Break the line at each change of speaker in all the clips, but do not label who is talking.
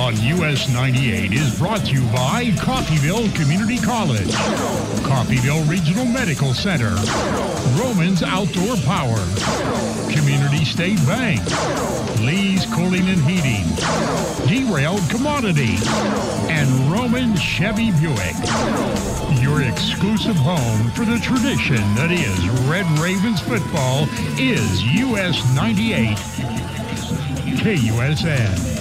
on US 98 is brought to you by Coffeyville Community College, Coffeyville Regional Medical Center, Romans Outdoor Power, Community State Bank, Lee's Cooling and Heating, Derailed Commodity, and Roman Chevy Buick. Your exclusive home for the tradition that is Red Ravens football is US 98 KUSN.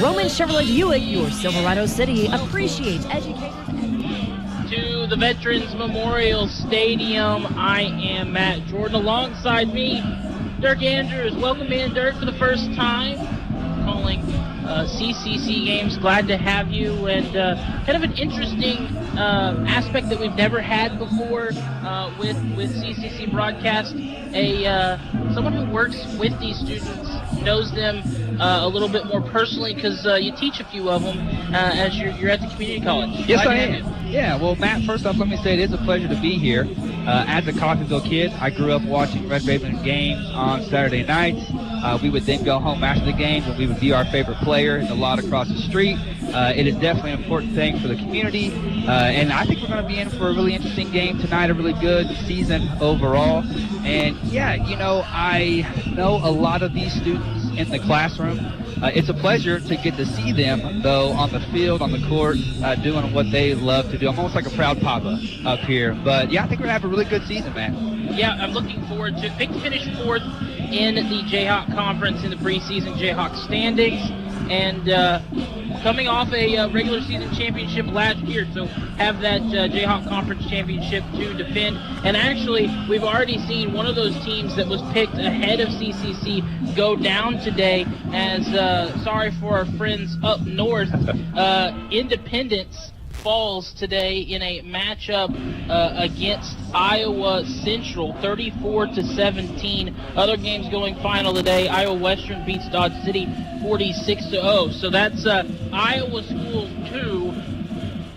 Roman Chevrolet Buick, your Silverado City, appreciates educators.
To the Veterans Memorial Stadium, I am Matt Jordan. Alongside me, Dirk Andrews. Welcome in, Dirk, for the first time. Calling CCC games. Glad to have you. And kind of an interesting aspect that we've never had before with CCC broadcast. Someone who works with these students, knows them a little bit more personally because you teach a few of them as you're at the community college.
Yes, I am. Yeah, well, Matt, first off, let me say it is a pleasure to be here. As a Coffeyville kid, I grew up watching Red Ravens games on Saturday nights. We would then go home after the games and we would be our favorite player in the lot across the street. It is definitely an important thing for the community. And I think we're going to be in for a really interesting game tonight, a really good season overall. And, yeah, you know, I know a lot of these students in the classroom. It's a pleasure to get to see them, though, on the field, on the court, doing what they love to do. I'm almost like a proud papa up here. But, yeah, I think we're going to have a really good season, man.
Yeah, I'm looking forward to pick to finish fourth in the Jayhawk Conference in the preseason Jayhawk standings. And coming off a regular season championship last year, so have that Jayhawk Conference championship to defend. And actually, we've already seen one of those teams that was picked ahead of CCC go down today as, sorry for our friends up north, Independence falls today in a matchup against Iowa Central, 34-17. Other games going final today. Iowa Western beats Dodge City 46-0. So that's Iowa Schools 2,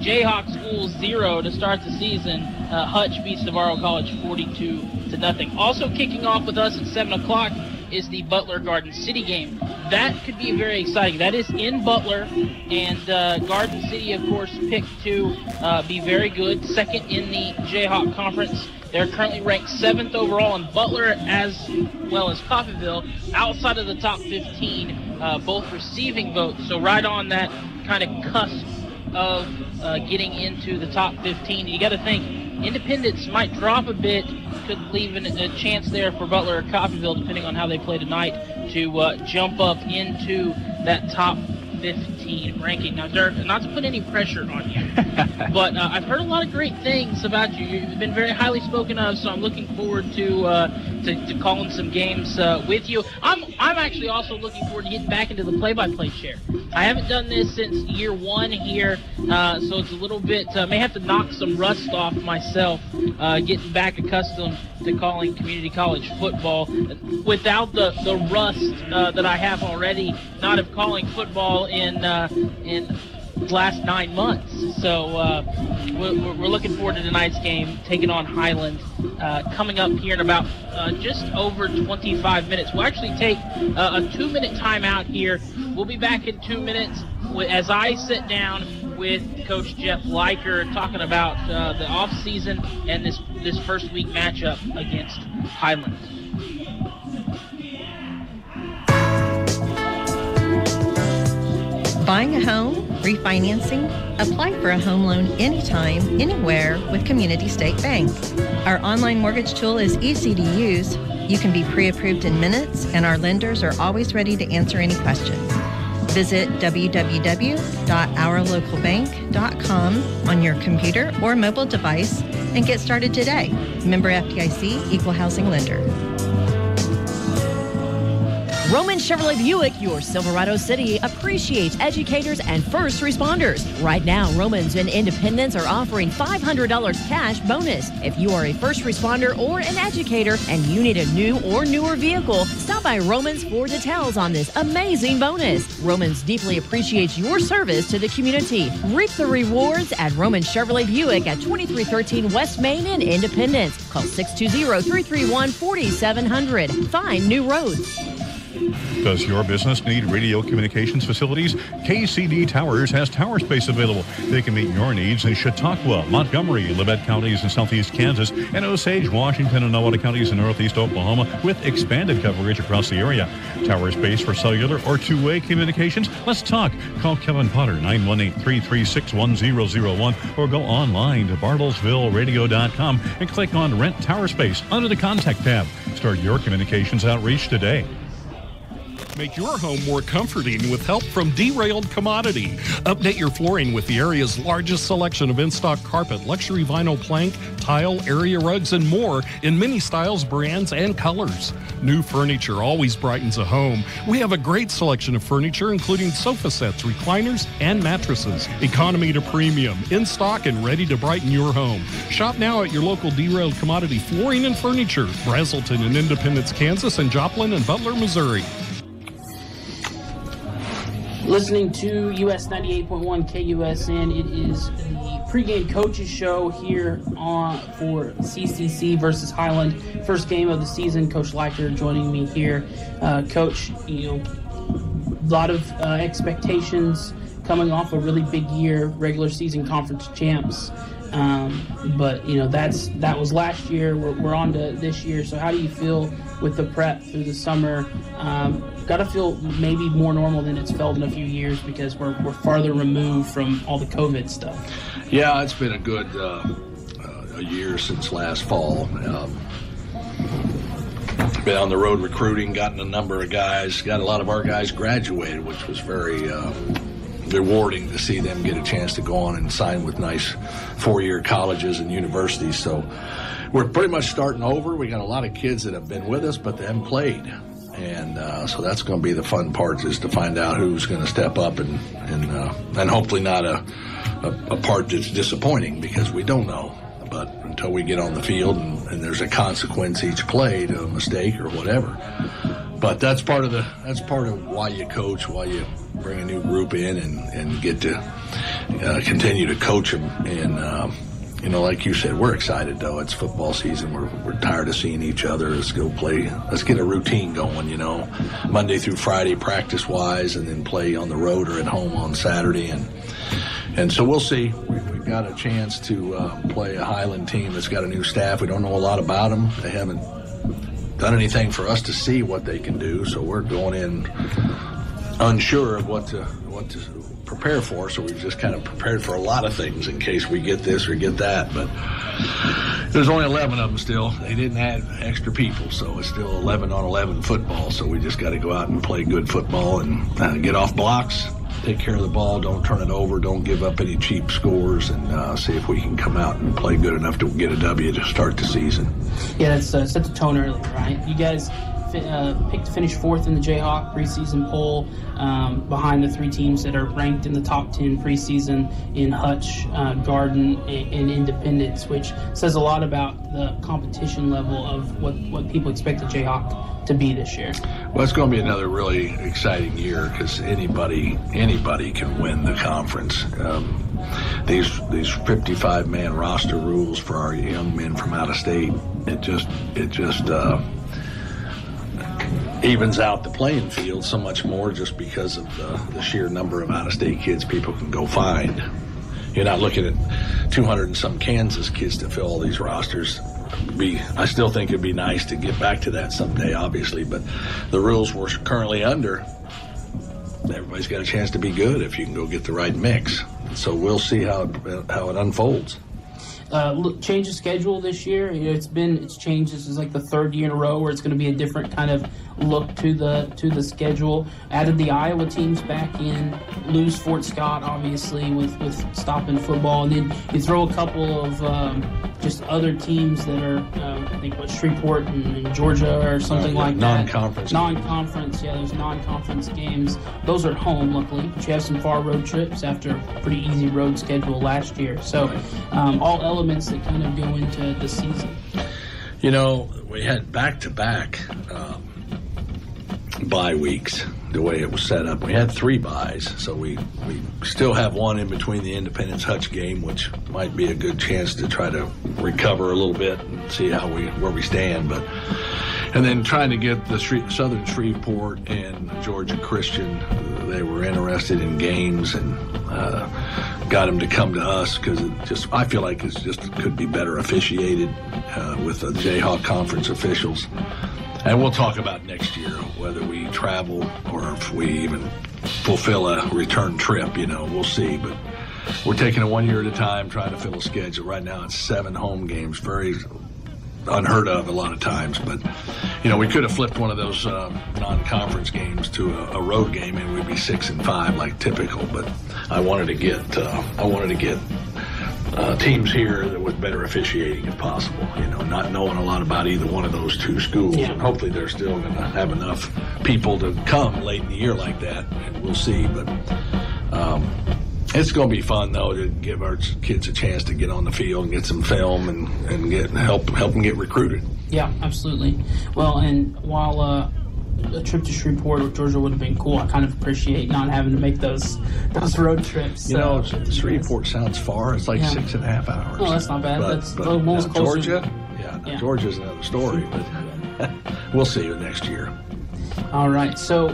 Jayhawk Schools 0 to start the season. Hutch beats Navarro College 42-0. Also kicking off with us at 7 o'clock is the Butler Garden City game. That could be very exciting. That is in Butler, and Garden City, of course, picked to be very good, second in the Jayhawk Conference. They're currently ranked 7th overall, and Butler, as well as Coffeyville, outside of the top 15, both receiving votes. So right on that kind of cusp of getting into the top 15. You got to think, Independence might drop a bit, could leave a chance there for Butler or Coffeyville, depending on how they play tonight, to jump up into that top 15 ranking. Now, Dirk, not to put any pressure on you, but I've heard a lot of great things about you. You've been very highly spoken of, so I'm looking forward to calling some games with you. I'm actually also looking forward to getting back into the play-by-play chair. I haven't done this since year one here, so it's a little bit, may have to knock some rust off myself, getting back accustomed to calling community college football without the rust that I have already, not of calling football in the last 9 months. So we're looking forward to tonight's game, taking on Highland, coming up here in about just over 25 minutes. We'll actually take a 2-minute timeout here. We'll be back in 2 minutes as I sit down with Coach Jeff Leiker talking about the offseason and this first week matchup against Highland.
Buying a home, refinancing, apply for a home loan anytime, anywhere with Community State Bank. Our online mortgage tool is easy to use. You can be pre-approved in minutes, and our lenders are always ready to answer any questions. Visit www.ourlocalbank.com on your computer or mobile device and get started today. Member FDIC, Equal Housing Lender.
Roman Chevrolet Buick, your Silverado City, appreciates educators and first responders. Right now, Romans and Independence are offering $500 cash bonus. If you are a first responder or an educator and you need a new or newer vehicle, stop by Romans for details on this amazing bonus. Romans deeply appreciates your service to the community. Reap the rewards at Roman Chevrolet Buick at 2313 West Main in Independence. Call 620-331-4700. Find new roads.
Does your business need radio communications facilities? KCD Towers has tower space available. They can meet your needs in Chautauqua, Montgomery, Labette counties in southeast Kansas, and Osage, Washington, and Nowata counties in northeast Oklahoma with expanded coverage across the area. Tower space for cellular or two-way communications? Let's talk. Call Kevin Potter, 918-336-1001, or go online to bartlesvilleradio.com and click on Rent Tower Space under the Contact tab. Start your communications outreach today.
Make your home more comforting with help from Derailed Commodity. Update your flooring with the area's largest selection of in-stock carpet, luxury vinyl plank, tile, area rugs, and more in many styles, brands, and colors. New furniture always brightens a home. We have a great selection of furniture, including sofa sets, recliners, and mattresses. Economy to premium, in stock and ready to brighten your home. Shop now at your local Derailed Commodity Flooring and Furniture, Brazelton in Independence, Kansas, and Joplin and Butler, Missouri.
Listening to US 98.1 KUSN, it is the pregame coaches show here for CCC versus Highland. First game of the season. Coach Leichter joining me here. Coach, a lot of expectations coming off a really big year, regular season conference champs. But that was last year. We're on to this year. So how do you feel with the prep through the summer? Got to feel maybe more normal than it's felt in a few years because we're farther removed from all the COVID stuff.
Yeah, it's been a good a year since last fall. Been on the road recruiting, gotten a number of guys, got a lot of our guys graduated, which was very rewarding to see them get a chance to go on and sign with nice four-year colleges and universities. So we're pretty much starting over. We got a lot of kids that have been with us, but they haven't played. And so that's going to be the fun part, is to find out who's going to step up and hopefully not a part that's disappointing, because we don't know. But until we get on the field and there's a consequence each play to a mistake or whatever. But that's part of why you coach, why you bring a new group in and get to continue to coach them. And like you said, we're excited though. It's football season. We're tired of seeing each other. Let's go play. Let's get a routine going. Monday through Friday practice wise, and then play on the road or at home on Saturday. And so we'll see. We've got a chance to play a Highland team that's got a new staff. We don't know a lot about them. They haven't done anything for us to see what they can do. So we're going in unsure of what to prepare for. So we've just kind of prepared for a lot of things in case we get this or get that. But there's only 11 of them still. They didn't add extra people, so it's still 11-on-11 football. So we just got to go out and play good football and get off blocks, take care of the ball, don't turn it over, don't give up any cheap scores, and see if we can come out and play good enough to get a W to start the season.
Yeah, that's set the tone early, right? You guys picked to finish fourth in the Jayhawk preseason poll, behind the three teams that are ranked in the top 10 preseason in Hutch, Garden, and Independence, which says a lot about the competition level of what people expect the Jayhawk to be this year.
Well, it's going to be another really exciting year because anybody can win the conference. These 55-man roster rules for our young men from out of state, it just evens out the playing field so much more just because of the sheer number of out-of-state kids people can go find. You're not looking at 200 and some Kansas kids to fill all these rosters. I still think it'd be nice to get back to that someday, obviously, but the rules we're currently under, everybody's got a chance to be good if you can go get the right mix. So we'll see how it unfolds.
Change of schedule this year. It's changed. This is like the third year in a row where it's going to be a different kind of look to the schedule. Added the Iowa teams back in. Lose Fort Scott obviously with stopping football, and then you throw a couple of
just other teams that are, I think, Shreveport and Georgia or something like that. Non-conference, yeah, there's non-conference games. Those are at home, luckily, but you have some far road trips after a pretty easy road schedule last year. So all elements that kind of go into the season.
You know, we had back-to-back bye weeks, the way it was set up. We had 3 byes, so we still have one in between the Independence Hutch game, which might be a good chance to try to recover a little bit and see where we stand. And then trying to get the Southern Shreveport and Georgia Christian, they were interested in games, and got them to come to us because I feel like it could be better officiated with the Jayhawk Conference officials. And we'll talk about next year, whether we travel or if we even fulfill a return trip, we'll see. But we're taking it 1 year at a time, trying to fill a schedule. Right now it's 7 home games, very unheard of a lot of times. But, we could have flipped one of those non-conference games to a road game and we'd be 6-5 like typical. But I wanted to get teams here that with better officiating if possible, not knowing a lot about either one of those 2 schools. Yeah. And hopefully they're still going to have enough people to come late in the year like that, and we'll see. But it's going to be fun, though, to give our kids a chance to get on the field and get some film and help them get recruited.
Yeah, absolutely. Well, and while a trip to Shreveport or Georgia would have been cool, I kind of appreciate not having to make those road trips.
Shreveport sounds far. It's like 6.5 hours.
Oh, that's not bad. That's
but Georgia? Yeah. Georgia's another story, but we'll see you next year.
All right. So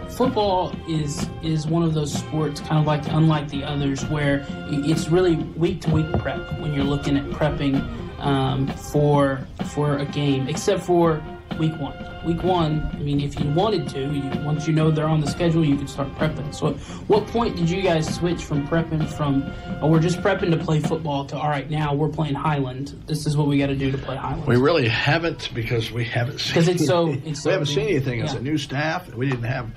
football is one of those sports kind of unlike the others where it's really week-to-week prep when you're looking at prepping for a game, except for week 1. Week 1, I mean, if you wanted to, once you know they're on the schedule, you can start prepping. So at what point did you guys switch from prepping we're just prepping to play football to, all right, now we're playing Highland. This is what we got to do to play Highland.
We really haven't, because we haven't seen we haven't seen anything as a new staff. We have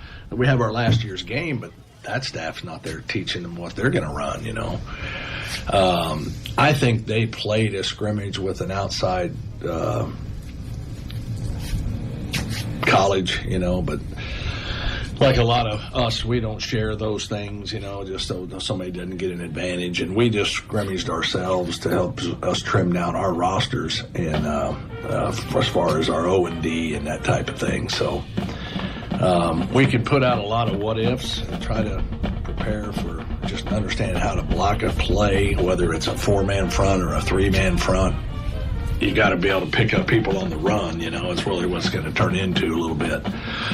our last year's game, but that staff's not there teaching them what they're going to run, I think they played a scrimmage with an outside college, but like a lot of us, we don't share those things, just so somebody doesn't get an advantage. And we just scrimmaged ourselves to help us trim down our rosters and as far as our O&D and that type of thing. So we could put out a lot of what ifs and try to prepare for just understanding how to block a play, whether it's a 4-man front or a 3-man front. You got to be able to pick up people on the run, it's really what's going to turn into a little bit.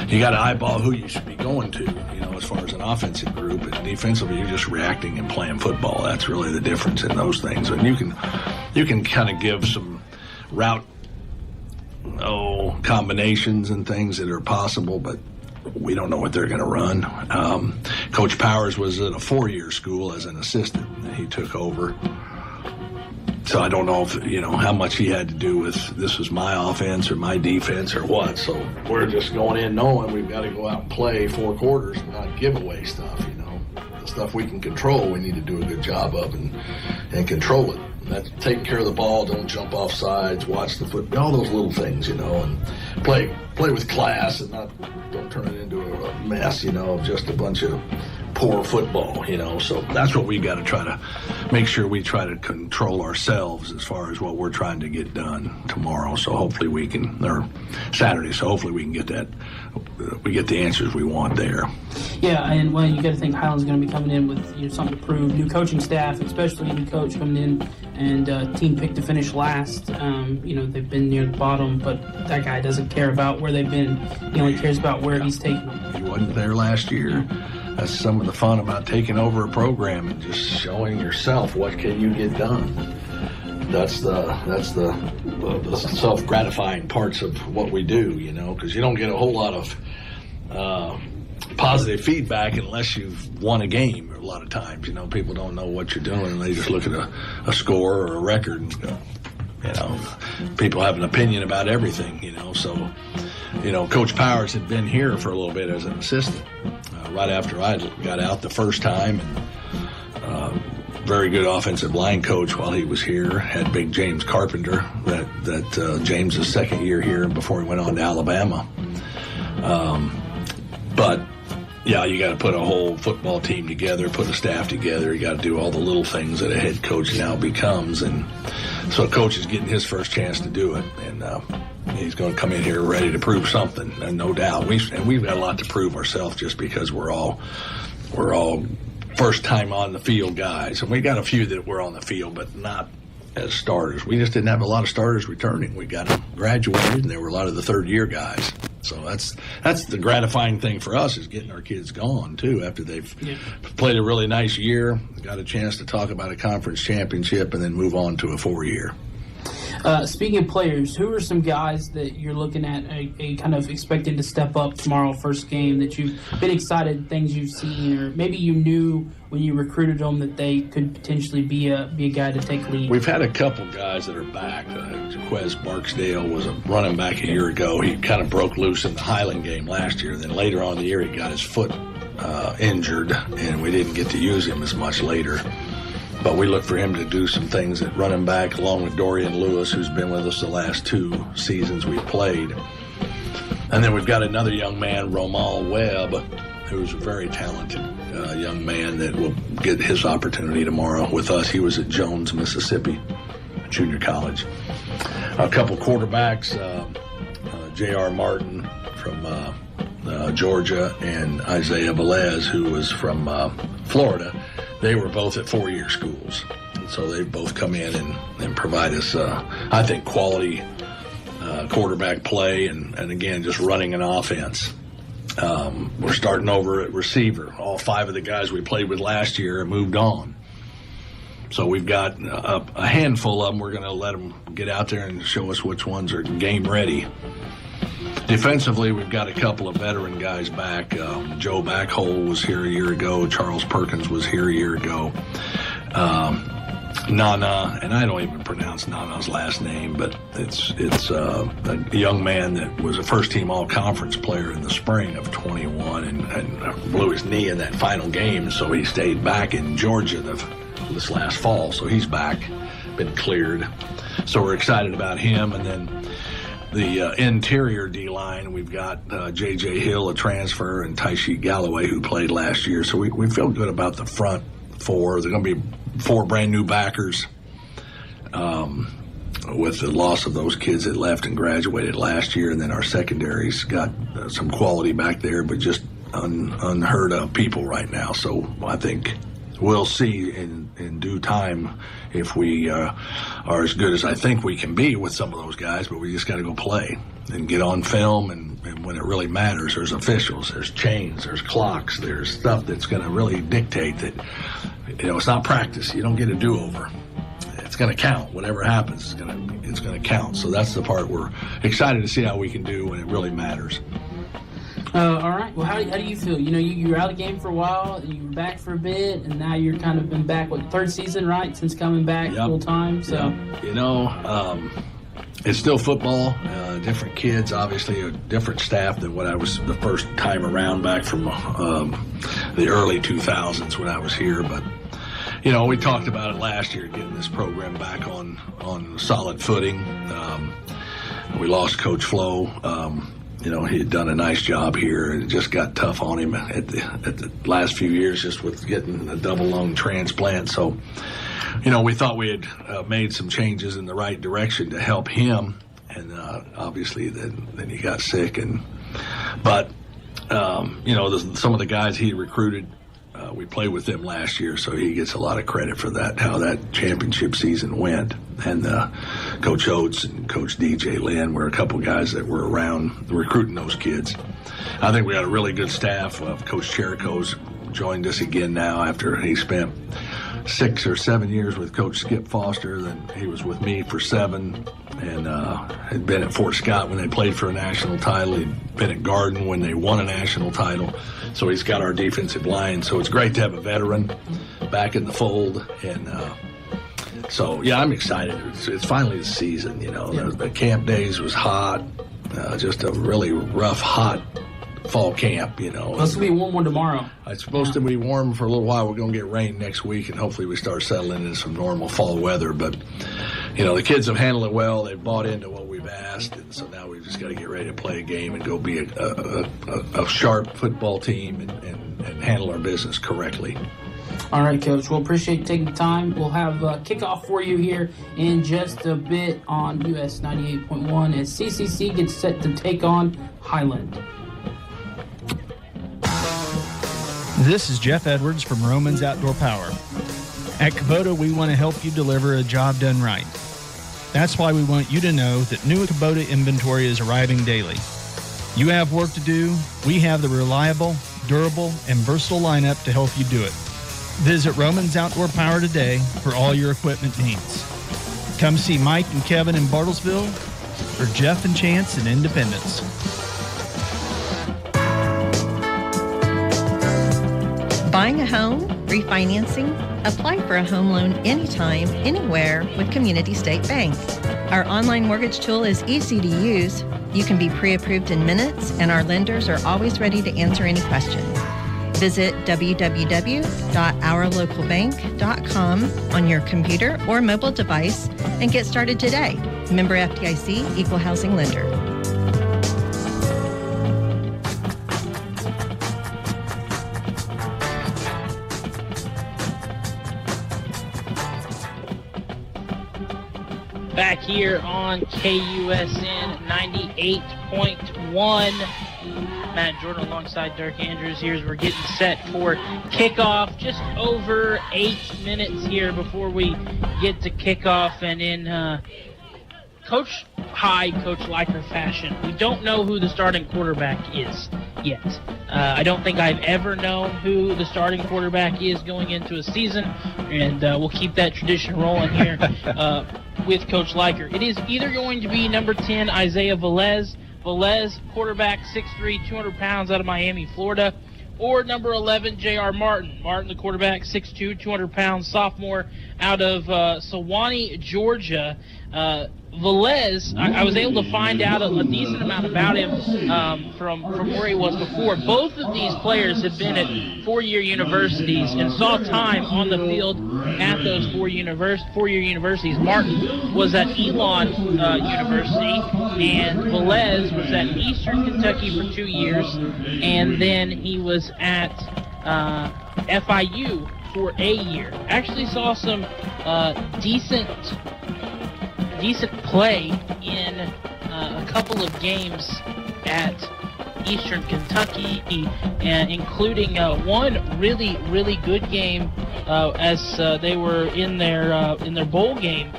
You got to eyeball who you should be going to, as far as an offensive group. And defensively, you're just reacting and playing football. That's really the difference in those things. And you can kind of give some route combinations and things that are possible, but we don't know what they're going to run. Coach Powers was at a 4-year school as an assistant, and he took over. So I don't know if, how much he had to do with this was my offense or my defense or what. So we're just going in knowing we've got to go out and play 4 quarters and not give away stuff, The stuff we can control, we need to do a good job of and control it. And that's taking care of the ball, don't jump off sides, watch the foot, all those little things, and play with class and don't turn it into a mess, of just a bunch of poor football, so that's what we got to try to make sure we try to control ourselves as far as what we're trying to get done tomorrow. So hopefully we can, or Saturday, so hopefully we can get that, we get the answers we want there.
Yeah, and you got to think Highland's going to be coming in with something to prove. New coaching staff, especially a new coach coming in, and team picked to finish last. They've been near the bottom, but that guy doesn't care about where they've been. He only cares about where he's taking them.
He wasn't there last year. That's some of the fun about taking over a program and just showing yourself what can you get done. That's the self-gratifying parts of what we do, because you don't get a whole lot of positive feedback unless you've won a game. A lot of times, people don't know what you're doing, and they just look at a score or a record and go, people have an opinion about everything, So, Coach Powers had been here for a little bit as an assistant right after I got out the first time, and very good offensive line coach while he was here. Had big James Carpenter, that James' second year here before he went on to Alabama. But yeah, you got to put a whole football team together, put a staff together. You got to do all the little things that a head coach now becomes, and so coach is getting his first chance to do it, and he's going to come in here ready to prove something, and no doubt. We've got a lot to prove ourselves just because we're all first time on the field guys, and we got a few that were on the field, but not as starters. We just didn't have a lot of starters returning. We got them graduated, and there were a lot of the third-year guys. So that's the gratifying thing for us, is getting our kids gone too after they've played a really nice year, got a chance to talk about a conference championship, and then move on to a 4-year.
Speaking of players, who are some guys that you're looking at a kind of expected to step up tomorrow, first game, that you've been excited, things you've seen, or maybe you knew when you recruited them that they could potentially be a guy to take lead?
We've had a couple guys that are back. Jaquez Barksdale was a running back a year ago. He kind of broke loose in the Highland game last year. Then later on in the year, he got his foot injured, and we didn't get to use him as much later. But we look for him to do some things at running back, along with Dorian Lewis, who's been with us the last 2 seasons we've played. And then we've got another young man, Romal Webb, who's a very talented young man that will get his opportunity tomorrow with us. He was at Jones, Mississippi, junior college. A couple quarterbacks, J.R. Martin from Georgia, and Isaiah Velez, who was from Florida. They were both at 4-year schools. And so they've both come in and provide us, I think, quality quarterback play and again, just running an offense. We're starting over at receiver. All 5 of the guys we played with last year have moved on. So we've got a handful of them. We're going to let them get out there and show us which ones are game ready. Defensively, we've got a couple of veteran guys back. Joe Backhole was here a year ago. Charles Perkins was here a year ago. Nana, and I don't even pronounce Nana's last name, but it's a young man that was a first-team all-conference player in the spring of 21 and blew his knee in that final game, so he stayed back in Georgia this last fall. So he's back, been cleared. So we're excited about him. And then the interior D-line, we've got J.J. Hill, a transfer, and Tyshee Galloway, who played last year. So we feel good about the front 4. They're going to be 4 brand-new backers with the loss of those kids that left and graduated last year. And then our secondary's got some quality back there, but just unheard of people right now. So I think we'll see in due time if we are as good as I think we can be with some of those guys, but we just got to go play and get on film, and when it really matters, there's officials, there's chains, there's clocks, there's stuff that's going to really dictate that, it's not practice. You don't get a do-over. It's going to count. Whatever happens, it's going to count. So that's the part we're excited to see how we can do when it really matters.
All right. Well, how do you feel? You were out of the game for a while, and you were back for a bit, and now you're kind of been back, 3rd season, right, since coming back full time? So,
it's still football. Different kids, obviously, a different staff than what I was the first time around back from the early 2000s when I was here. But we talked about it last year, getting this program back on solid footing. We lost Coach Flo. He had done a nice job here, and it just got tough on him at the last few years, just with getting a double lung transplant. So, we thought we had made some changes in the right direction to help him, and obviously then he got sick. But some of the guys he recruited, we played with them last year, so he gets a lot of credit for that, how that championship season went. And Coach Oates and Coach DJ Lynn were a couple guys that were around recruiting those kids. I think we got a really good staff. Coach Cherico's joined us again now after he spent 6 or 7 years with Coach Skip Foster. Then he was with me for 7, and had been at Fort Scott when they played for a national title. He'd been at Garden when they won a national title. So he's got our defensive line. So it's great to have a veteran back in the fold. And so, I'm excited. It's finally the season, The camp days was hot, just a really rough, hot fall camp, you know.
It's going to be warm tomorrow.
It's supposed to be warm for a little while. We're going to get rain next week, and hopefully we start settling into some normal fall weather. But, you know, the kids have handled it well. They've bought into what we've asked, and so now we've just got to get ready to play a game and go be a sharp football team and handle our business correctly.
All right, Coach. We'll appreciate you taking the time. We'll have kickoff for you here in just a bit on US 98.1 as CCC gets set to take on Highland.
This is Jeff Edwards from Romans Outdoor Power. At Kubota, we want to help you deliver a job done right. That's why we want you to know that new Kubota inventory is arriving daily. You have work to do. We have the reliable, durable, and versatile lineup to help you do it. Visit Romans Outdoor Power today for all your equipment needs. Come see Mike and Kevin in Bartlesville or Jeff and Chance in Independence.
Buying a home, refinancing, apply for a home loan anytime, anywhere with Community State Bank. Our online mortgage tool is easy to use. You can be pre-approved in minutes, and our lenders are always ready to answer any questions. Visit www.ourlocalbank.com on your computer or mobile device and get started today. Member FDIC, Equal Housing Lender.
Back here on KUSN 98.1. Matt Jordan alongside Dirk Andrews here as we're getting set for kickoff. Just over 8 minutes here before we get to kickoff. And in Coach Liker fashion, we don't know who the starting quarterback is yet. I don't think I've ever known who the starting quarterback is going into a season, and we'll keep that tradition rolling here with Coach Liker. It is either going to be number 10, Isaiah Velez, quarterback, 6'3", 200 pounds out of Miami, Florida, or number 11, J.R. Martin, the quarterback, 6'2", 200 pounds, sophomore out of Sewanee, Georgia. Velez, I was able to find out a decent amount about him from where he was before. Both of these players have been at four-year universities and saw time on the field at those four-year universities. Martin was at Elon University, and Velez was at Eastern Kentucky for 2 years, and then he was at FIU for a year. Actually saw some decent play in a couple of games at Eastern Kentucky, including one really good game as they were in their bowl game.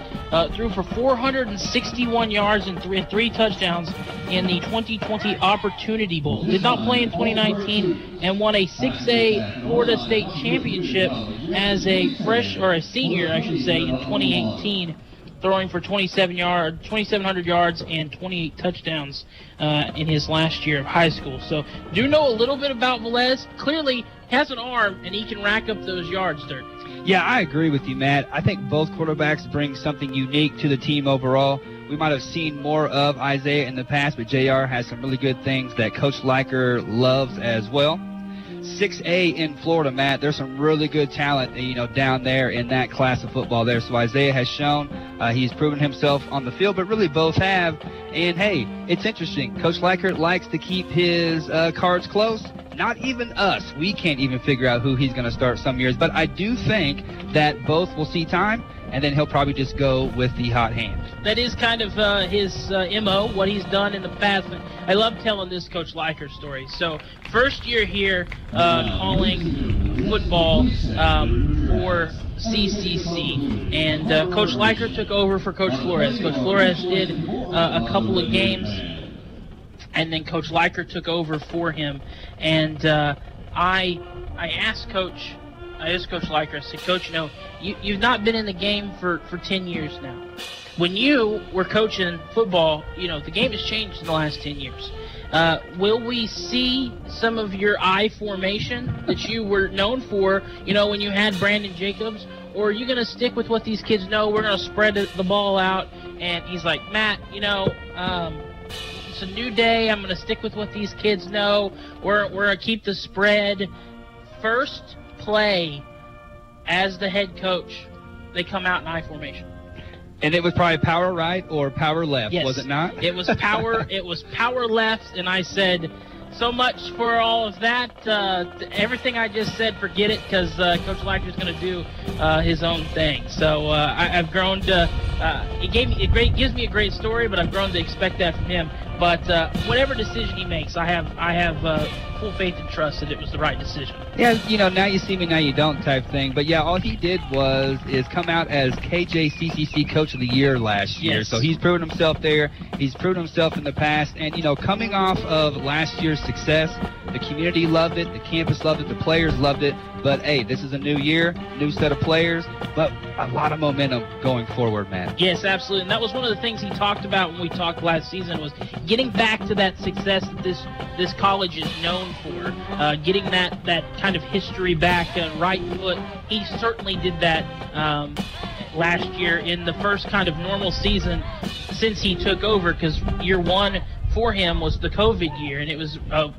Threw for 461 yards and three touchdowns in the 2020 Opportunity Bowl. Did not play in 2019 and won a 6A Florida State Championship as a senior, I should say, in 2018. Throwing for 2,700 yards and 28 touchdowns in his last year of high school. So do know a little bit about Velez. Clearly has an arm, and he can rack up those yards, Dirk.
Yeah, I agree with you, Matt. I think both quarterbacks bring something unique to the team overall. We might have seen more of Isaiah in the past, but JR has some really good things that Coach Liker loves as well. 6A in Florida, Matt. There's some really good talent, down there in that class of football there. So Isaiah has shown he's proven himself on the field, but really both have. And, hey, it's interesting. Coach Liker likes to keep his cards close. Not even us. We can't even figure out who he's going to start some years. But I do think that both will see time, and then he'll probably just go with the hot hand.
That is kind of his MO, what he's done in the past. I love telling this Coach Liker story. So, first year here calling football for CCC, and Coach Liker took over for Coach Flores. Coach Flores did a couple of games, and then Coach Liker took over for him. And I asked Coach Liker, I said, Coach, you've not been in the game for 10 years now. When you were coaching football, the game has changed in the last 10 years. Will we see some of your I formation that you were known for, when you had Brandon Jacobs? Or are you going to stick with what these kids know? We're going to spread the ball out. And he's like, Matt, It's a new day. I'm going to stick with what these kids know. We're going to keep the spread. First play as the head coach, they come out in I formation.
And it was probably power right or power left,
yes.
Was it not?
It was power. It was power left, and I said, so much for all of that. Everything I just said, forget it, because Coach Leichter's going to do his own thing. So I've grown to. It gives me a great story, but I've grown to expect that from him. But whatever decision he makes, I have full faith and trust that it was the right decision.
Yeah, now you see me, now you don't type thing. But yeah, all he did is come out as KJ CCC Coach of the Year last year.
Yes.
So he's proven himself there. He's proven himself in the past. And, coming off of last year's success, the community loved it, the campus loved it, the players loved it. But, hey, this is a new year, new set of players, but a lot of momentum going forward, man.
Yes, absolutely. And that was one of the things he talked about when we talked last season, was getting back to that success that this college is known for, getting that kind of history back, right foot. He certainly did that last year in the first kind of normal season since he took over, because year one for him was the COVID year, and it was a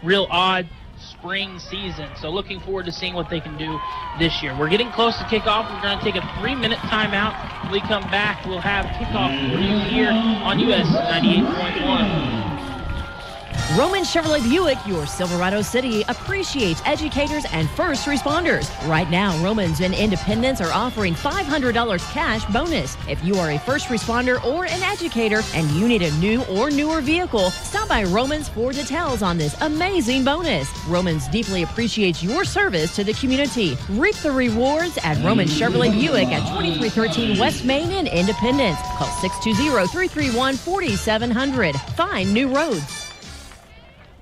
real odd spring season. So looking forward to seeing what they can do this year. We're getting close to kickoff. We're going to take a 3-minute timeout. When we come back, we'll have kickoff for you here on US 98.1.
Roman Chevrolet Buick, your Silverado City, appreciates educators and first responders. Right now, Romans and Independence are offering $500 cash bonus. If you are a first responder or an educator and you need a new or newer vehicle, stop by Romans for details on this amazing bonus. Romans deeply appreciates your service to the community. Reap the rewards at Roman Chevrolet Buick at 2313 West Main in Independence. Call 620-331-4700. Find new roads.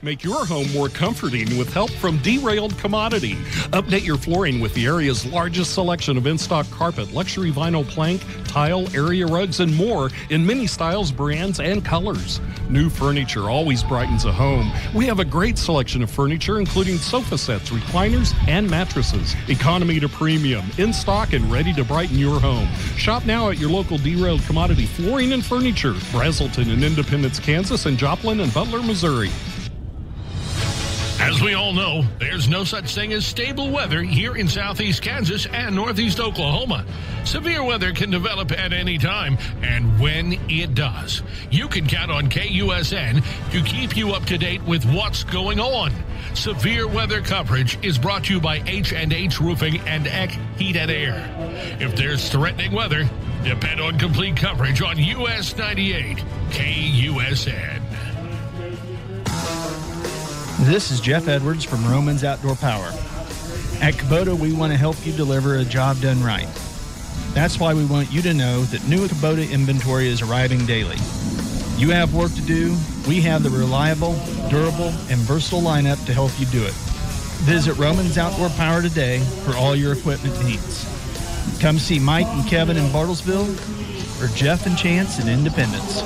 Make your home more comforting with help from Derailed Commodity. Update your flooring with the area's largest selection of in-stock carpet, luxury vinyl plank, tile, area rugs, and more in many styles, brands, and colors. New furniture always brightens a home. We have a great selection of furniture, including sofa sets, recliners, and mattresses. Economy to premium, in stock and ready to brighten your home. Shop now at your local Derailed Commodity Flooring and Furniture, Brazelton in Independence, Kansas, and Joplin and Butler, Missouri.
As we all know, there's no such thing as stable weather here in southeast Kansas and northeast Oklahoma. Severe weather can develop at any time, and when it does, you can count on KUSN to keep you up to date with what's going on. Severe weather coverage is brought to you by H&H Roofing and Eck Heat and Air. If there's threatening weather, depend on complete coverage on US 98 KUSN.
This is Jeff Edwards from Romans Outdoor Power. At Kubota, we want to help you deliver a job done right. That's why we want you to know that new Kubota inventory is arriving daily. You have work to do. We have the reliable, durable, and versatile lineup to help you do it. Visit Romans Outdoor Power today for all your equipment needs. Come see Mike and Kevin in Bartlesville or Jeff and Chance in Independence.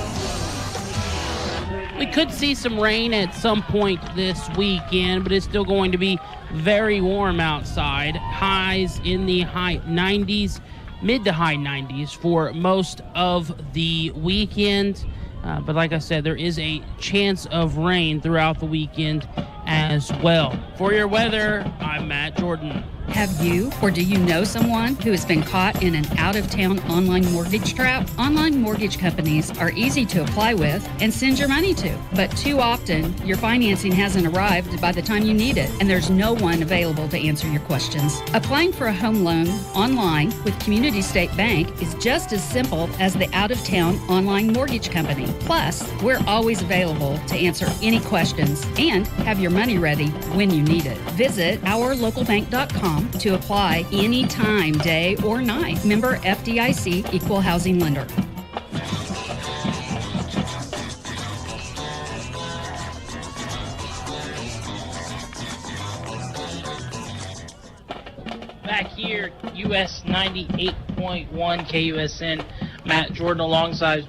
We could see some rain at some point this weekend, but it's still going to be very warm outside. Highs in the high 90s, mid to high 90s for most of the weekend. But like I said, there is a chance of rain throughout the weekend as well. For your weather, I'm Matt Jordan.
Have you or do you know someone who has been caught in an out-of-town online mortgage trap? Online mortgage companies are easy to apply with and send your money to, but too often your financing hasn't arrived by the time you need it, and there's no one available to answer your questions. Applying for a home loan online with Community State Bank is just as simple as the out-of-town online mortgage company. Plus, we're always available to answer any questions and have your money ready when you need it. Visit ourlocalbank.com to apply anytime, day or night. Member FDIC, Equal Housing Lender.
Back here, US 98.1 KUSN. Matt Jordan alongside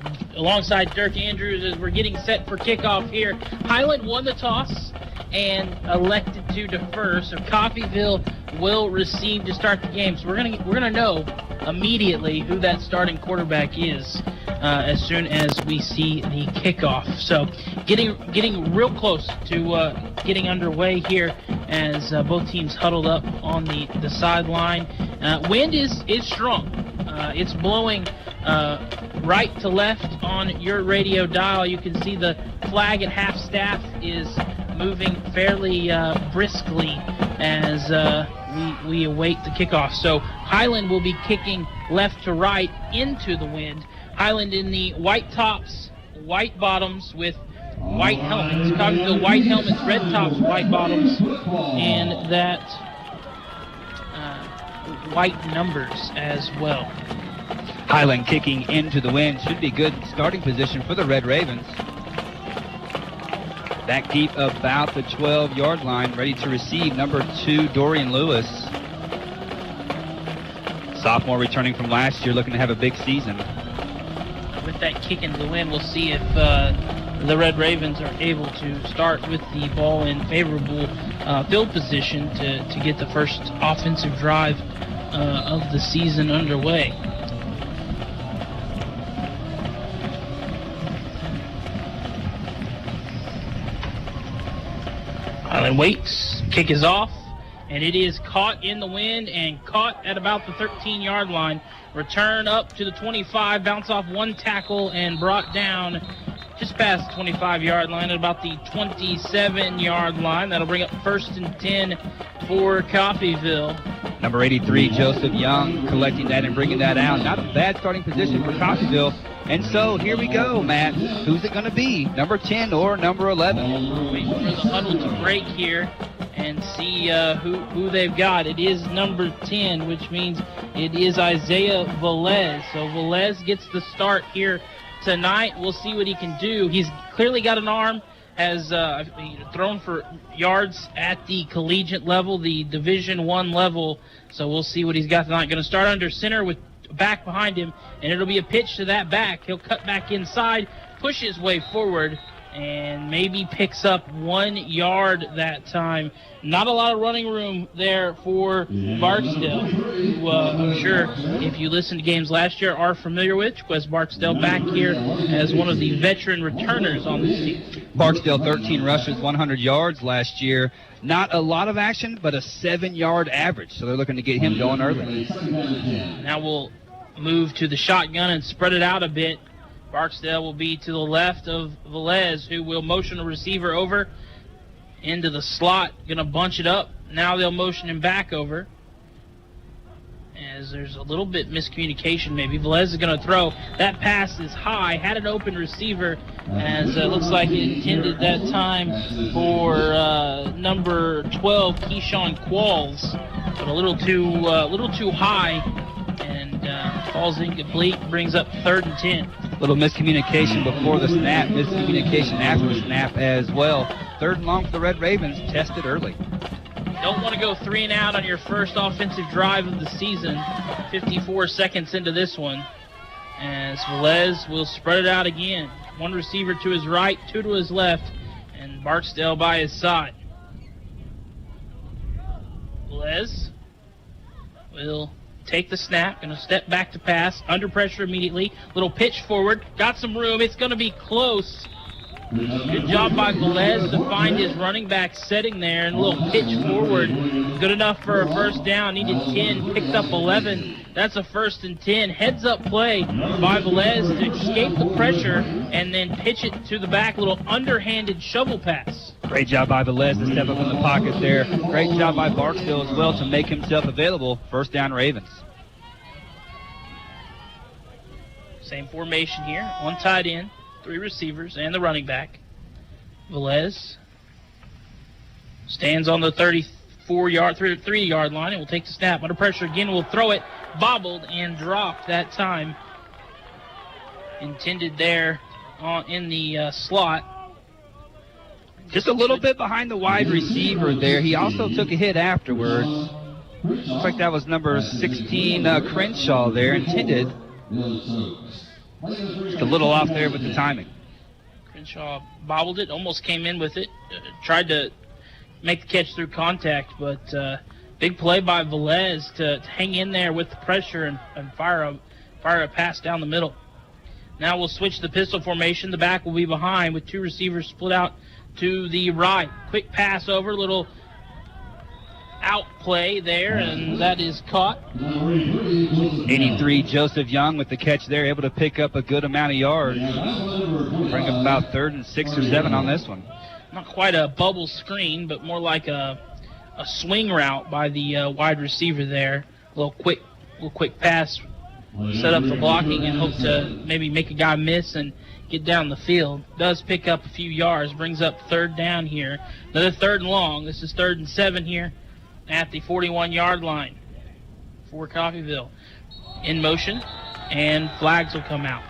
Dirk Andrews as we're getting set for kickoff here. Highland won the toss and elected to defer, so Coffeyville will receive to start the game. So we're gonna know immediately who that starting quarterback is as soon as we see the kickoff. So getting real close to getting underway here as both teams huddled up on the sideline. Wind is strong. It's blowing right to left on your radio dial. You can see the flag at half staff is moving fairly briskly as we await the kickoff. So Highland will be kicking left to right into the wind. Highland in the white tops, white bottoms with white helmets. Coffeyville white helmets, red tops, white bottoms, and that white numbers as well.
Highland kicking into the wind. Should be good starting position for the Red Ravens. Back deep about the 12-yard line, ready to receive number 2, Dorian Lewis. Sophomore returning from last year, looking to have a big season.
With that kick into the wind, we'll see if the Red Ravens are able to start with the ball in favorable field position to get the first offensive drive of the season underway. Highland waits, kick is off, and it is caught in the wind and caught at about the 13-yard line. Return up to the 25, bounce off one tackle and brought down just past the 25-yard line at about the 27-yard line. That'll bring up 1st and 10 for Coffeyville.
Number 83, Joseph Young, collecting that and bringing that out. Not a bad starting position for Coffeyville. And so here we go, Matt. Who's it going to be? Number 10 or number 11?
Waiting for the huddle to break here and see who they've got. It is number 10, which means it is Isaiah Velez. So Velez gets the start here tonight. We'll see what he can do. He's clearly got an arm, has thrown for yards at the collegiate level, the Division I level. So we'll see what he's got tonight. Going to start under center with back behind him, and it'll be a pitch to that back. He'll cut back inside, push his way forward, and maybe picks up 1 yard that time. Not a lot of running room there for Barksdale, who I'm sure if you listened to games last year are familiar with. Wes Barksdale back here as one of the veteran returners on this team.
Barksdale 13 rushes, 100 yards last year. Not a lot of action, but a 7-yard average, so they're looking to get him going early.
Now we'll move to the shotgun and spread it out a bit. Barksdale will be to the left of Velez, who will motion a receiver over into the slot. Going to bunch it up. Now they'll motion him back over, as there's a little bit miscommunication maybe. Velez is going to throw. That pass is high. Had an open receiver, as it looks like it intended that time for number 12, Keyshawn Qualls, but a little too high, and falls incomplete. Brings up 3rd and 10.
Little miscommunication before the snap, miscommunication after the snap as well. 3rd and long for the Red Ravens, tested early.
Don't want to go 3 and out on your first offensive drive of the season. 54 seconds into this one, as Velez will spread it out again. 1 receiver to his right, 2 to his left, and Barksdale by his side. Velez will take the snap, going to step back to pass, under pressure immediately. Little pitch forward, got some room. It's going to be close. Good job by Velez to find his running back setting there, and a little pitch forward. Good enough for a first down. Needed 10, picked up 11. That's a 1st and 10. Heads up play by Velez to escape the pressure and then pitch it to the back. Little underhanded shovel pass.
Great job by Velez to step up in the pocket there. Great job by Barksdale as well to make himself available. 1st down Ravens.
Same formation here. 1 tight end, 3 receivers, and the running back. Velez stands on the 3-yard line and will take the snap. Under pressure again, will throw it. Bobbled and dropped that time. Intended there in the slot.
Just a little bit behind the wide receiver there. He also took a hit afterwards. Looks like that was number 16, Crenshaw there, intended. Just a little off there with the timing.
Crenshaw bobbled it, almost came in with it. Tried to make the catch through contact, but big play by Velez to hang in there with the pressure and fire a pass down the middle. Now we'll switch the pistol formation. The back will be behind with 2 receivers split out to the right. Quick pass over, little out play there, and that is caught.
83, Joseph Young with the catch there, able to pick up a good amount of yards. Bring up about 3rd and 6 or 7 on this one.
Not quite a bubble screen, but more like a swing route by the wide receiver there. A little quick pass, set up for blocking and hope to maybe make a guy miss and get down the field. Does pick up a few yards, brings up 3rd down here. Another 3rd and long. This is 3rd and 7 here at the 41-yard line for Coffeyville. In motion, and flags will come out.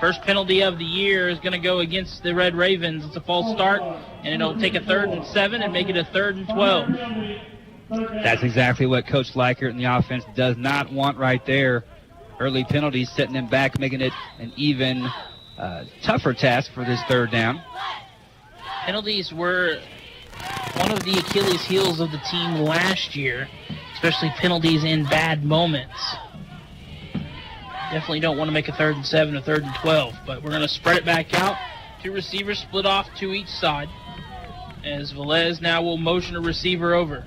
First penalty of the year is going to go against the Red Ravens. It's a false start, and it'll take a 3rd and 7 and make it a 3rd and 12.
That's exactly what Coach Likert and the offense does not want right there. Early penalties setting them back, making it an even tougher task for this 3rd down.
Penalties were one of the Achilles heels of the team last year, especially penalties in bad moments. Definitely don't want to make a 3rd and 7, a 3rd and 12, but we're going to spread it back out. 2 receivers split off to each side, as Velez now will motion a receiver over.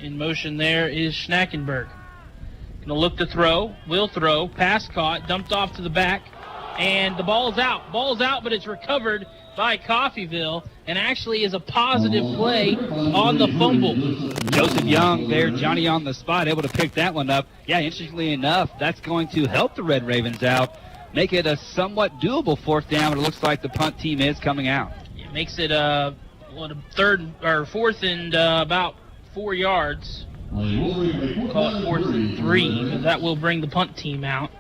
In motion there is Schnackenberg. Going to look to throw, will throw, pass caught, dumped off to the back, and the ball is out. Ball's out, but it's recovered by Coffeyville, and actually is a positive play on the fumble.
Joseph Young there, Johnny on the spot, able to pick that one up. Yeah, interestingly enough, that's going to help the Red Ravens out, make it a somewhat doable 4th down, but it looks like the punt team is coming out.
It makes it a 4th and about 4 yards. We'll call it 4th and 3, but that will bring the punt team out.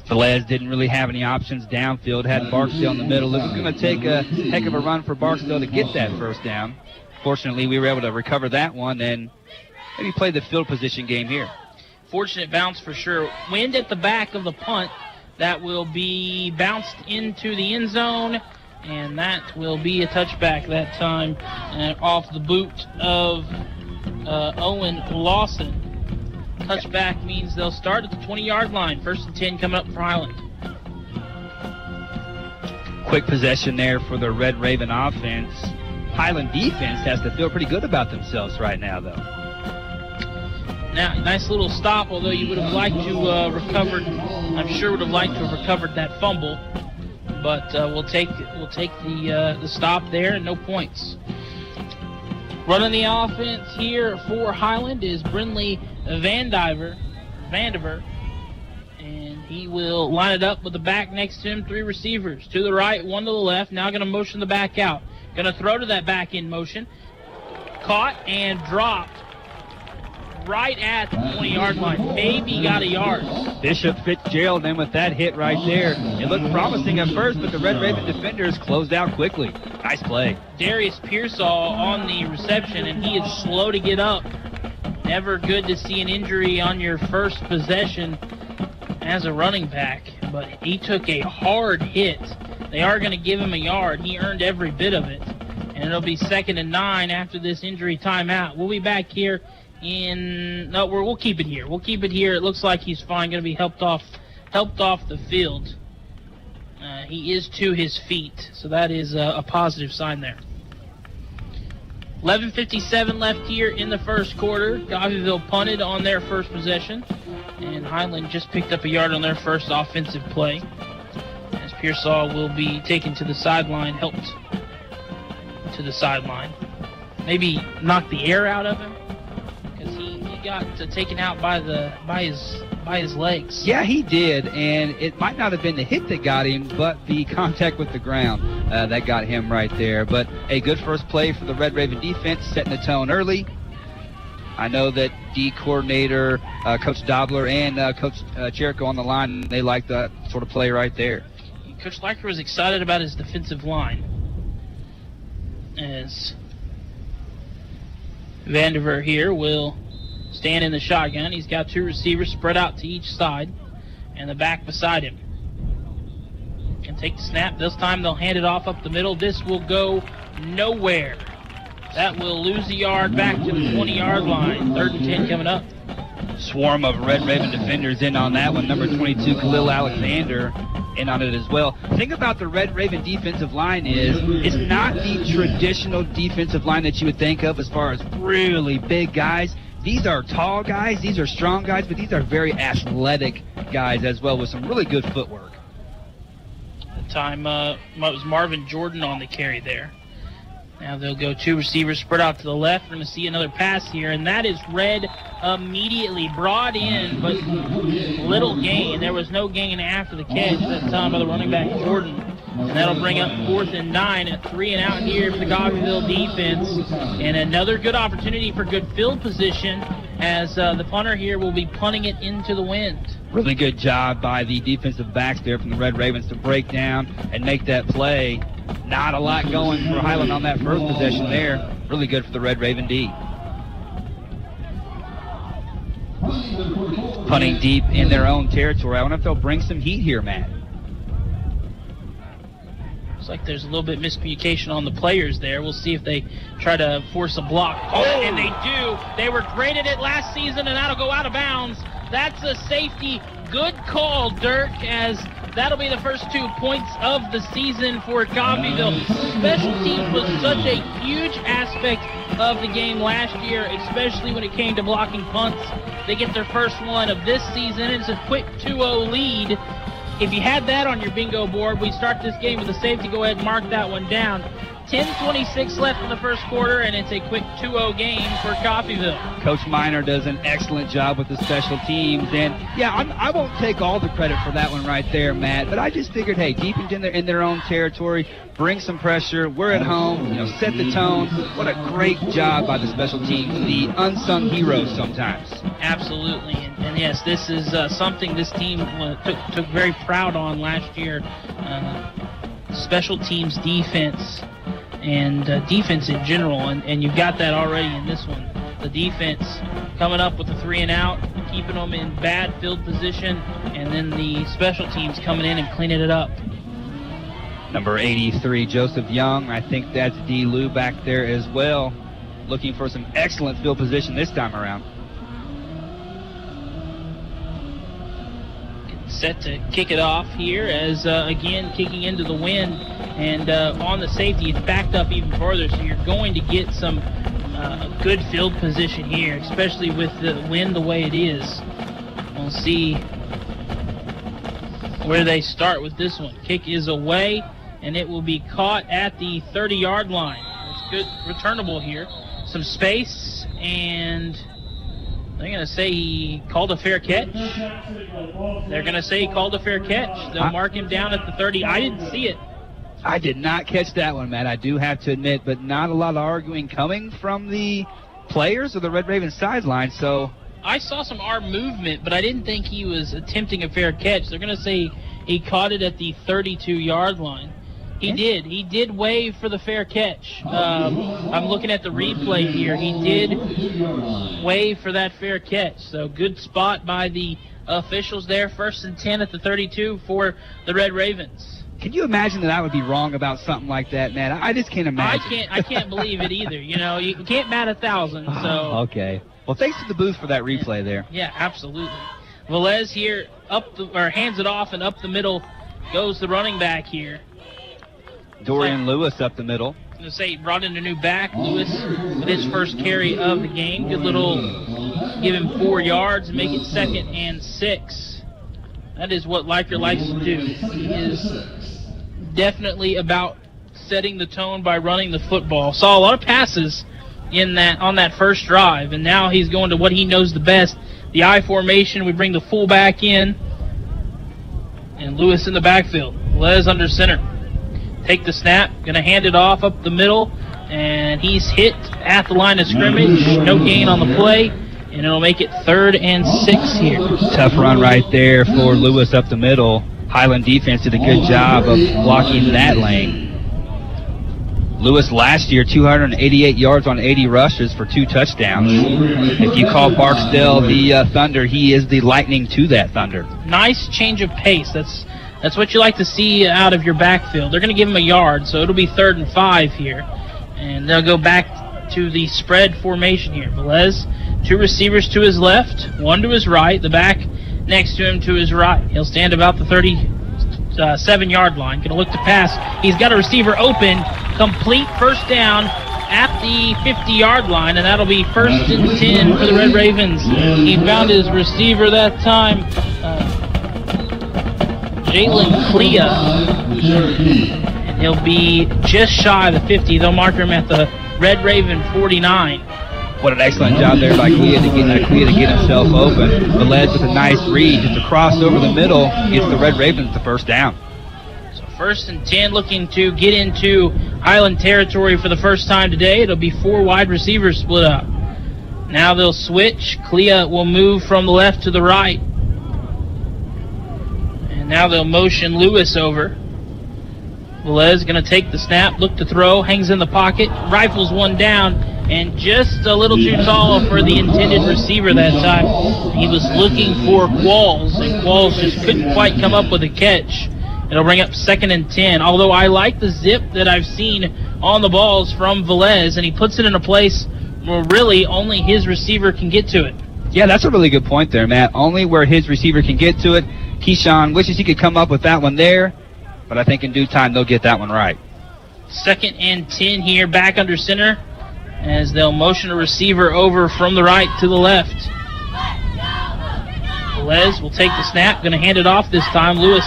Velez didn't really have any options downfield, had Barksdale in the middle. It was going to take a heck of a run for Barksdale to get that 1st down. Fortunately, we were able to recover that one and maybe play the field position game here.
Fortunate bounce for sure. Wind at the back of the punt. That will be bounced into the end zone, and that will be a touchback that time off the boot of Owen Lawson. Touchback means they'll start at the 20-yard line. 1st and 10 coming up for Highland.
Quick possession there for the Red Raven offense. Highland defense has to feel pretty good about themselves right now, though.
Now, nice little stop, although you would have liked to recovered. I'm sure would have liked to have recovered that fumble, but we'll take the stop there and no points. Running the offense here for Highland is Brindley Vandiver, and he will line it up with the back next to him. 3 receivers to the right, 1 to the left. Now going to motion the back out. Going to throw to that back in motion. Caught and dropped right at the 20-yard line. Maybe got a yard.
Bishop Fitzgerald then with that hit right there. It looked promising at first, but the Red Raven defenders closed out quickly. Nice play.
Darius Pearsall on the reception, and he is slow to get up. Never good to see an injury on your first possession as a running back, but he took a hard hit. They are going to give him a yard. He earned every bit of it, and it'll be 2nd and 9 after this injury timeout. We'll be back here we'll keep it here. We'll keep it here. It looks like he's fine. Going to be helped off the field. He is to his feet, so that is a positive sign there. 11:57 left here in the first quarter. Coffeyville punted on their first possession, and Highland just picked up a yard on their first offensive play. As Pearsall will be taken to the sideline, helped to the sideline. Maybe knocked the air out of him, because he got taken out by his legs.
Yeah, he did, and it might not have been the hit that got him, but the contact with the ground that got him right there. But a good first play for the Red Raven defense, setting the tone early. I know that D coordinator Coach Dobler and Coach Jericho on the line, they like that sort of play right there.
Coach Leiker was excited about his defensive line, as Vandiver here will stand in the shotgun. He's got 2 receivers spread out to each side, and the back beside him. Can take the snap. This time they'll hand it off up the middle. This will go nowhere. That will lose a yard back to the 20-yard line. 3rd and 10 coming up.
swarm of Red Raven defenders in on that one. Number 22, Khalil Alexander, in on it as well. The thing about the Red Raven defensive line is it's not the traditional defensive line that you would think of as far as really big guys. These are tall guys, these are strong guys, but these are very athletic guys as well with some really good footwork.
At the time, it was Marvin Jordan on the carry there. Now they'll go 2 receivers spread out to the left. We're going to see another pass here, and that is read immediately, brought in, but little gain. There was no gain after the catch that time by the running back Jordan. And that'll bring up 4th and 9 at 3 and out here for the Coffeyville defense. And another good opportunity for good field position as the punter here will be punting it into the wind.
Really good job by the defensive backs there from the Red Ravens to break down and make that play. Not a lot going for Highland on that first possession there. Really good for the Red Raven D. Punting deep in their own territory. I wonder if they'll bring some heat here, Matt.
Looks like there's a little bit of miscommunication on the players there. We'll see if they try to force a block. Oh, and they do. They were great at it last season, and that'll go out of bounds. That's a safety. Good call, Dirk, as that'll be the first 2 points of the season for Coffeyville. Special teams was such a huge aspect of the game last year, especially when it came to blocking punts. They get their first one of this season. It's a quick 2-0 lead. If you had that on your bingo board, we start this game with a safety. Go ahead and mark that one down. 10:26 left in the first quarter, and it's a quick 2-0 game for Coffeyville.
Coach Miner does an excellent job with the special teams, and yeah, I won't take all the credit for that one right there, Matt, but I just figured, hey, deep in their own territory, bring some pressure, we're at home, set the tone. What a great job by the special teams, the unsung heroes sometimes.
Absolutely, and yes, this is something this team took very proud on last year. Special teams defense and defense in general, and you've got that already in this one. The defense coming up with a 3 and out, keeping them in bad field position, and then the special teams coming in and cleaning it up.
Number 83, Joseph Young. I think that's D. Lou back there as well, looking for some excellent field position this time around.
Set to kick it off here as, again, kicking into the wind. And on the safety, it's backed up even further, so you're going to get some good field position here, especially with the wind the way it is. We'll see where they start with this one. Kick is away, and it will be caught at the 30-yard line. It's good returnable here. Some space, and they're going to say he called a fair catch. They're going to say he called a fair catch. They'll mark him down at the 30. I didn't see it.
I did not catch that one, Matt. I do have to admit, but not a lot of arguing coming from the players of the Red Raven sideline. So
I saw some arm movement, but I didn't think he was attempting a fair catch. They're going to say he caught it at the 32-yard line. He did. He did wave for the fair catch. I'm looking at the replay here. He did wave for that fair catch. So good spot by the officials there. 1st and 10 at the 32 for the Red Ravens.
Can you imagine that I would be wrong about something like that, man? I just can't imagine.
I can't believe it either. You can't bat 1,000. So
okay. Well, thanks to the booth for that replay there.
Yeah, absolutely. Velez here hands it off, and up the middle goes the running back here.
Dorian Lewis up the middle.
I'm going to say brought in a new back, Lewis, with his first carry of the game. Good little, give him 4 yards and make it 2nd and 6. That is what Leiker likes to do. He is definitely about setting the tone by running the football. Saw a lot of passes on that first drive, and now he's going to what he knows the best, the I formation. We bring the fullback in, and Lewis in the backfield. Les under center. Take the snap, going to hand it off up the middle, and he's hit at the line of scrimmage. No gain on the play, and it'll make it 3rd and 6 here.
Tough run right there for Lewis up the middle. Highland defense did a good job of blocking that lane. Lewis last year, 288 yards on 80 rushes for 2 touchdowns. If you call Barksdale the Thunder, he is the Lightning to that Thunder.
Nice change of pace. That's what you like to see out of your backfield. They're going to give him a yard, so it'll be 3rd and 5 here. And they'll go back to the spread formation here. Velez, 2 receivers to his left, 1 to his right, the back next to him to his right. He'll stand about the 37-yard line. Going to look to pass. He's got a receiver open. Complete first down at the 50-yard line, and that'll be 1st and 10 for the Red Ravens. He found his receiver that time, Jalen Clea, and he'll be just shy of the 50. They'll mark him at the Red Raven 49.
What an excellent job there by Clea to get himself open. Velez with a nice read, just a cross over the middle, gets the Red Ravens the first down.
1st and 10, looking to get into Highland territory for the first time today. It'll be 4 wide receivers split up. Now they'll switch. Clea will move from the left to the right. And now they'll motion Lewis over. Velez going to take the snap, look to throw, hangs in the pocket, rifles one down, and just a little too tall for the intended receiver that time. He was looking for Qualls, and Qualls just couldn't quite come up with a catch. It'll bring up 2nd and 10, although I like the zip that I've seen on the balls from Velez, and he puts it in a place where really only his receiver can get to it.
Yeah, that's a really good point there, Matt. Only where his receiver can get to it. Keyshawn wishes he could come up with that one there, but I think in due time they'll get that one right.
2nd and 10 here, back under center, as they'll motion a receiver over from the right to the left. Velez will take the snap, going to hand it off this time. Lewis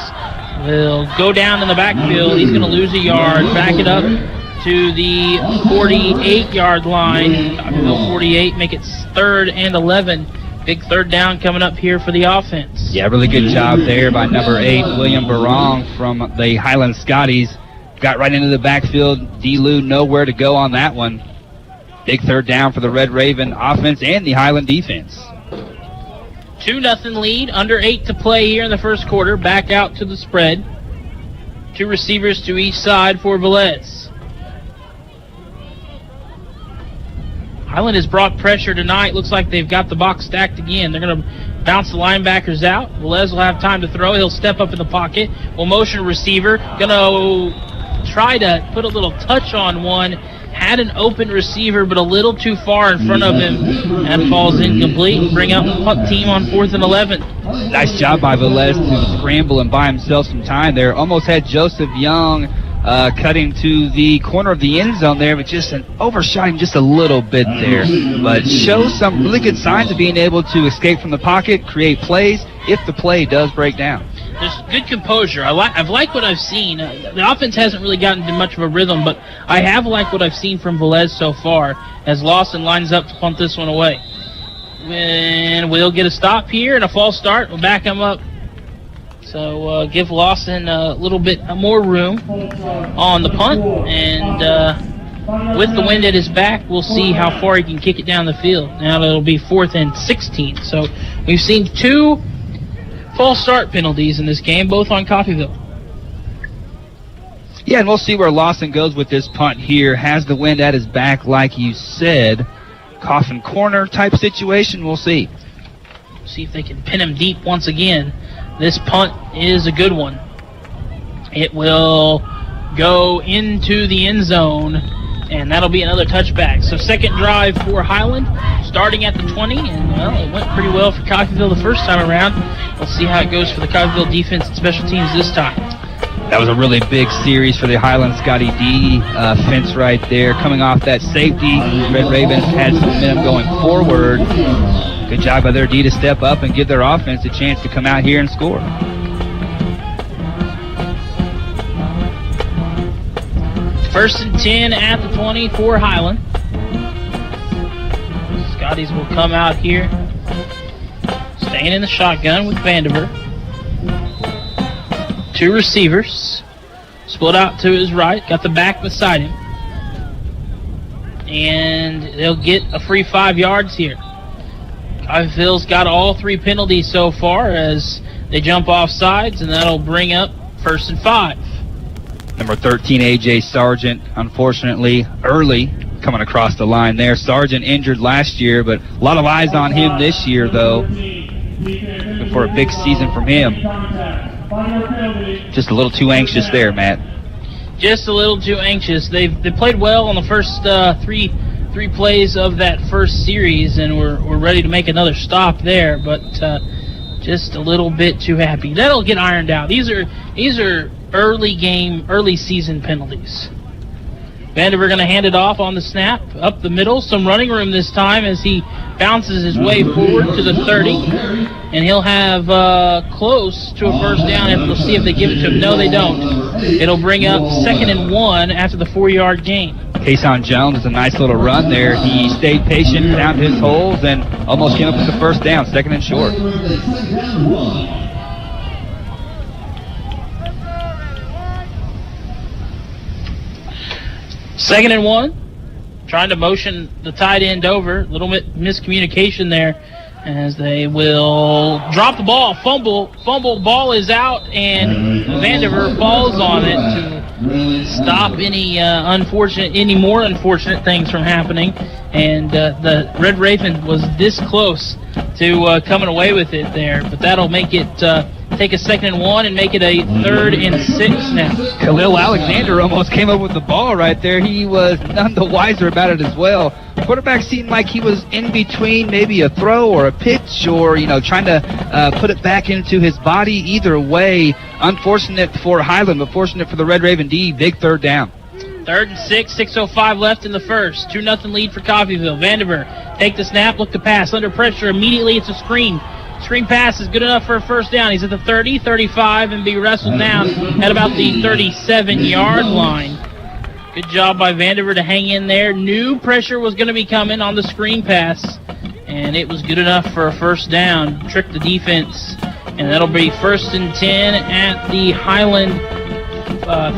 will go down in the backfield. He's going to lose a yard. Back it up to the 48-yard line. Coffeyville 48, make it 3rd and 11. Big 3rd down coming up here for the offense.
Yeah, really good job there by number 8, William Barong from the Highland Scotties. Got right into the backfield. D-Lou nowhere to go on that one. Big 3rd down for the Red Raven offense and the Highland defense.
2-0 lead, under 8 to play here in the first quarter. Back out to the spread. 2 receivers to each side for Velez. Highland has brought pressure tonight. Looks like they've got the box stacked again. They're going to bounce the linebackers out. Velez will have time to throw. He'll step up in the pocket. Will motion a receiver. Going to try to put a little touch on one. Had an open receiver, but a little too far in front of him. That falls incomplete. Bring out the punt team on 4th and 11.
Nice job by Velez to scramble and buy himself some time there. Almost had Joseph Young cutting to the corner of the end zone there, but just overshot him just a little bit there. But shows some really good signs of being able to escape from the pocket, create plays, if the play does break down.
There's good composure. I've liked what I've seen. The offense hasn't really gotten into much of a rhythm, but I have liked what I've seen from Velez so far as Lawson lines up to punt this one away. And we'll get a stop here and a false start. We'll back him up. So give Lawson a little bit more room on the punt. And with the wind at his back, we'll see how far he can kick it down the field. Now it'll be 4th and 16. So we've seen 2 false start penalties in this game, both on Coffeyville.
Yeah, and we'll see where Lawson goes with this punt here. Has the wind at his back, like you said. Coffin corner type situation, we'll see.
See if they can pin him deep once again. This punt is a good one. It will go into the end zone, and that'll be another touchback. So 2nd drive for Highland, starting at the 20, and well, it went pretty well for Coffeyville the first time around. We'll see how it goes for the Coffeyville defense and special teams this time.
That was a really big series for the Highland Scotty D fence right there. Coming off that safety, Red Ravens had some momentum going forward. Good job by their D to step up and give their offense a chance to come out here and score.
First and 10 at the 20 for Highland. Scotties will come out here, staying in the shotgun with Vandiver. 2 receivers, split out to his right, got the back beside him. And they'll get a free 5 yards here. Coffeyville's got all 3 penalties so far as they jump off sides, and that'll bring up 1st and 5.
Number 13, A.J. Sargent, unfortunately, early coming across the line there. Sargent injured last year, but a lot of eyes on him this year, though. Looking for a big season from him. Just a little too anxious there, Matt.
Just a little too anxious. They played well on the first 3 3 plays of that first series, and we're ready to make another stop there, but just a little bit too happy. That'll get ironed out. These are early season penalties. Vandiver going to hand it off on the snap, up the middle. Some running room this time as he bounces his way forward to the 30. And he'll have close to a first down, and we'll see if they give it to him. No, they don't. It'll bring up 2nd and 1 after the 4-yard gain.
Kason Jones is a nice little run there. He stayed patient, found his holes, and almost came up with the first down, 2nd and short.
Second and 1. Trying to motion the tight end over. A little bit miscommunication there as they will drop the ball. Fumble, ball is out, and Vandiver falls on it to stop any more unfortunate things from happening. And the Red Raven was this close to coming away with it there, but that'll make it take a 2nd and 1 and make it a 3rd and 6 now.
Khalil Alexander almost came up with the ball right there. He was none the wiser about it as well. Quarterback seemed like he was in between maybe a throw or a pitch or, trying to put it back into his body. Either way, unfortunate for Highland, but fortunate for the Red Raven D. Big 3rd down.
3rd and 6, 6:05 left in the first. 2-0 lead for Coffeyville. Vandiver take the snap, look to pass. Under pressure, immediately it's a screen. Screen pass is good enough for a first down. He's at the 30, 35, and be wrestled down at about the 37-yard line. Good job by Vandiver to hang in there. Knew pressure was going to be coming on the screen pass, and it was good enough for a first down. Tricked the defense, and that'll be 1st and 10 at the Highland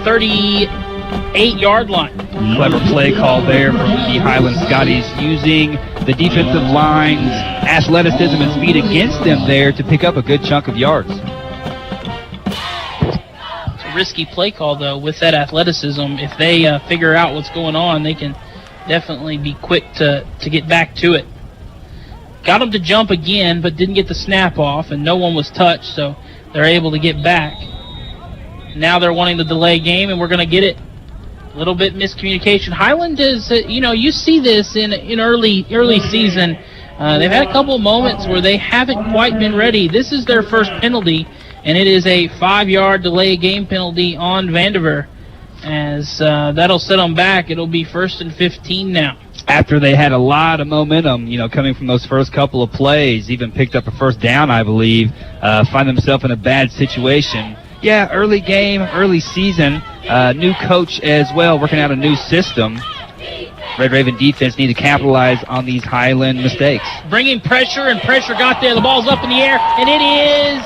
38-yard line.
Clever play call there from the Highland Scotties, using the defensive line's athleticism and speed against them there to pick up a good chunk of yards.
It's a risky play call, though, with that athleticism. If they figure out what's going on, they can definitely be quick to get back to it. Got them to jump again, but didn't get the snap off, and no one was touched, so they're able to get back. Now they're wanting the delay game, and we're going to get it. A little bit miscommunication. Highland is, you see this in early season. They've had a couple of moments where they haven't quite been ready. This is their first penalty, and it is a 5-yard delay game penalty on Vandiver. As that'll set them back, it'll be 1st and 15 now.
After they had a lot of momentum, coming from those first couple of plays, even picked up a first down, I believe, find themselves in a bad situation. Yeah, early game, early season, new coach as well, working out a new system. Red Raven defense need to capitalize on these Highland mistakes.
Bringing pressure, and pressure got there. The ball's up in the air, and it is...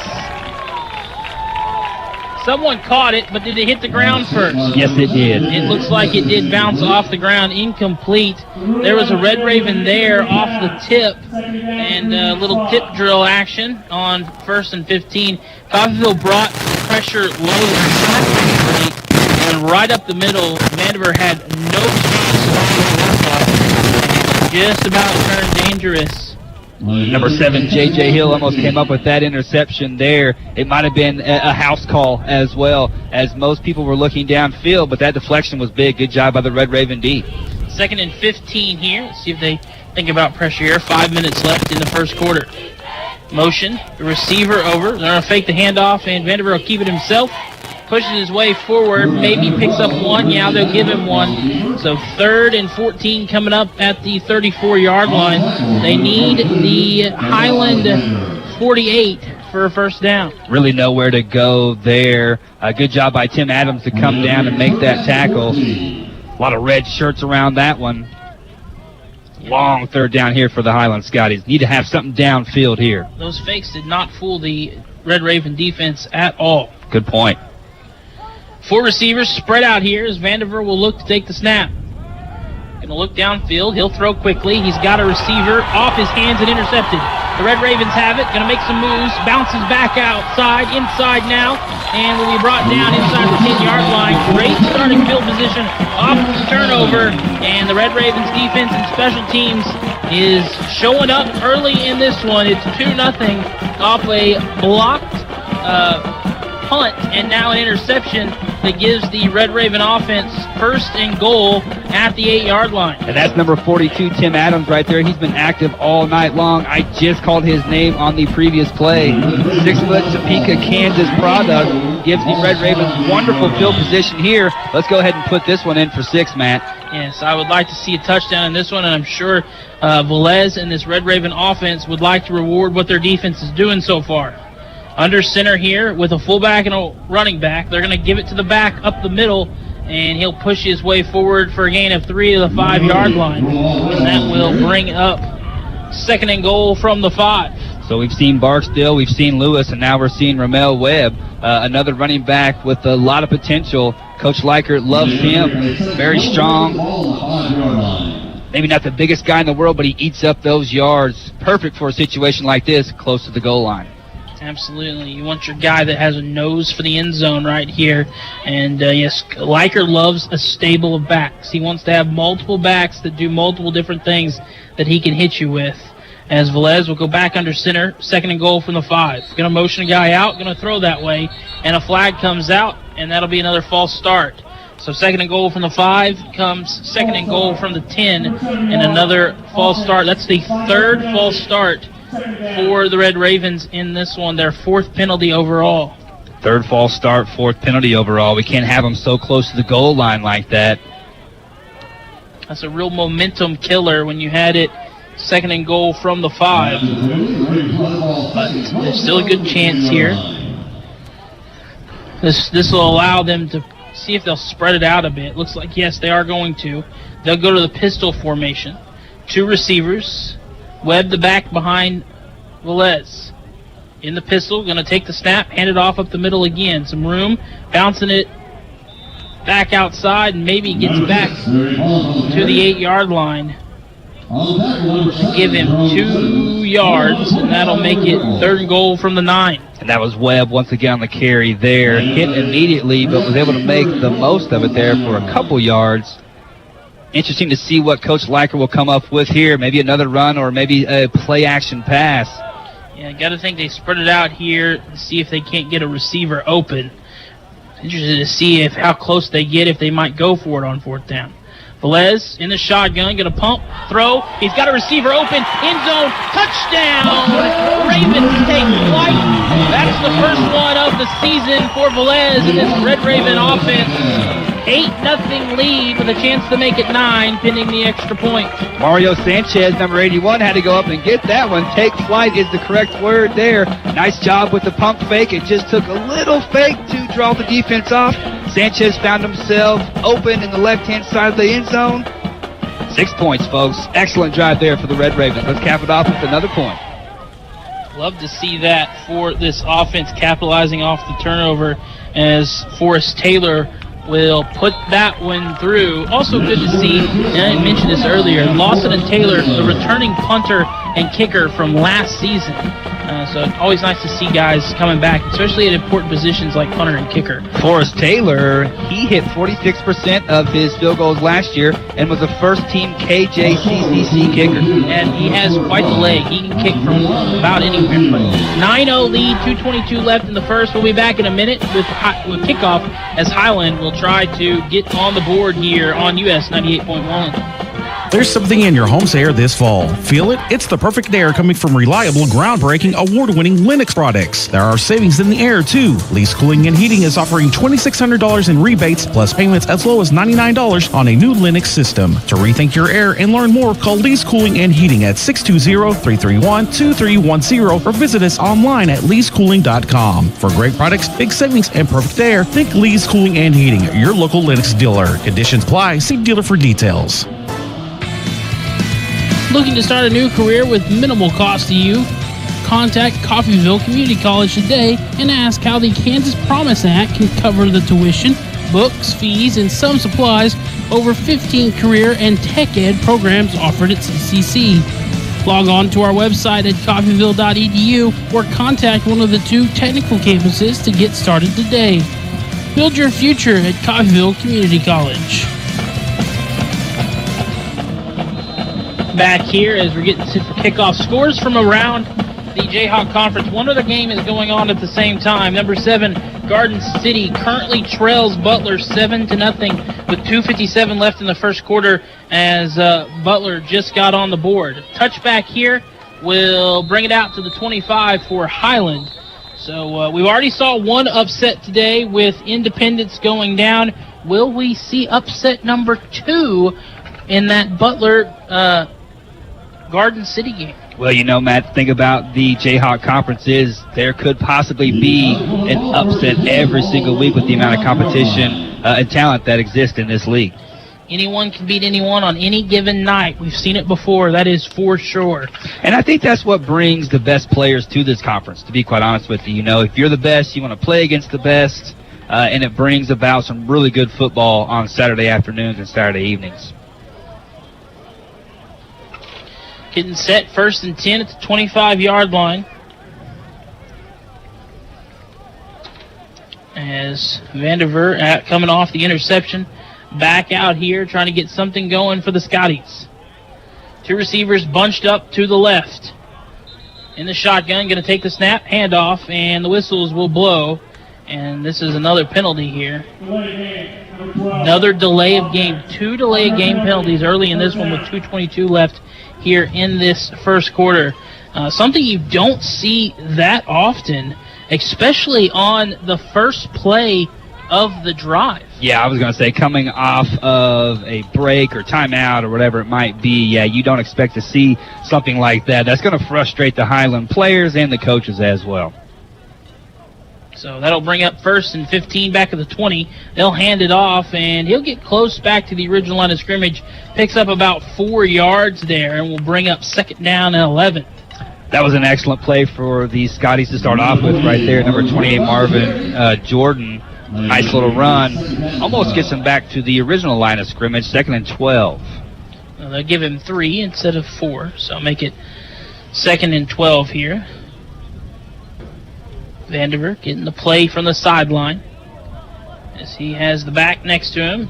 Someone caught it, but did it hit the ground first?
Yes, it did.
It looks like it did bounce off the ground, incomplete. There was a Red Raven there off the tip, and a little tip drill action on 1st and 15. Coffeyville brought pressure low and right up the middle. Vandiver had no chance. Just about turned dangerous.
Number 7, J.J. Hill almost came up with that interception there. It might have been a house call as well, as most people were looking downfield, but that deflection was big. Good job by the Red Raven D.
2nd and 15 here. Let's see if they think about pressure here. 5 minutes left in the first quarter. Motion, the receiver over. They're going to fake the handoff, and Vandiver will keep it himself. Pushes his way forward, maybe picks up one. Yeah, they'll give him one. So 3rd and 14 coming up at the 34-yard line. They need the Highland 48 for a first down.
Really nowhere to go there. Good job by Tim Adams to come down and make that tackle. A lot of red shirts around that one. Long 3rd down here for the Highland Scotties. Need to have something downfield here.
Those fakes did not fool the Red Raven defense at all.
Good point.
4 receivers spread out here as Vandiver will look to take the snap. Going to look downfield. He'll throw quickly. He's got a receiver off his hands and intercepted. The Red Ravens have it. Going to make some moves. Bounces back outside. Inside now. And will be brought down inside the 10-yard line. Great starting field position off the turnover. And the Red Ravens defense and special teams is showing up early in this one. It's 2-0 off a blocked punt and now an interception that gives the Red Raven offense first and goal at the 8-yard line.
And that's number 42, Tim Adams, right there. He's been active all night long. I just called his name on the previous play. 6-foot Topeka, Kansas product gives the Red Ravens wonderful field position here. Let's go ahead and put this one in for 6, Matt.
Yes, I would like to see a touchdown in this one, and I'm sure Velez and this Red Raven offense would like to reward what their defense is doing so far. Under center here with a fullback and a running back. They're going to give it to the back up the middle, and he'll push his way forward for a gain of 3 to the 5-yard line. And that will bring up 2nd and goal from the 5.
So we've seen Barksdale, we've seen Lewis, and now we're seeing Ramel Webb, another running back with a lot of potential. Coach Likert loves him, very strong. Maybe not the biggest guy in the world, but he eats up those yards. Perfect for a situation like this, close to the goal line.
Absolutely. You want your guy that has a nose for the end zone right here. And, yes, Likert loves a stable of backs. He wants to have multiple backs that do multiple different things that he can hit you with. As Velez will go back under center, 2nd and goal from the 5. Going to motion a guy out, going to throw that way, and a flag comes out, and that'll be another false start. So 2nd and goal from the 5 comes 2nd and goal from the 10, and another false start. That's the 3rd false start for the Red Ravens in this one, their 4th penalty overall.
3rd false start, 4th penalty overall. We can't have them so close to the goal line like that.
That's a real momentum killer when you had it 2nd and goal from the 5. But there's still a good chance here. This will allow them to see if they'll spread it out a bit. Looks like, yes, they are going to. They'll go to the pistol formation. 2 receivers. Webb the back behind Velez. In the pistol, going to take the snap, hand it off up the middle again. Some room, bouncing it back outside, and maybe gets back to the 8-yard line. Give him 2 yards, and that'll make it 3rd and goal from the 9.
And that was Webb once again on the carry there. Hit immediately, but was able to make the most of it there for a couple yards. Interesting to see what Coach Likert will come up with here. Maybe another run or maybe a play-action pass.
Yeah, got to think they spread it out here to see if they can't get a receiver open. Interested to see how close they get, if they might go for it on 4th down. Velez in the shotgun, going to pump, throw. He's got a receiver open, end zone, touchdown! Ravens take flight. That's the first one of the season for Velez in this Red Raven offense. 8-0 lead with a chance to make it 9, pending the extra point.
Mario Sanchez, number 81, had to go up and get that one. Take flight is the correct word there. Nice job with the pump fake. It just took a little fake to draw the defense off. Sanchez found himself open in the left-hand side of the end zone. 6 points, folks. Excellent drive there for the Red Ravens. Let's cap it off with another point.
Love to see that for this offense, capitalizing off the turnover as Forrest Taylor will put that one through. Also good to see, and I mentioned this earlier, Lawson and Taylor, the returning punter and kicker from last season. So always nice to see guys coming back, especially at important positions like punter and kicker.
Forrest Taylor, he hit 46% of his field goals last year and was a first-team KJCCC kicker.
And he has quite the leg. He can kick from about anywhere. But 9-0 lead, 2:22 left in the first. We'll be back in a minute with kickoff as Highland will try to get on the board here on US 98.1.
There's something in your home's air this fall. Feel it? It's the perfect air coming from reliable, groundbreaking, award-winning Lennox products. There are savings in the air, too. Lease Cooling and Heating is offering $2,600 in rebates, plus payments as low as $99 on a new Lennox system. To rethink your air and learn more, call Lease Cooling and Heating at 620-331-2310 or visit us online at leasecooling.com. For great products, big savings, and perfect air, think Lease Cooling and Heating, your local Lennox dealer. Conditions apply. See dealer for details.
Looking to start a new career with minimal cost to you? Contact Coffeyville Community College today and ask how the Kansas Promise Act can cover the tuition, books, fees, and some supplies over 15 career and tech ed programs offered at CCC. Log on to our website at coffeyville.edu or contact one of the 2 technical campuses to get started today. Build your future at Coffeyville Community College.
Back here as we're getting set for kickoff. Scores from around the Jayhawk Conference. One other game is going on at the same time. Number 7, Garden City currently trails Butler 7-0 with 2:57 left in the first quarter as Butler just got on the board. Touchback here will bring it out to the 25 for Highland. So we already saw one upset today with Independence going down. Will we see upset number 2 in that Butler Garden City game?
Well, you know, Matt, think about the Jayhawk conferences. There could possibly be an upset every single week with the amount of competition and talent that exists in this league.
Anyone can beat anyone on any given night. We've seen it before, that is for sure.
And I think that's what brings the best players to this conference, to be quite honest with you. You know, if you're the best, you want to play against the best, and it brings about some really good football on Saturday afternoons and Saturday evenings.
Getting set, 1st and 10 at the 25-yard line. As Vandiver coming off the interception, back out here trying to get something going for the Scotties. 2 receivers bunched up to the left. In the shotgun, going to take the snap, handoff, and the whistles will blow. And this is another penalty here. Another delay of game. 2 delay of game penalties early in this one with 2:22 left here in this first quarter. Something you don't see that often, especially on the first play of the drive.
Yeah, I was going to say, coming off of a break or timeout or whatever it might be, yeah, you don't expect to see something like that. That's going to frustrate the Highland players and the coaches as well.
So that'll bring up 1st and 15 back at the 20. They'll hand it off, and he'll get close back to the original line of scrimmage. Picks up about 4 yards there, and will bring up 2nd down and 11.
That was an excellent play for the Scotties to start off with right there. Number 28, Marvin Jordan. Nice little run. Almost gets him back to the original line of scrimmage, 2nd and 12.
Well, they'll give him 3 instead of 4, so make it 2nd and 12 here. Vandiver getting the play from the sideline as he has the back next to him.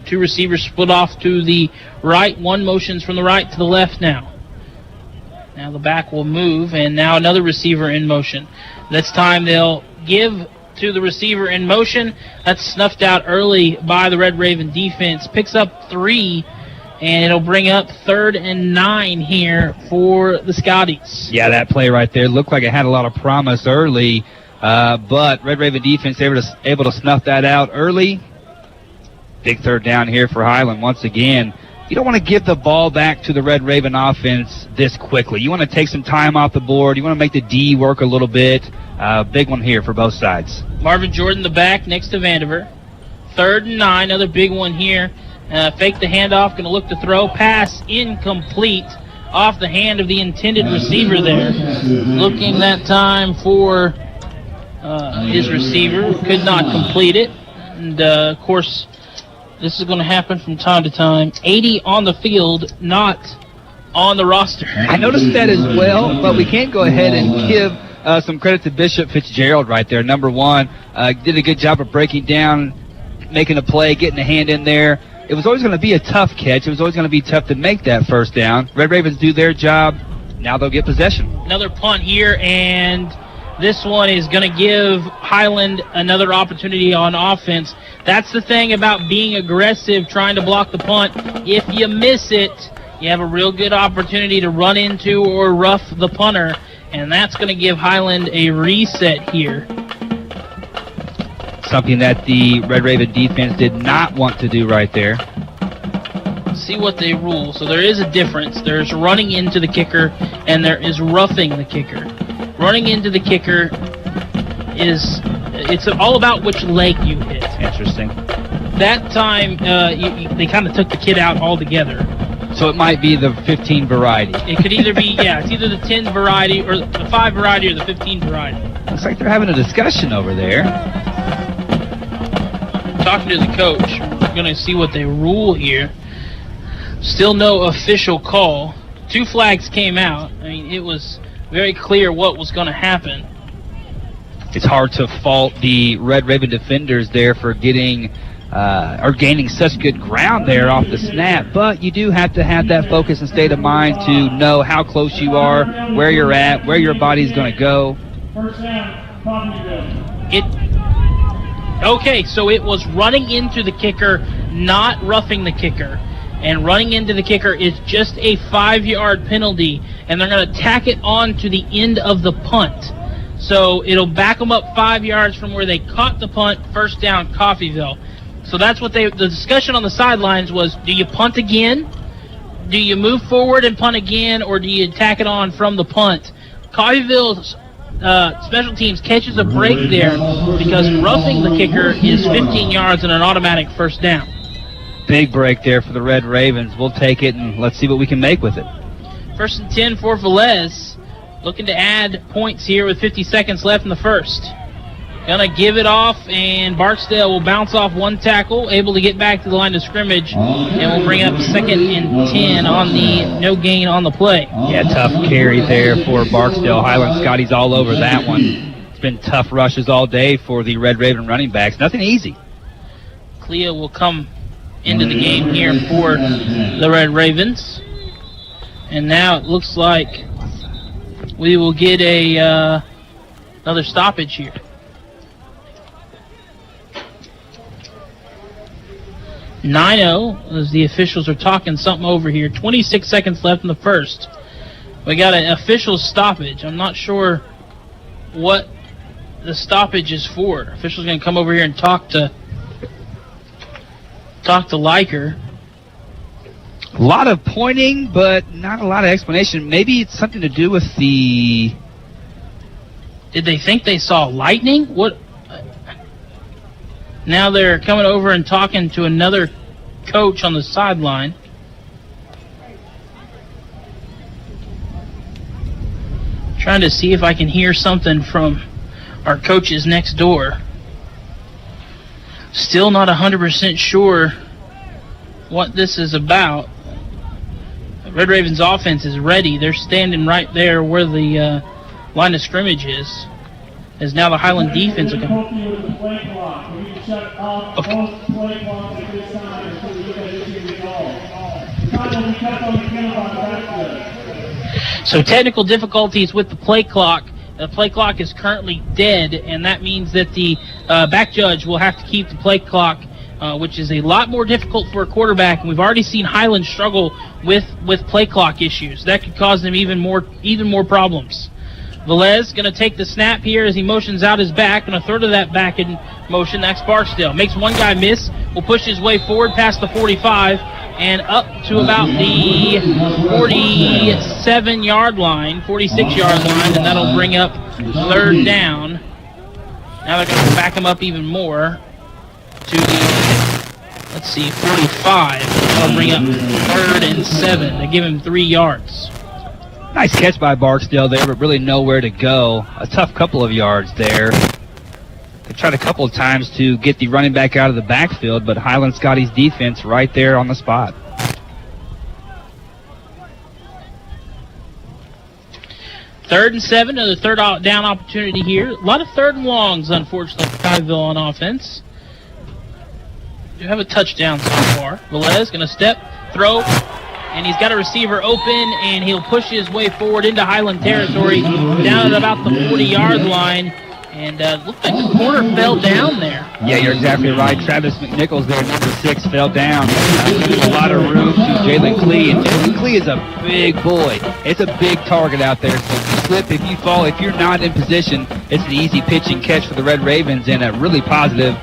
2 receivers split off to the right. 1 motions from the right to the left now. Now the back will move, and now another receiver in motion. This time they'll give to the receiver in motion. That's snuffed out early by the Red Raven defense. Picks up 3, and it'll bring up 3rd and 9 here for the Scotties.
Yeah, that play right there looked like it had a lot of promise early, but Red Raven defense able to snuff that out early. Big 3rd down here for Highland once again. You don't want to give the ball back to the Red Raven offense this quickly. You want to take some time off the board. You want to make the D work a little bit. Big one here for both sides.
Marvin Jordan, the back, next to Vandiver. 3rd and 9, another big one here. Fake the handoff, going to look to throw. Pass incomplete off the hand of the intended receiver there. Looking that time for his receiver. Could not complete it. And, of course, this is going to happen from time to time. 80 on the field, not on the roster.
I noticed that as well, but we can't go ahead and give some credit to Bishop Fitzgerald right there. Number 1, did a good job of breaking down, making a play, getting a hand in there. It was always going to be a tough catch. It was always going to be tough to make that 1st down. Red Ravens do their job. Now they'll get possession.
Another punt here, and this one is going to give Highland another opportunity on offense. That's the thing about being aggressive, trying to block the punt. If you miss it, you have a real good opportunity to run into or rough the punter, and that's going to give Highland a reset here.
Something that the Red Raven defense did not want to do right there.
See what they rule. So there is a difference. There's running into the kicker, and there is roughing the kicker. Running into the kicker it's all about which leg you hit.
Interesting.
That time, they kind of took the kid out altogether.
So it might be the 15 variety.
It could either be, it's either the 10 variety or the 5 variety or the 15 variety.
Looks like they're having a discussion over there.
Talking to the coach. We're going to see what they rule here. Still no official call. 2 flags came out. I mean, it was very clear what was going to happen.
It's hard to fault the Red Raven defenders there for getting or gaining such good ground there off the snap, but you do have to have that focus and state of mind to know how close you are, where you're at, where your body's going to go.
Okay, so it was running into the kicker, not roughing the kicker. And running into the kicker is just a 5-yard penalty, and they're going to tack it on to the end of the punt. So it'll back them up 5 yards from where they caught the punt, first down, Coffeyville. So that's what the discussion on the sidelines was, do you punt again? Do you move forward and punt again, or do you tack it on from the punt? Coffeyville's special teams catches a break there because roughing the kicker is 15 yards and an automatic first down.
Big break there for the Red Ravens. We'll take it, and let's see what we can make with it.
1st and 10 for Velez. Looking to add points here with 50 seconds left in the first. Gonna give it off, and Barksdale will bounce off one tackle, able to get back to the line of scrimmage, and we'll bring up 2nd and 10 on the no gain on the play.
Yeah, tough carry there for Barksdale. Highland Scotty's all over that one. It's been tough rushes all day for the Red Raven running backs. Nothing easy.
Clea will come into the game here for the Red Ravens. And now it looks like we will get another stoppage here. as the officials are talking something over here. 26 seconds left in the first. We got an official stoppage. I'm not sure what the stoppage is for. Officials going to come over here and talk to Liker.
A lot of pointing, but not a lot of explanation. Maybe it's something to do with the...
Did they think they saw lightning? What? Now they're coming over and talking to another coach on the sideline. Trying to see if I can hear something from our coaches next door. Still not 100% sure what this is about. The Red Ravens offense is ready. They're standing right there where the line of scrimmage is. As now the Highland defense will come. So technical difficulties with the play clock. The play clock is currently dead, and that means that the back judge will have to keep the play clock, which is a lot more difficult for a quarterback. And we've already seen Highland struggle with play clock issues. That could cause them even more problems. Velez going to take the snap here as he motions out his back, and a third of that back in motion. That's Barksdale. Makes one guy miss. Will push his way forward past the 45 and up to about the 47-yard line, 46-yard line, and that'll bring up third down. Now they're going to back him up even more to the, 45. That'll bring up 3rd and 7. They give him 3 yards.
Nice catch by Barksdale there, but really nowhere to go. A tough couple of yards there. They tried a couple of times to get the running back out of the backfield, but Highland Scotty's defense right there on the spot.
Third and 7, another third down opportunity here. A lot of third and longs, unfortunately, for Coffeyville on offense. Do have a touchdown so far. Velez going to step, throw, and he's got a receiver open, and he'll push his way forward into Highland territory, down at about the 40-yard line, and looked like the corner fell down there.
Yeah, you're exactly right. Travis McNichols there, number 6, fell down. Giving a lot of room to Jalen Klee, and Jalen Klee is a big boy. It's a big target out there, so if you slip, if you fall, if you're not in position, it's an easy pitch and catch for the Red Ravens, and a really positive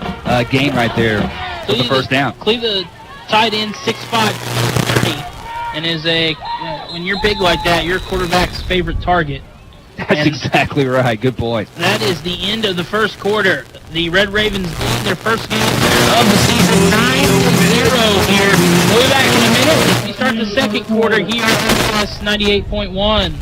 game right there for the first down.
Klee, the tight end, 6'5", 30. And is when you're big like that, you're quarterback's favorite target.
That's exactly right. Good point.
That is the end of the first quarter. The Red Ravens lead their first game of the season 9-0 here. We'll be back in a minute. We start the second quarter here at KUSN 98.1.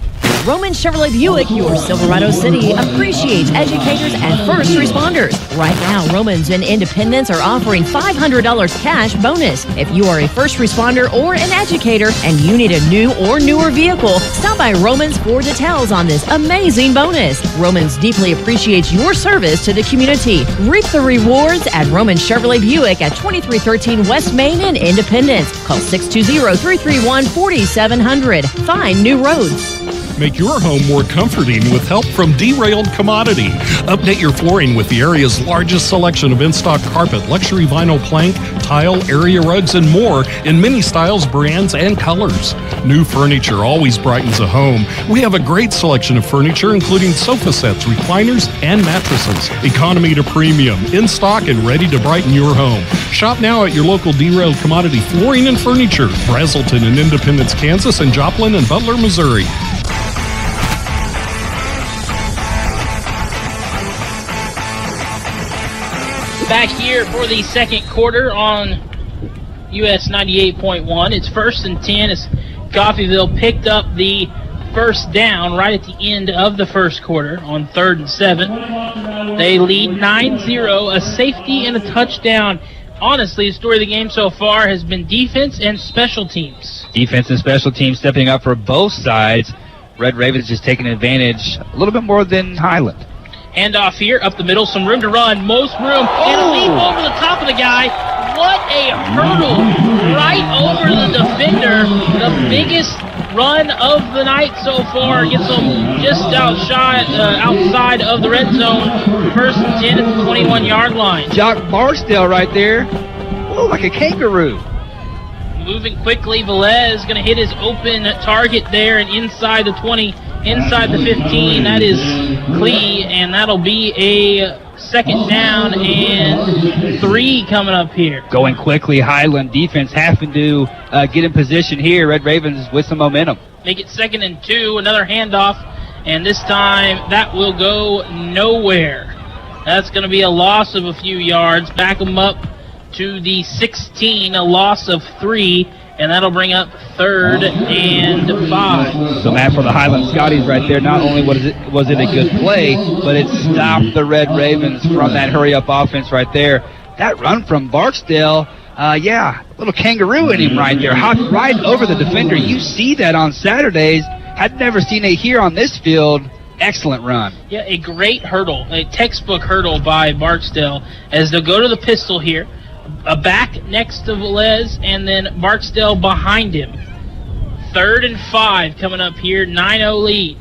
Roman Chevrolet Buick, your Silverado City, appreciates educators and first responders. Right now, Romans and Independence are offering $500 cash bonus. If you are a first responder or an educator and you need a new or newer vehicle, stop by Romans for details on this amazing bonus. Romans deeply appreciates your service to the community. Reap the rewards at Roman Chevrolet Buick at 2313 West Main in Independence. Call 620-331-4700. Find new roads.
Make your home more comforting with help from Derailed Commodity. Update your flooring with the area's largest selection of in-stock carpet, luxury vinyl plank, tile, area rugs, and more in many styles, brands, and colors. New furniture always brightens a home. We have a great selection of furniture, including sofa sets, recliners, and mattresses. Economy to premium, in stock and ready to brighten your home. Shop now at your local Derailed Commodity Flooring and Furniture, Brazelton and Independence, Kansas, and Joplin and Butler, Missouri.
Back here for the second quarter on US 98.1. It's 1st and 10 as Coffeyville picked up the first down right at the end of the first quarter on 3rd and 7. They lead 9-0, a safety and a touchdown. Honestly, the story of the game so far has been defense and special teams.
Defense and special teams stepping up for both sides. Red Ravens just taking advantage a little bit more than Highland.
Handoff here, up the middle, some room to run, most room, and a leap over the top of the guy. What a hurdle right over the defender. The biggest run of the night so far. Gets them just outside of the red zone. 1st and 10 at the 21-yard line.
Jock Barstow right there. Oh, like a kangaroo.
Moving quickly, Velez going to hit his open target there and inside the 20. Inside the 15, that is Clee, and that'll be a second down and 3 coming up here.
Going quickly, Highland defense having to get in position here. Red Ravens with some momentum.
Make it 2nd and 2, another handoff, and this time that will go nowhere. That's going to be a loss of a few yards. Back them up to the 16, a loss of 3. And that'll bring up 3rd and 5.
So, Matt, for the Highland Scotties right there, not only was it a good play, but it stopped the Red Ravens from that hurry-up offense right there. That run from Barksdale, little kangaroo in him right there. Hopped right over the defender. You see that on Saturdays. Had never seen it here on this field. Excellent run.
Yeah, a great hurdle, a textbook hurdle by Barksdale as they'll go to the pistol here. A back next to Velez, and then Barksdale behind him. 3rd and 5 coming up here, 9-0 lead.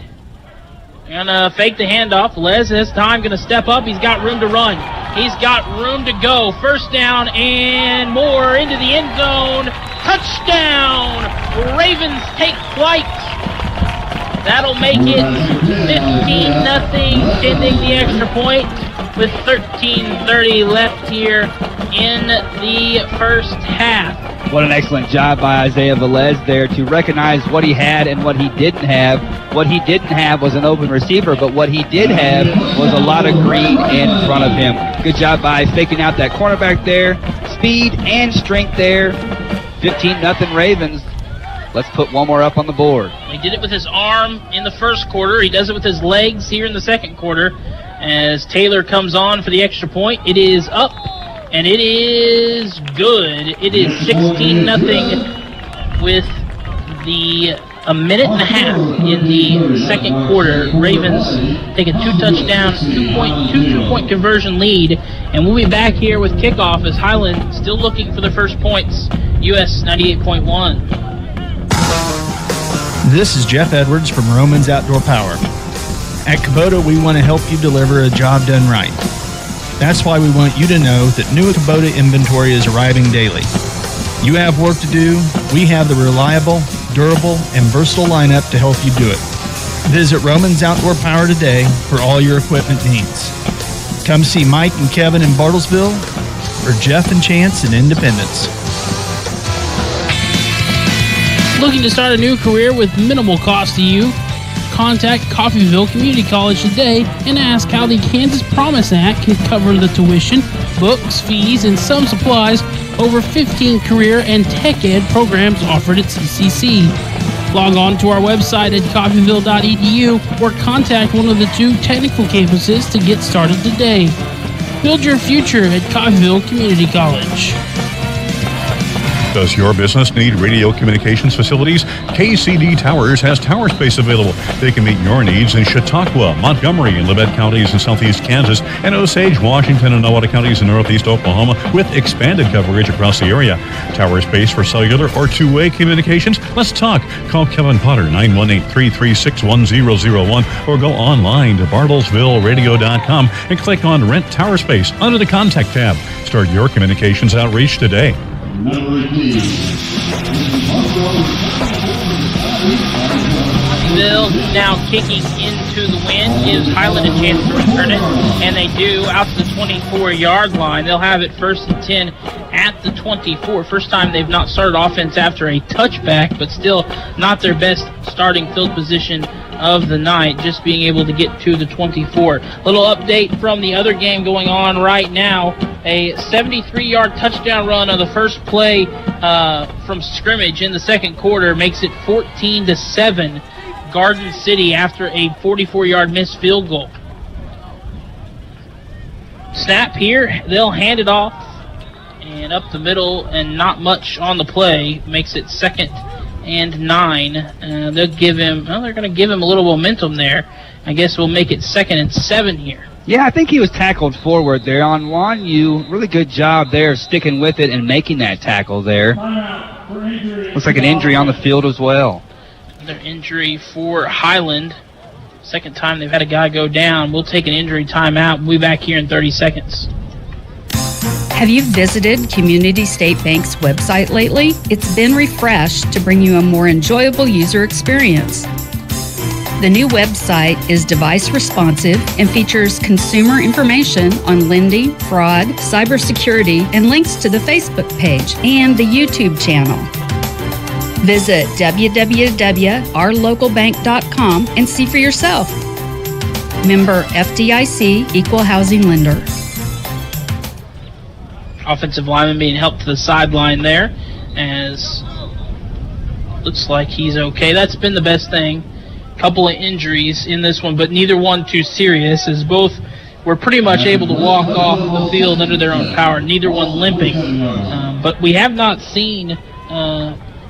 Gonna fake the handoff. Velez this time gonna step up. He's got room to run. He's got room to go. 1st down and more into the end zone. Touchdown! Ravens take flight. That'll make it 15-0, sending the extra point with 13:30 left here in the first half.
What an excellent job by Isaiah Velez there to recognize what he had and what he didn't have. What he didn't have was an open receiver, but what he did have was a lot of green in front of him. Good job by faking out that cornerback there. Speed and strength there. 15-0 Ravens. Let's put one more up on the board.
He did it with his arm in the first quarter. He does it with his legs here in the second quarter. As Taylor comes on for the extra point, it is up, and it is good. It is 16-0 with a minute and a half in the second quarter. Ravens take a two-point conversion lead, and we'll be back here with kickoff as Highland still looking for their first points. US 98.1.
This is Jeff Edwards from Romans Outdoor Power. At Kubota, we want to help you deliver a job done right. That's why we want you to know that new Kubota inventory is arriving daily. You have work to do. We have the reliable, durable, and versatile lineup to help you do it. Visit Romans Outdoor Power today for all your equipment needs. Come see Mike and Kevin in Bartlesville or Jeff and Chance in Independence.
Looking to start a new career with minimal cost to you? Contact Coffeyville Community College today and ask how the Kansas Promise Act can cover the tuition, books, fees, and some supplies. Over 15 career and tech ed programs offered at CCC. Log on to our website at coffeyville.edu or contact one of the 2 technical campuses to get started today. Build your future at Coffeyville Community College.
Does your business need radio communications facilities? KCD Towers has tower space available. They can meet your needs in Chautauqua, Montgomery, and Labette counties in southeast Kansas, and Osage, Washington, and Nowata counties in northeast Oklahoma, with expanded coverage across the area. Tower space for cellular or two-way communications? Let's talk. Call Kevin Potter, 918-336-1001, or go online to bartlesvilleradio.com and click on Rent Tower Space under the Contact tab. Start your communications outreach today.
Coffeyville now kicking into the wind, gives Highland a chance to return it, and they do out to the 24-yard line. They'll have it 1st and 10 at the 24. First time they've not started offense after a touchback, but still not their best starting field position of the night, just being able to get to the 24. Little update from the other game going on right now. A 73-yard touchdown run on the first play from scrimmage in the second quarter makes it 14-7 Garden City after a 44-yard missed field goal. Snap here, they'll hand it off and up the middle, and not much on the play makes it 2nd and 9. They'll give him, well, they're going to give him a little momentum there. I guess we'll make it 2nd and 7 here.
Yeah, I think he was tackled forward there on Juan Yu. Really good job there sticking with it and making that tackle there. Looks like an injury on the field as well.
Another injury for Highland. Second time they've had a guy go down. We'll take an injury timeout. We'll be back here in 30 seconds.
Have you visited Community State Bank's website lately? It's been refreshed to bring you a more enjoyable user experience. The new website is device responsive and features consumer information on lending, fraud, cybersecurity, and links to the Facebook page and the YouTube channel. Visit www.ourlocalbank.com and see for yourself. Member FDIC, Equal Housing Lender.
Offensive lineman being helped to the sideline there, as looks like he's okay. That's been the best thing. Couple of injuries in this one, but neither one too serious, as both were pretty much able to walk off the field under their own power, neither one limping. But we have not seen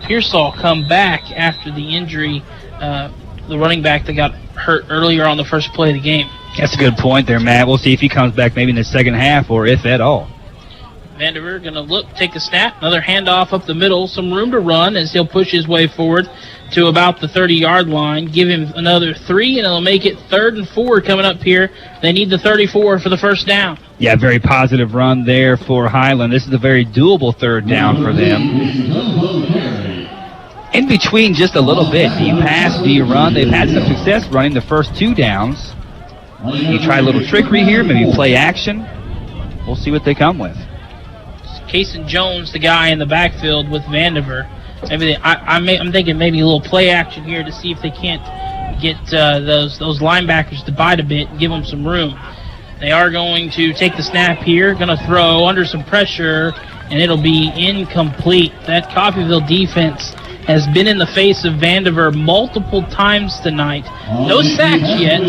Pearsall come back after the injury, the running back that got hurt earlier on the first play of the game.
That's a good point there, Matt. We'll see if he comes back maybe in the second half, or if at all.
Vanderveer going to look, take a snap, another handoff up the middle, some room to run as he'll push his way forward to about the 30-yard line. Give him another 3, and it'll make it 3rd and 4 coming up here. They need the 34 for the first down.
Yeah, very positive run there for Highland. This is a very doable 3rd down for them. In between just a little bit. Do you pass? Do you run? They've had some success running the first 2 downs. You try a little trickery here, maybe play action. We'll see what they come with.
Kason Jones, the guy in the backfield with Vanderveer. Maybe I'm thinking maybe a little play action here to see if they can't get those linebackers to bite a bit and give them some room. They are going to take the snap here, going to throw under some pressure, and it'll be incomplete. That Coffeyville defense has been in the face of Vanderveer multiple times tonight. No sacks yet,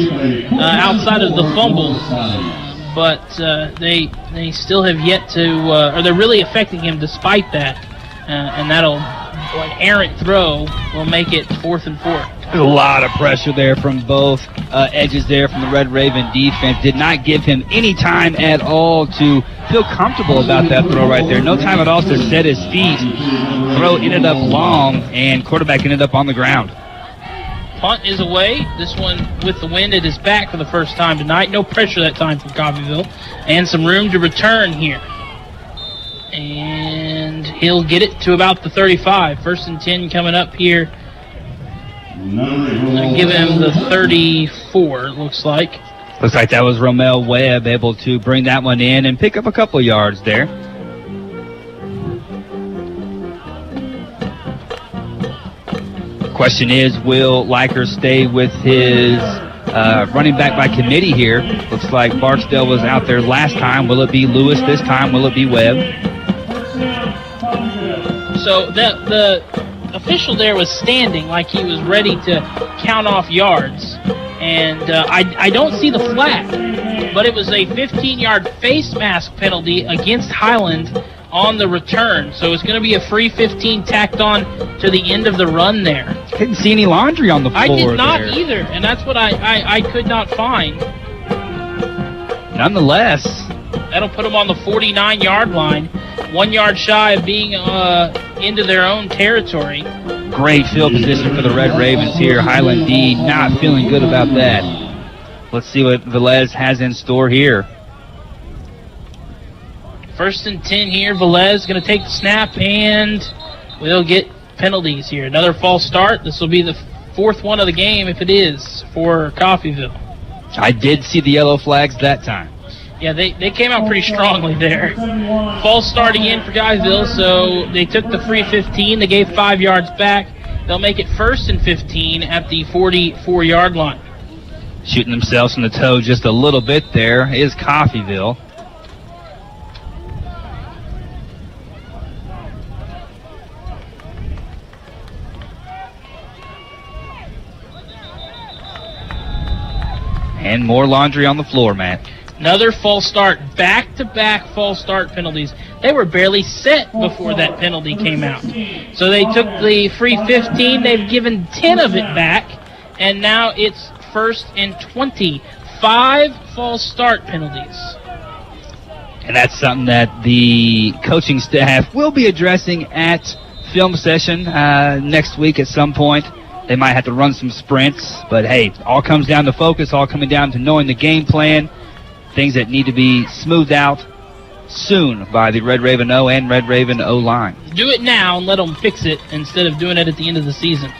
outside of the fumbles. But they still have yet to, or they're really affecting him despite that. And that'll, an errant throw will make it 4th and 4.
There's a lot of pressure there from both edges there from the Red Raven defense. Did not give him any time at all to feel comfortable about that throw right there. No time at all to set his feet. Throw ended up long, and quarterback ended up on the ground.
Punt is away. This one with the wind at his back for the first time tonight. No pressure that time from Coffeyville. And some room to return here. And he'll get it to about the 35. 1st and 10 coming up here. I'll give him the 34, it looks like.
Looks like that was Romel Webb able to bring that one in and pick up a couple yards there. Question is, will Liker stay with his running back by committee here? Looks like Barksdale was out there last time. Will it be Lewis this time? Will it be Webb?
So the official there was standing like he was ready to count off yards. And I don't see the flag, but it was a 15-yard face mask penalty against Highland on the return. So it's going to be a free 15 tacked on to the end of the run there.
Didn't see any laundry on the floor.
I did not
there
either, and that's what I could not find.
Nonetheless,
that'll put them on the 49-yard line, 1 yard shy of being into their own territory.
Great field position for the Red Ravens here. Highland D not feeling good about that. Let's see what Velez has in store here.
1st and 10 here. Velez going to take the snap, and we'll get penalties here. Another false start. This will be the 4th one of the game if it is for Coffeyville.
I did see the yellow flags that time.
Yeah, they came out pretty strongly there. False start again for Guyville, so they took the free 15. They gave 5 yards back. They'll make it 1st and 15 at the 44-yard line.
Shooting themselves in the toe just a little bit there is Coffeyville. And more laundry on the floor, Matt.
Another false start, back-to-back false start penalties. They were barely set before that penalty came out. So they took the free 15. They've given 10 of it back, and now it's 1st and 20. 5 false start penalties.
And that's something that the coaching staff will be addressing at film session next week at some point. They might have to run some sprints, but hey, all comes down to focus, all coming down to knowing the game plan, things that need to be smoothed out soon by the Red Raven O and Red Raven O line.
Do it now and let them fix it instead of doing it at the end of the season.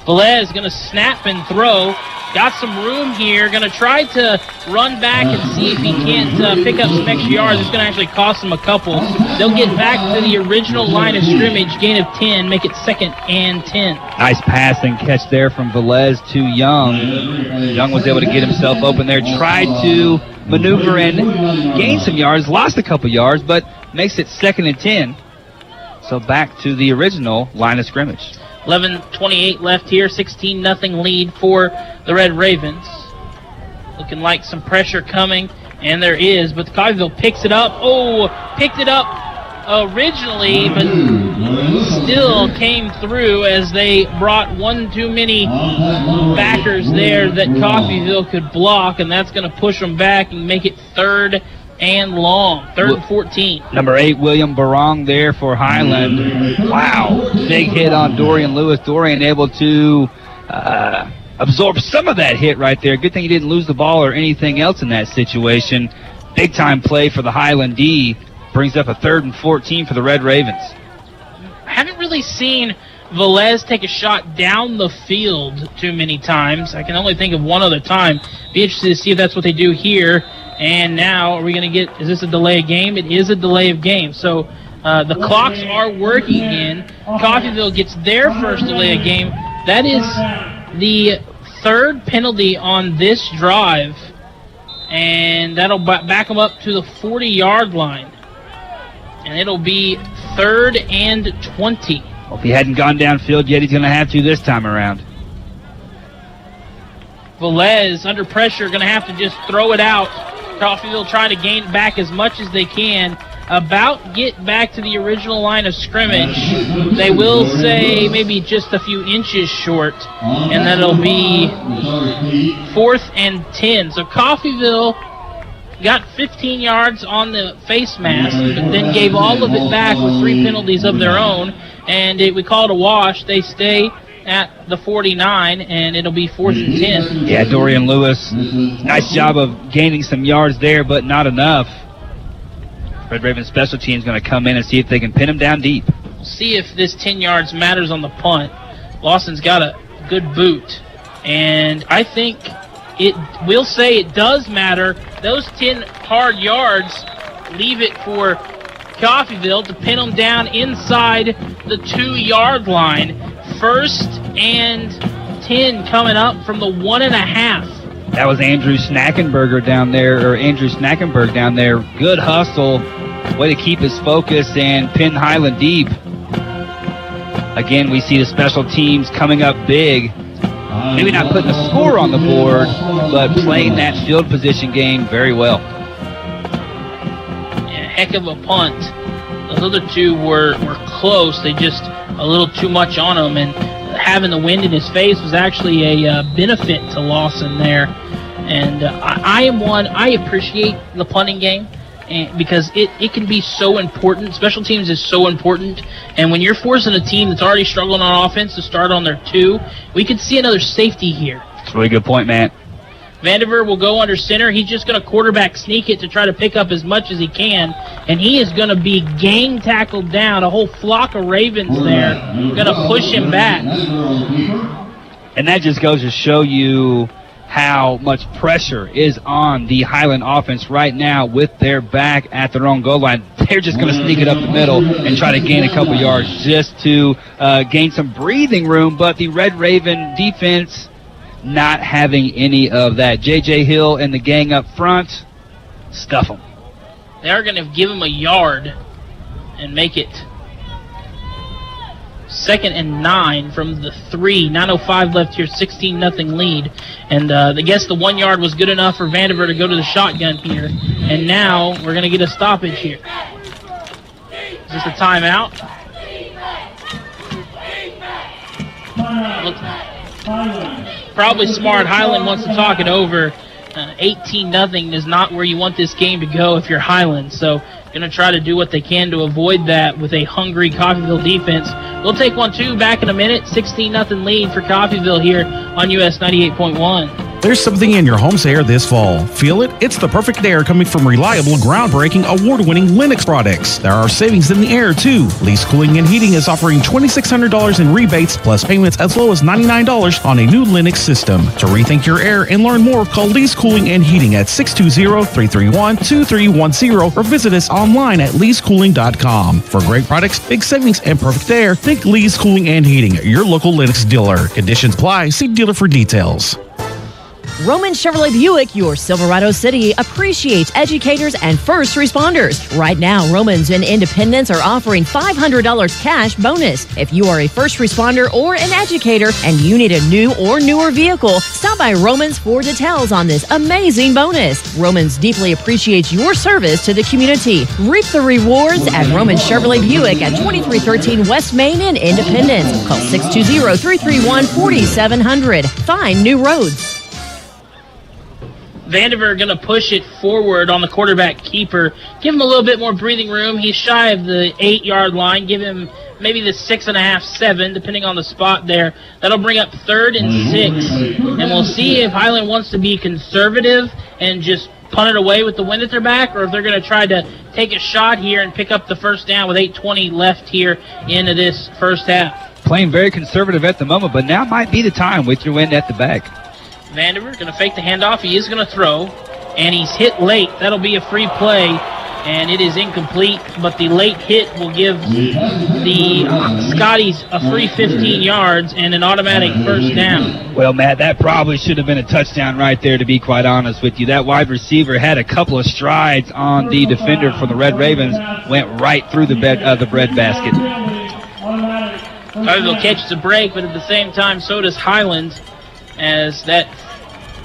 Velez going to snap and throw. Got some room here. Going to try to run back and see if he can't pick up some extra yards. It's going to actually cost him a couple. They'll get back to the original line of scrimmage, gain of 10, make it 2nd and 10.
Nice pass and catch there from Velez to Young. Young was able to get himself open there, tried to maneuver and gain some yards, lost a couple yards, but makes it 2nd and 10. So back to the original line of scrimmage.
11:28 left here, 16-0 lead for the Red Ravens. Looking like some pressure coming, and there is, but Coffeyville picks it up. Oh, picked it up originally, but still came through as they brought one too many backers there that Coffeyville could block, and that's going to push them back and make it 3rd and long. 3rd and 14.
Number 8, William Barong there for Highland. Wow. Big hit on Dorian Lewis. Dorian able to absorb some of that hit right there. Good thing he didn't lose the ball or anything else in that situation. Big time play for the Highland D. Brings up a 3rd and 14 for the Red Ravens.
I haven't really seen Velez take a shot down the field too many times. I can only think of one other time. Be interested to see if that's what they do here. And now, are we going to get, is this a delay of game? It is a delay of game. So the clocks are working in. Coffeyville gets their first delay of game. That is the 3rd penalty on this drive. And that'll back them up to the 40-yard line. And it'll be 3rd and 20.
Well, if he hadn't gone downfield yet, he's going to have to this time around.
Velez, under pressure, going to have to just throw it out. Coffeyville trying to gain back as much as they can. About get back to the original line of scrimmage. They will say maybe just a few inches short, and that'll be 4th and 10. So Coffeyville got 15 yards on the face mask, but then gave all of it back with 3 penalties of their own, and we call it a wash. They stay at the 49, and it'll be 4th and 10.
Yeah, Dorian Lewis, nice job of gaining some yards there, but not enough. Red Raven special team's going to come in and see if they can pin him down deep.
We'll see if this 10 yards matters on the punt. Lawson's got a good boot, and I think we'll say it does matter. Those 10 hard yards leave it for Coffeyville to pin them down inside the 2-yard line. 1st and 10 coming up from the 1.5.
That was Andrew Snackenberg down there. Good hustle. Way to keep his focus and pin Highland deep. Again, we see the special teams coming up big. Maybe not putting a score on the board, but playing that field position game very well.
Yeah, heck of a punt. Those other two were close. They just a little too much on him, and having the wind in his face was actually a benefit to Lawson there. And I appreciate the punting game, because it can be so important. Special teams is so important, and when you're forcing a team that's already struggling on offense to start on their 2, we could see another safety here.
That's a really good point, Matt.
Vandiver will go under center. He's just going to quarterback sneak it to try to pick up as much as he can, and he is going to be gang tackled down. A whole flock of Ravens there going to push him back.
And that just goes to show you how much pressure is on the Highland offense right now with their back at their own goal line. They're just going to sneak it up the middle and try to gain a couple yards just to gain some breathing room, but the Red Raven defense not having any of that. J.J. Hill and the gang up front, stuff them.
They are going to give him a yard and make it 2nd and 9 from the 3. 9:05 left here, 16-0 lead. And I guess the 1 yard was good enough for Vandiver to go to the shotgun here. And now we're going to get a stoppage here. Is this a timeout? Probably smart. Highland wants to talk it over. 18-0 is not where you want this game to go if you're Highland. So going to try to do what they can to avoid that with a hungry Coffeyville defense. We'll take 1-2 back in a minute. 16-0 lead for Coffeyville here on US 98.1.
There's something in your home's air this fall. Feel it? It's the perfect air coming from reliable, groundbreaking, award-winning Lennox products. There are savings in the air, too. Lease Cooling and Heating is offering $2,600 in rebates, plus payments as low as $99 on a new Lennox system. To rethink your air and learn more, call Lease Cooling and Heating at 620-331-2310 or visit us online at leasecooling.com. For great products, big savings, and perfect air, think Lease Cooling and Heating, your local Lennox dealer. Conditions apply. See dealer for details.
Roman Chevrolet Buick, your Silverado City, appreciates educators and first responders. Right now, Romans and Independence are offering $500 cash bonus. If you are a first responder or an educator and you need a new or newer vehicle, stop by Romans for details on this amazing bonus. Romans deeply appreciates your service to the community. Reap the rewards at Roman Chevrolet Buick at 2313 West Main in Independence. Call 620-331-4700. Find new roads.
Vandiver going to push it forward on the quarterback keeper. Give him a little bit more breathing room. He's shy of the 8-yard line. Give him maybe the 6.5, 7, depending on the spot there. That'll bring up 3rd and 6. And we'll see if Highland wants to be conservative and just punt it away with the wind at their back, or if they're going to try to take a shot here and pick up the first down with 8:20 left here into this first half.
Playing very conservative at the moment, but now might be the time with your wind at the back.
Vandiver going to fake the handoff. He is going to throw, and he's hit late. That'll be a free play, and it is incomplete, but the late hit will give the Scotties a free 15 yards and an automatic first down.
Well, Matt, that probably should have been a touchdown right there, to be quite honest with you. That wide receiver had a couple of strides on the defender for the Red Ravens, went right through the bread basket.
Coffeyville catches a break, but at the same time, so does Highland, as that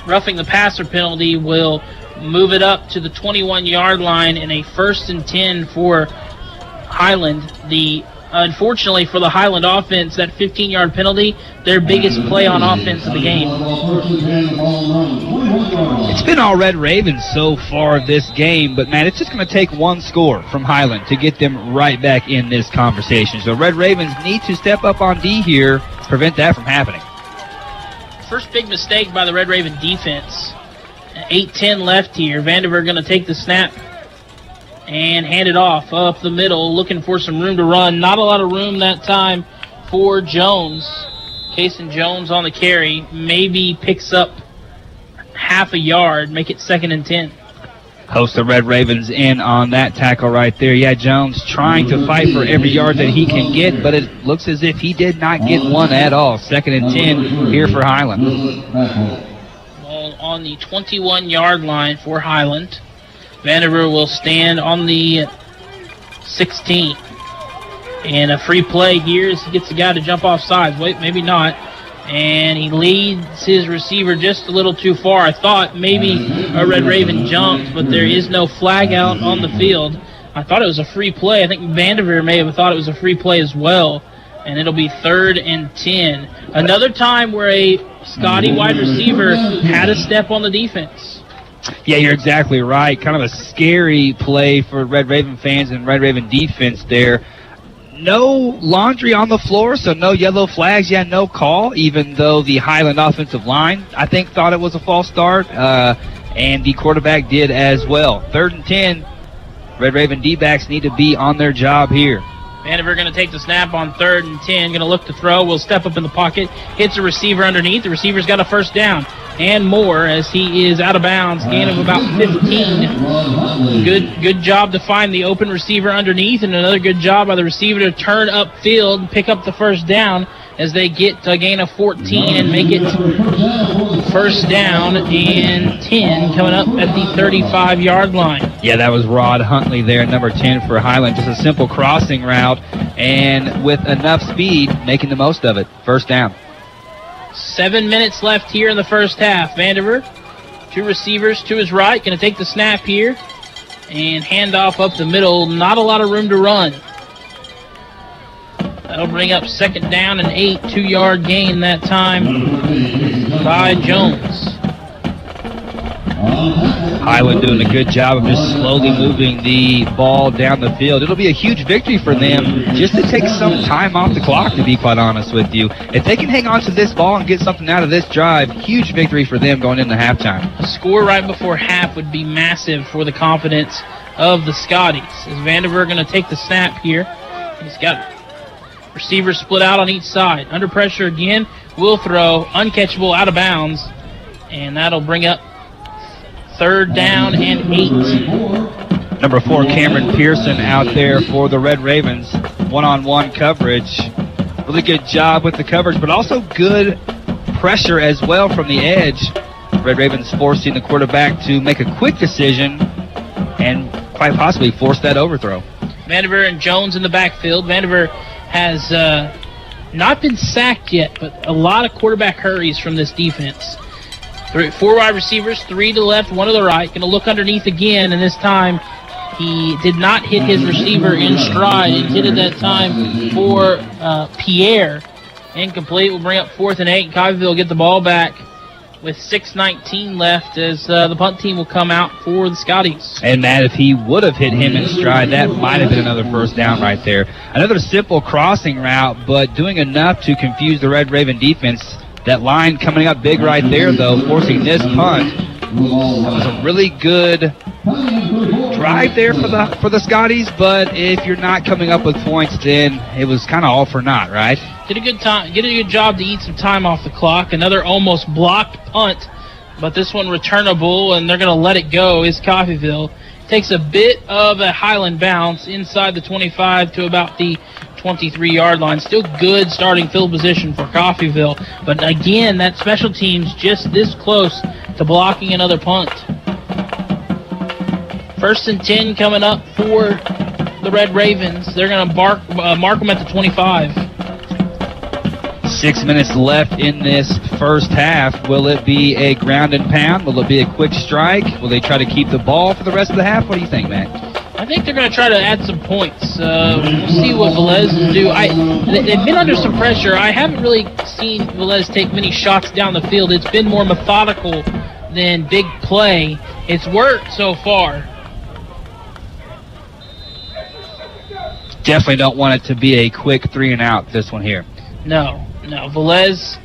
roughing the passer penalty will move it up to the 21-yard line and a 1st and 10 for Highland. Unfortunately for the Highland offense, that 15-yard penalty, their biggest play on offense of the game.
It's been all Red Ravens so far this game, but, man, it's just going to take one score from Highland to get them right back in this conversation. So Red Ravens need to step up on D here, prevent that from happening.
First big mistake by the Red Raven defense. 8:10 left here. Vandiver going to take the snap and hand it off up the middle, looking for some room to run. Not a lot of room that time for Jones. Kason Jones on the carry. Maybe picks up half a yard, make it 2nd and 10.
Host the Red Ravens in on that tackle right there. Yeah, Jones trying to fight for every yard that he can get, but it looks as if he did not get one at all. 2nd and 10 here for Highland.
Well, on the 21-yard line for Highland. Vandiver will stand on the 16. And a free play here as he gets the guy to jump off sides. Wait, maybe not. And he leads his receiver just a little too far. I thought maybe a Red Raven jumped, but there is no flag out on the field. I thought it was a free play. I think Vanderveer may have thought it was a free play as well. And it'll be 3rd and 10. Another time where a Scotty wide receiver had a step on the defense.
Yeah, you're exactly right. Kind of a scary play for Red Raven fans and Red Raven defense there. No laundry on the floor, so no yellow flags. Yeah, no call, even though the Highland offensive line, I think, thought it was a false start, and the quarterback did as well. 3rd and 10. Red Raven D-backs need to be on their job here.
Vanderveer going to take the snap on 3rd and 10. Going to look to throw. Will step up in the pocket. Hits a receiver underneath. The receiver's got a first down and more as he is out of bounds. Gain of about 15. Good job to find the open receiver underneath, and another good job by the receiver to turn upfield and pick up the first down as they get a gain of 14 and make it first down and 10 coming up at the 35-yard line.
Yeah, that was Rod Huntley there, number 10 for Highland. Just a simple crossing route, and with enough speed, making the most of it. First down.
7 minutes left here in the first half. Vanderveer, 2 receivers to his right, going to take the snap here and hand off up the middle. Not a lot of room to run. That'll bring up 2nd down and 8, 2-yard gain that time by Jones.
Highland doing a good job of just slowly moving the ball down the field. It'll be a huge victory for them just to take some time off the clock, to be quite honest with you. If they can hang on to this ball and get something out of this drive, huge victory for them going into halftime.
A score right before half would be massive for the confidence of the Scotties. As Vanderveer going to take the snap here. He's got receivers split out on each side. Under pressure again. Will throw. Uncatchable, out of bounds. And that'll bring up 3rd down and 8.
Number 4, Cameron Pearson out there for the Red Ravens. One-on-one coverage. Really good job with the coverage, but also good pressure as well from the edge. Red Ravens forcing the quarterback to make a quick decision and quite possibly force that overthrow.
Vanderveer and Jones in the backfield. Vanderveer has not been sacked yet, but a lot of quarterback hurries from this defense. 4 wide receivers, 3 to the left, 1 to the right. Going to look underneath again, and this time he did not hit his receiver in stride. Intended that time for Pierre. Incomplete. Will bring up 4th and 8. Coffeyville will get the ball back with 6:19 left as the punt team will come out for the Scotties.
And Matt, if he would have hit him in stride, that might have been another first down right there. Another simple crossing route, but doing enough to confuse the Red Raven defense. That line coming up big right there, though, forcing this punt. That was a really good drive there for the Scotties, but if you're not coming up with points, then it was kind of all for naught, right?
Get a good job to eat some time off the clock. Another almost blocked punt, but this one returnable, and they're going to let it go. Is Coffeyville. Takes a bit of a Highland bounce inside the 25 to about the 23-yard line. Still good starting field position for Coffeyville, but again, that special teams just this close to blocking another punt. 1st and 10 coming up for the Red Ravens. They're going to mark them at the 25.
6 minutes left in this first half. Will it be a ground and pound? Will it be a quick strike? Will they try to keep the ball for the rest of the half? What do you think, Matt?
I think they're going to try to add some points. We'll see what Velez will do. They've been under some pressure. I haven't really seen Velez take many shots down the field. It's been more methodical than big play. It's worked so far.
Definitely don't want it to be a quick 3 and out, this one here.
No. Velez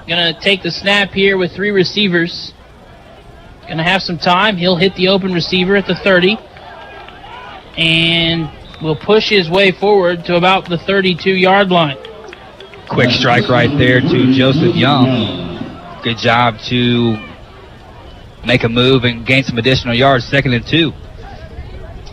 going to take the snap here with 3 receivers. Going to have some time. He'll hit the open receiver at the 30. And will push his way forward to about the 32-yard line.
Quick strike right there to Joseph Young. Good job to make a move and gain some additional yards. 2nd and 2.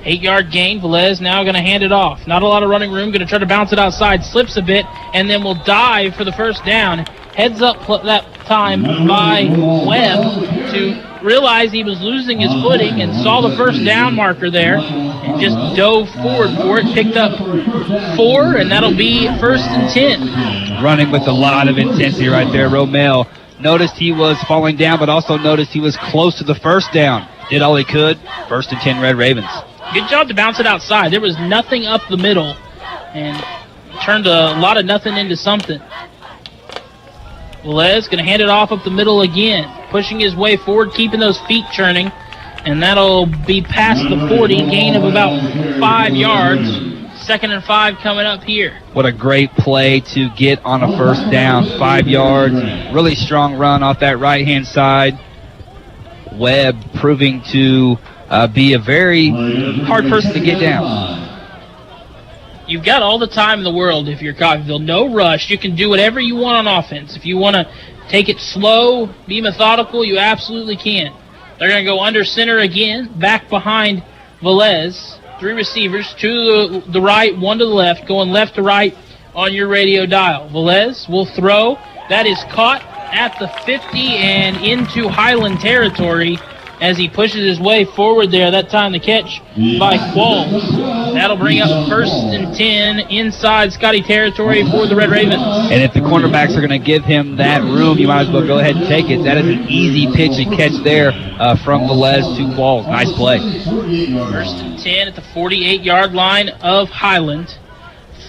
8-yard gain. Velez now going to hand it off. Not a lot of running room. Going to try to bounce it outside. Slips a bit, and then will dive for the first down. Heads up that time by Webb to realize he was losing his footing and saw the first down marker there and just dove forward for it. Picked up 4, and that'll be 1st and 10.
Running with a lot of intensity right there. Romel noticed he was falling down, but also noticed he was close to the first down. Did all he could. 1st and 10 Red Ravens.
Good job to bounce it outside. There was nothing up the middle, and turned a lot of nothing into something. Velez going to hand it off up the middle again, pushing his way forward, keeping those feet churning, and that'll be past the 40, gain of about 5 yards. 2nd and 5 coming up here.
What a great play to get on a first down, 5 yards. Really strong run off that right-hand side. Webb proving to be a very hard person to get down.
You've got all the time in the world if you're Coffeyville. No rush. You can do whatever you want on offense. If you want to take it slow, be methodical, you absolutely can. They're going to go under center again, back behind Velez. 3 receivers, 2 to the right, 1 to the left, going left to right on your radio dial. Velez will throw. That is caught at the 50 and into Highland territory as he pushes his way forward there. That time the catch by Qualls. That'll bring up 1st and 10 inside Scotty territory for the Red Ravens.
And if the cornerbacks are going to give him that room, you might as well go ahead and take it. That is an easy pitch and catch there from Velez to Qualls. Nice play.
1st and 10 at the 48-yard line of Highland.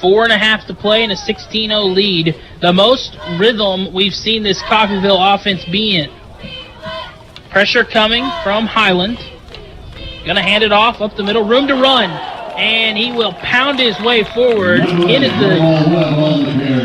4.5 to play and a 16-0 lead. The most rhythm we've seen this Coffeyville offense be in. Pressure coming from Highland. Going to hand it off up the middle. Room to run. And he will pound his way forward. In at the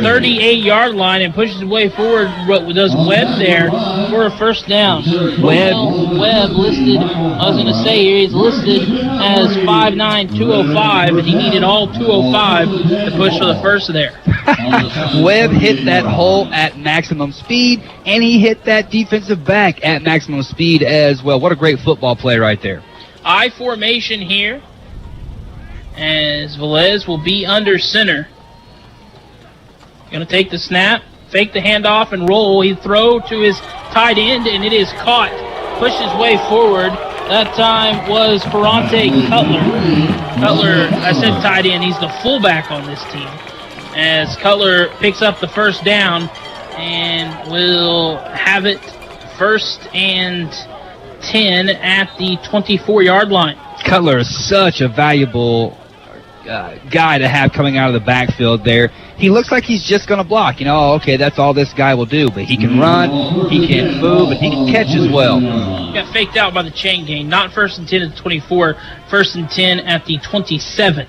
38-yard line and pushes his way forward. Does Webb there for a first down. Webb listed, I was going to say here, he's listed as 5'9", 205, and he needed all 205 to push for the first there.
Webb hit that hole at maximum speed, and he hit that defensive back at maximum speed as well. What a great football play right there.
I formation here as Velez will be under center. Going to take the snap, fake the handoff, and roll. He throw to his tight end, and it is caught. Push his way forward. That time was Ferrante Cutler. Cutler, I said tight end. He's the fullback on this team. As Cutler picks up the first down and will have it 1st and 10 at the 24-yard line.
Cutler is such a valuable guy to have coming out of the backfield there. He looks like he's just going to block. Okay, that's all this guy will do. But he can run, he can move, and he can catch as well.
Got faked out by the chain gain. Not 1st and 10 at the 24, 1st and 10 at the 27.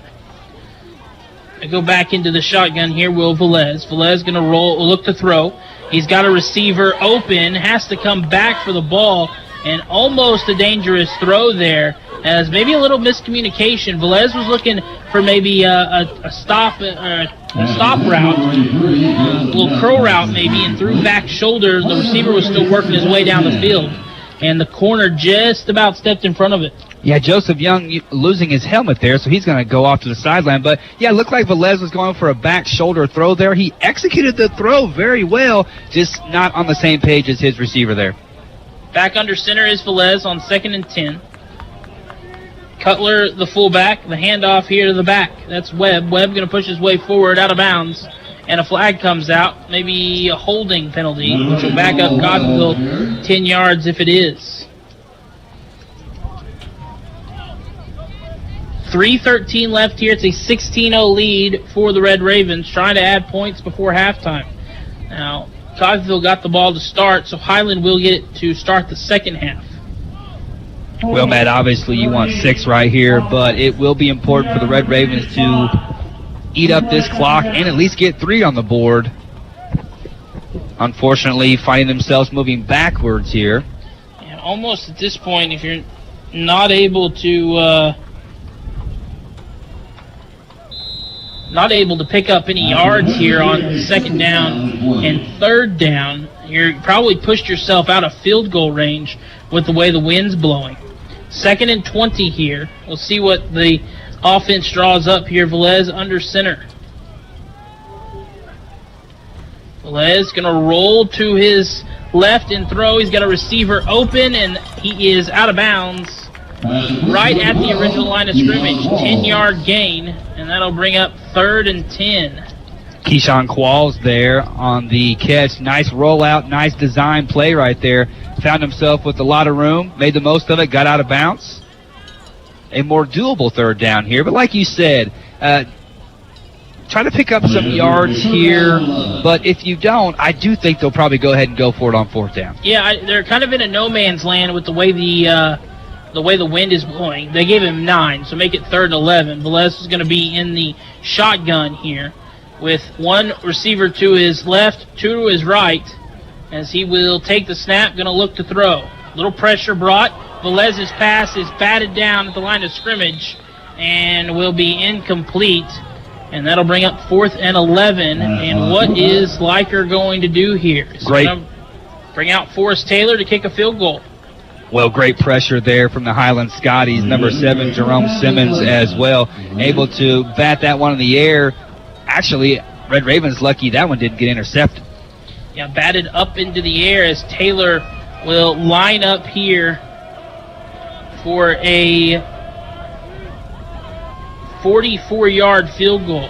I go back into the shotgun here, Will Velez. Velez going to look to throw. He's got a receiver open, has to come back for the ball, and almost a dangerous throw there, as maybe a little miscommunication. Velez was looking for maybe a stop route, a little curl route maybe, and threw back shoulder. The receiver was still working his way down the field, and the corner just about stepped in front of it.
Yeah, Joseph Young losing his helmet there, so he's going to go off to the sideline. But, yeah, it looked like Velez was going for a back shoulder throw there. He executed the throw very well, just not on the same page as his receiver there.
Back under center is Velez on 2nd and 10. Cutler, the fullback, the handoff here to the back. That's Webb. Webb going to push his way forward out of bounds, and a flag comes out. Maybe a holding penalty, which will back up Coffeyville 10 yards if it is. 3:13 left here. It's a 16-0 lead for the Red Ravens, trying to add points before halftime. Now, Coffeyville got the ball to start, so Highland will get it to start the second half.
Well, Matt, obviously you want 6 right here, but it will be important for the Red Ravens to eat up this clock and at least get 3 on the board. Unfortunately, finding themselves moving backwards here.
Yeah, almost at this point, if you're not able to pick up any yards here on 2nd down and 3rd down, you're probably pushed yourself out of field goal range with the way the wind's blowing. 2nd and 20 here. We'll see what the offense draws up here. Velez under center. Velez going to roll to his left and throw. He's got a receiver open, and he is out of bounds right at the original line of scrimmage. 10-yard gain, and that'll bring up 3rd and 10.
Keyshawn Qualls there on the catch. Nice rollout, nice design play right there. Found himself with a lot of room, made the most of it, got out of bounds. a more doable third down here. But like you said, try to pick up some yards here, but if you don't, I do think they'll probably go ahead and go for it on fourth down.
Yeah, they're kind of in a no man's land with the way the wind is blowing. They gave him 9, so make it 3rd and 11. Velez is going to be in the shotgun here with one receiver to his left, 2 to his right, as he will take the snap, going to look to throw. Little pressure brought. Velez's pass is batted down at the line of scrimmage and will be incomplete. And that'll bring up 4th and 11. And what is Leiker going to do here? He's going to bring out Forrest Taylor to kick a field goal.
Well, great pressure there from the Highland Scotties. Number 7, Jerome Simmons as well, able to bat that one in the air. Actually, Red Ravens lucky that one didn't get intercepted.
Yeah, batted up into the air as Taylor will line up here for a 44-yard field goal.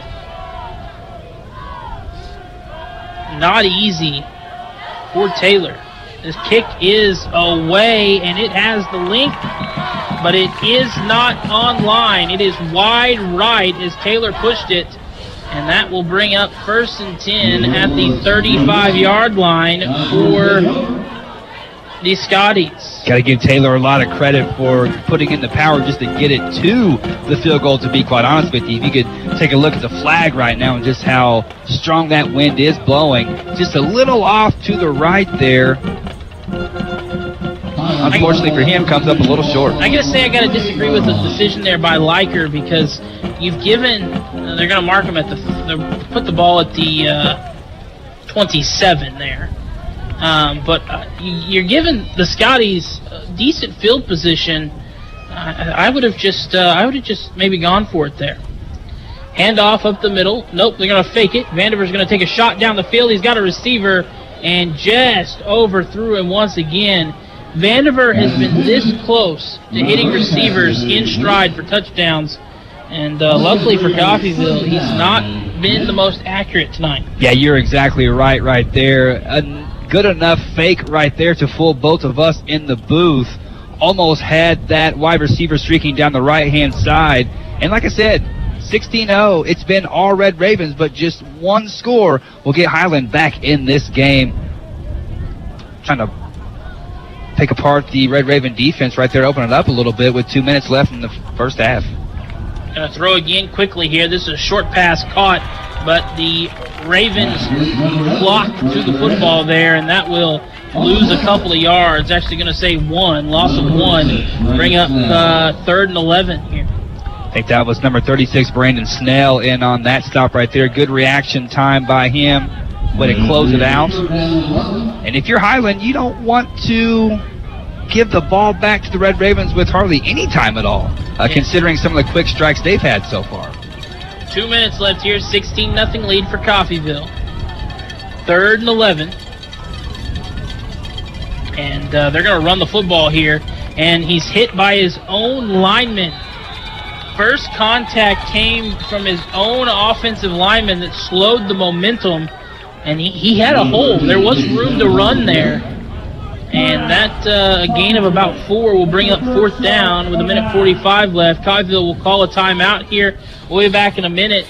Not easy for Taylor. This kick is away, and it has the length, but it is not on line. It is wide right as Taylor pushed it, and that will bring up 1st and 10 at the 35-yard line for the Scotties.
Got to give Taylor a lot of credit for putting in the power just to get it to the field goal, to be quite honest with you. If you could take a look at the flag right now and just how strong that wind is blowing, just a little off to the right there. Unfortunately for him, comes up a little short.
I gotta say, I gotta disagree with the decision there by Leiker, because you've given, they're gonna mark him at put the ball at the 27 there. But you're giving the Scotties decent field position. I would have just maybe gone for it there. Handoff up the middle. Nope, they're going to fake it. Vandiver's going to take a shot down the field. He's got a receiver and just overthrew him once again. Vandiver has been this close to hitting receivers in stride for touchdowns. And luckily for Coffeyville, he's not been the most accurate tonight.
Yeah, you're exactly right there. A good enough fake right there to fool both of us in the booth. Almost had that wide receiver streaking down the right-hand side. And like I said, 16-0. It's been all Red Ravens, but just one score will get Highland back in this game. Trying to pick apart the Red Raven defense right there, open it up a little bit with 2 minutes left in the first half.
Going to throw again quickly here. This is a short pass caught, but the Ravens block to the football there, and that will lose a couple of yards. Actually going to say loss of 1. Bring up 3rd and 11 here.
I think that was number 36, Brandon Snell, in on that stop right there. Good reaction time by him. Way to close it out. And if you're Highland, you don't want to give the ball back to the Red Ravens with hardly any time at all, considering some of the quick strikes they've had so far.
2 minutes left here, 16-0 lead for Coffeyville. 3rd and 11. And they're going to run the football here, and he's hit by his own lineman. First contact came from his own offensive lineman that slowed the momentum, and he had a hole. There was room to run there. And that a gain of about 4 will bring up 4th down with 1:45 left. Coffeyville will call a timeout here. We'll be back in a minute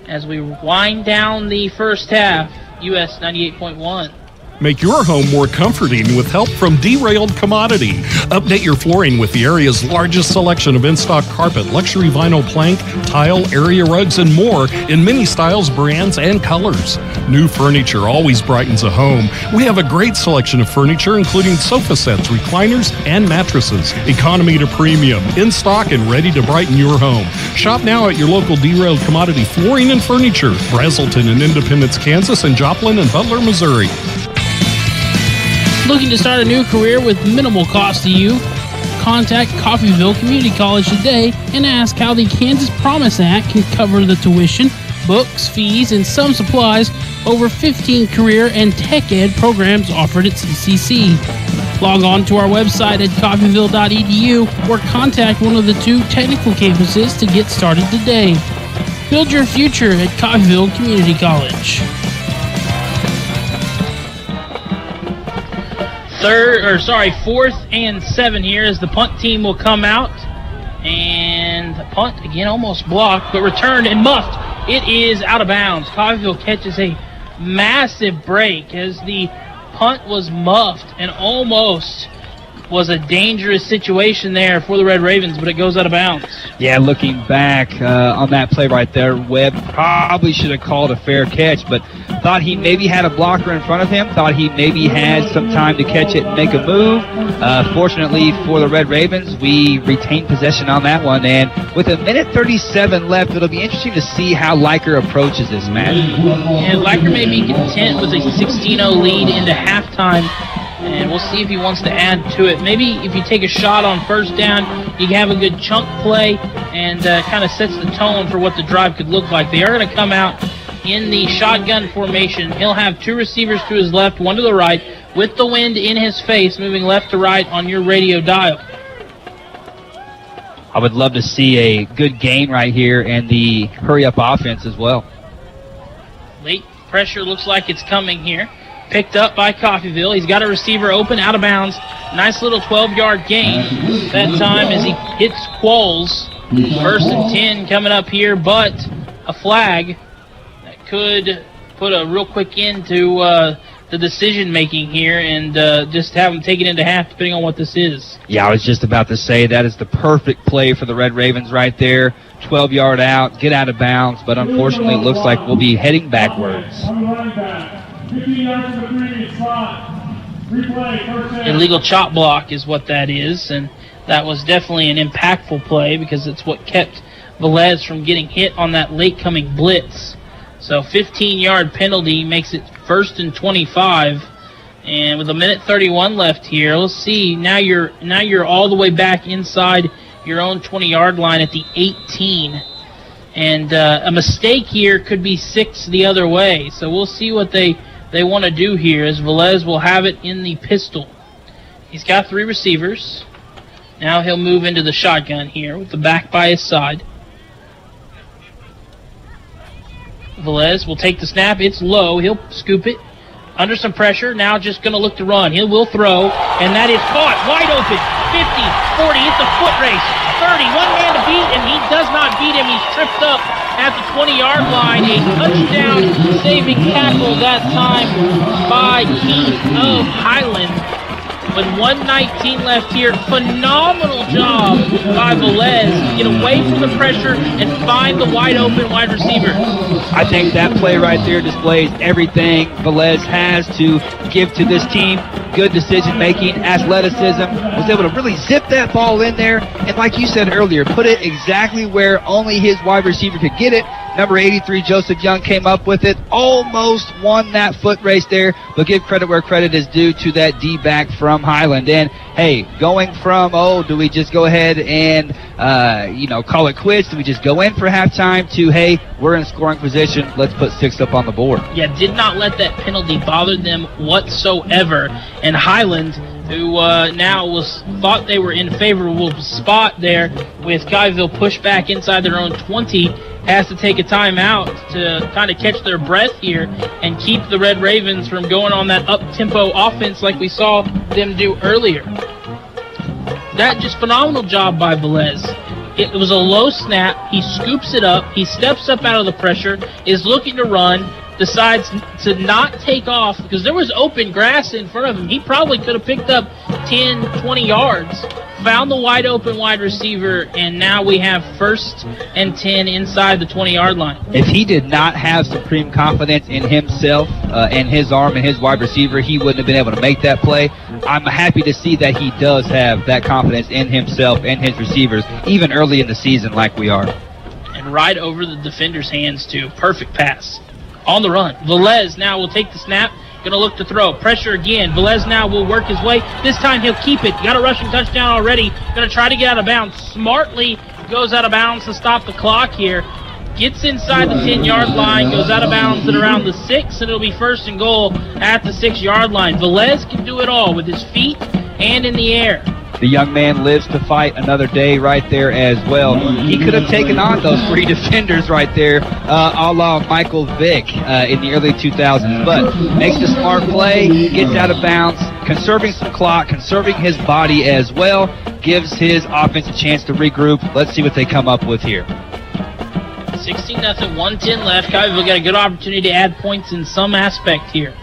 as we wind down the first half. US 98.1.
Make your home more comforting with help from Derailed Commodity. Update your flooring with the area's largest selection of in-stock carpet, luxury vinyl plank, tile, area rugs, and more in many styles, brands, and colors. New furniture always brightens a home. We have a great selection of furniture, including sofa sets, recliners, and mattresses. Economy to premium, in stock and ready to brighten your home. Shop now at your local Derailed Commodity Flooring and Furniture, Brazelton in Independence, Kansas, and Joplin and Butler, Missouri.
Looking to start a new career with minimal cost to you? Contact Coffeyville Community College today and ask how the Kansas Promise Act can cover the tuition, books, fees, and some supplies over 15 career and tech ed programs offered at CCC. Log on to our website at coffeyville.edu or contact one of the 2 technical campuses to get started today. Build your future at Coffeyville Community College. 4th and 7 here as the punt team will come out,
And the punt, again, almost blocked, but returned and muffed. It is out of bounds. Coffeyville catches a massive break as the punt was muffed and almost was a dangerous situation there for the Red Ravens, but it goes out of bounds.
Yeah, looking back on that play right there, Webb probably should have called a fair catch, but thought he maybe had a blocker in front of him, thought he maybe had some time to catch it and make a move. Fortunately for the Red Ravens, we retained possession on that one, and with 1:37 left, it'll be interesting to see how Leiker approaches this match.
And Leiker may be content with a 16-0 lead into halftime, and we'll see if he wants to add to it. Maybe if you take a shot on first down, you can have a good chunk play and kind of sets the tone for what the drive could look like. They are going to come out in the shotgun formation. He'll have 2 receivers to his left, 1 to the right, with the wind in his face, moving left to right on your radio dial.
I would love to see a good gain right here and the hurry-up offense as well.
Late pressure looks like it's coming here. Picked up by Coffeyville. He's got a receiver open, out of bounds. Nice little 12-yard gain that time as he hits Qualls. 1st and 10 coming up here, but a flag that could put a real quick end to the decision-making here and just have them take it into half, depending on what this is.
Yeah, I was just about to say that is the perfect play for the Red Ravens right there. 12-yard out, get out of bounds, but unfortunately it looks like we'll be heading backwards.
Illegal chop block is what that is, and that was definitely an impactful play because it's what kept Velez from getting hit on that late-coming blitz. So 15-yard penalty makes it 1st and 25, and with 1:31 left here, let's see. Now you're all the way back inside your own 20-yard line at the 18. And a mistake here could be 6 the other way. So we'll see what they want to do here as Velez will have it in the pistol. He's got 3 receivers. Now he'll move into the shotgun here with the back by his side. Velez will take the snap. It's low. He'll scoop it. Under some pressure. Now just going to look to run. He will throw. And that is caught. Wide open. 50, 40. It's a foot race. 30. One man to beat, and he does not beat him. He's tripped up at the 20-yard line. A touchdown-saving tackle that time by Keith of Highland. With 1:19 left here, phenomenal job by Velez to get away from the pressure and find the wide-open wide receiver.
I think that play right there displays everything Velez has to give to this team. Good decision-making, athleticism, was able to really zip that ball in there, and like you said earlier, put it exactly where only his wide receiver could get it. Number 83, Joseph Young, came up with it, almost won that foot race there, but give credit where credit is due to that D-back from Highland. And, hey, going from, do we just go ahead and, call it quits? Do we just go in for halftime to, hey, we're in scoring position, let's put 6 up on the board?
Yeah, did not let that penalty bother them whatsoever. And Highland, who now thought they were in a favorable spot there with Coffeyville pushed back inside their own 20, has to take a timeout to kind of catch their breath here and keep the Red Ravens from going on that up-tempo offense like we saw them do earlier. That just phenomenal job by Velez. It was a low snap. He scoops it up. He steps up out of the pressure, is looking to run, decides to not take off because there was open grass in front of him. He probably could have picked up 10, 20 yards, found the wide open wide receiver, and now we have 1st and 10 inside the 20-yard line.
If he did not have supreme confidence in himself and his arm and his wide receiver, he wouldn't have been able to make that play. I'm happy to see that he does have that confidence in himself and his receivers, even early in the season like we are.
And right over the defender's hands, too. Perfect pass. On the run. Velez now will take the snap. Going to look to throw. Pressure again. Velez now will work his way. This time he'll keep it. Got a rushing touchdown already. Going to try to get out of bounds. Smartly goes out of bounds to stop the clock here. Gets inside the 10-yard line. Goes out of bounds at around the 6, and it'll be 1st and goal at the 6-yard line. Velez can do it all with his feet and in the air.
The young man lives to fight another day right there as well. He could have taken on those 3 defenders right there, a la Michael Vick in the early 2000s, but makes a smart play, gets out of bounds, conserving some clock, conserving his body as well, gives his offense a chance to regroup. Let's see what they come up with here.
16-0, 1:10 left. Coffeyville got a good opportunity to add points in some aspect here.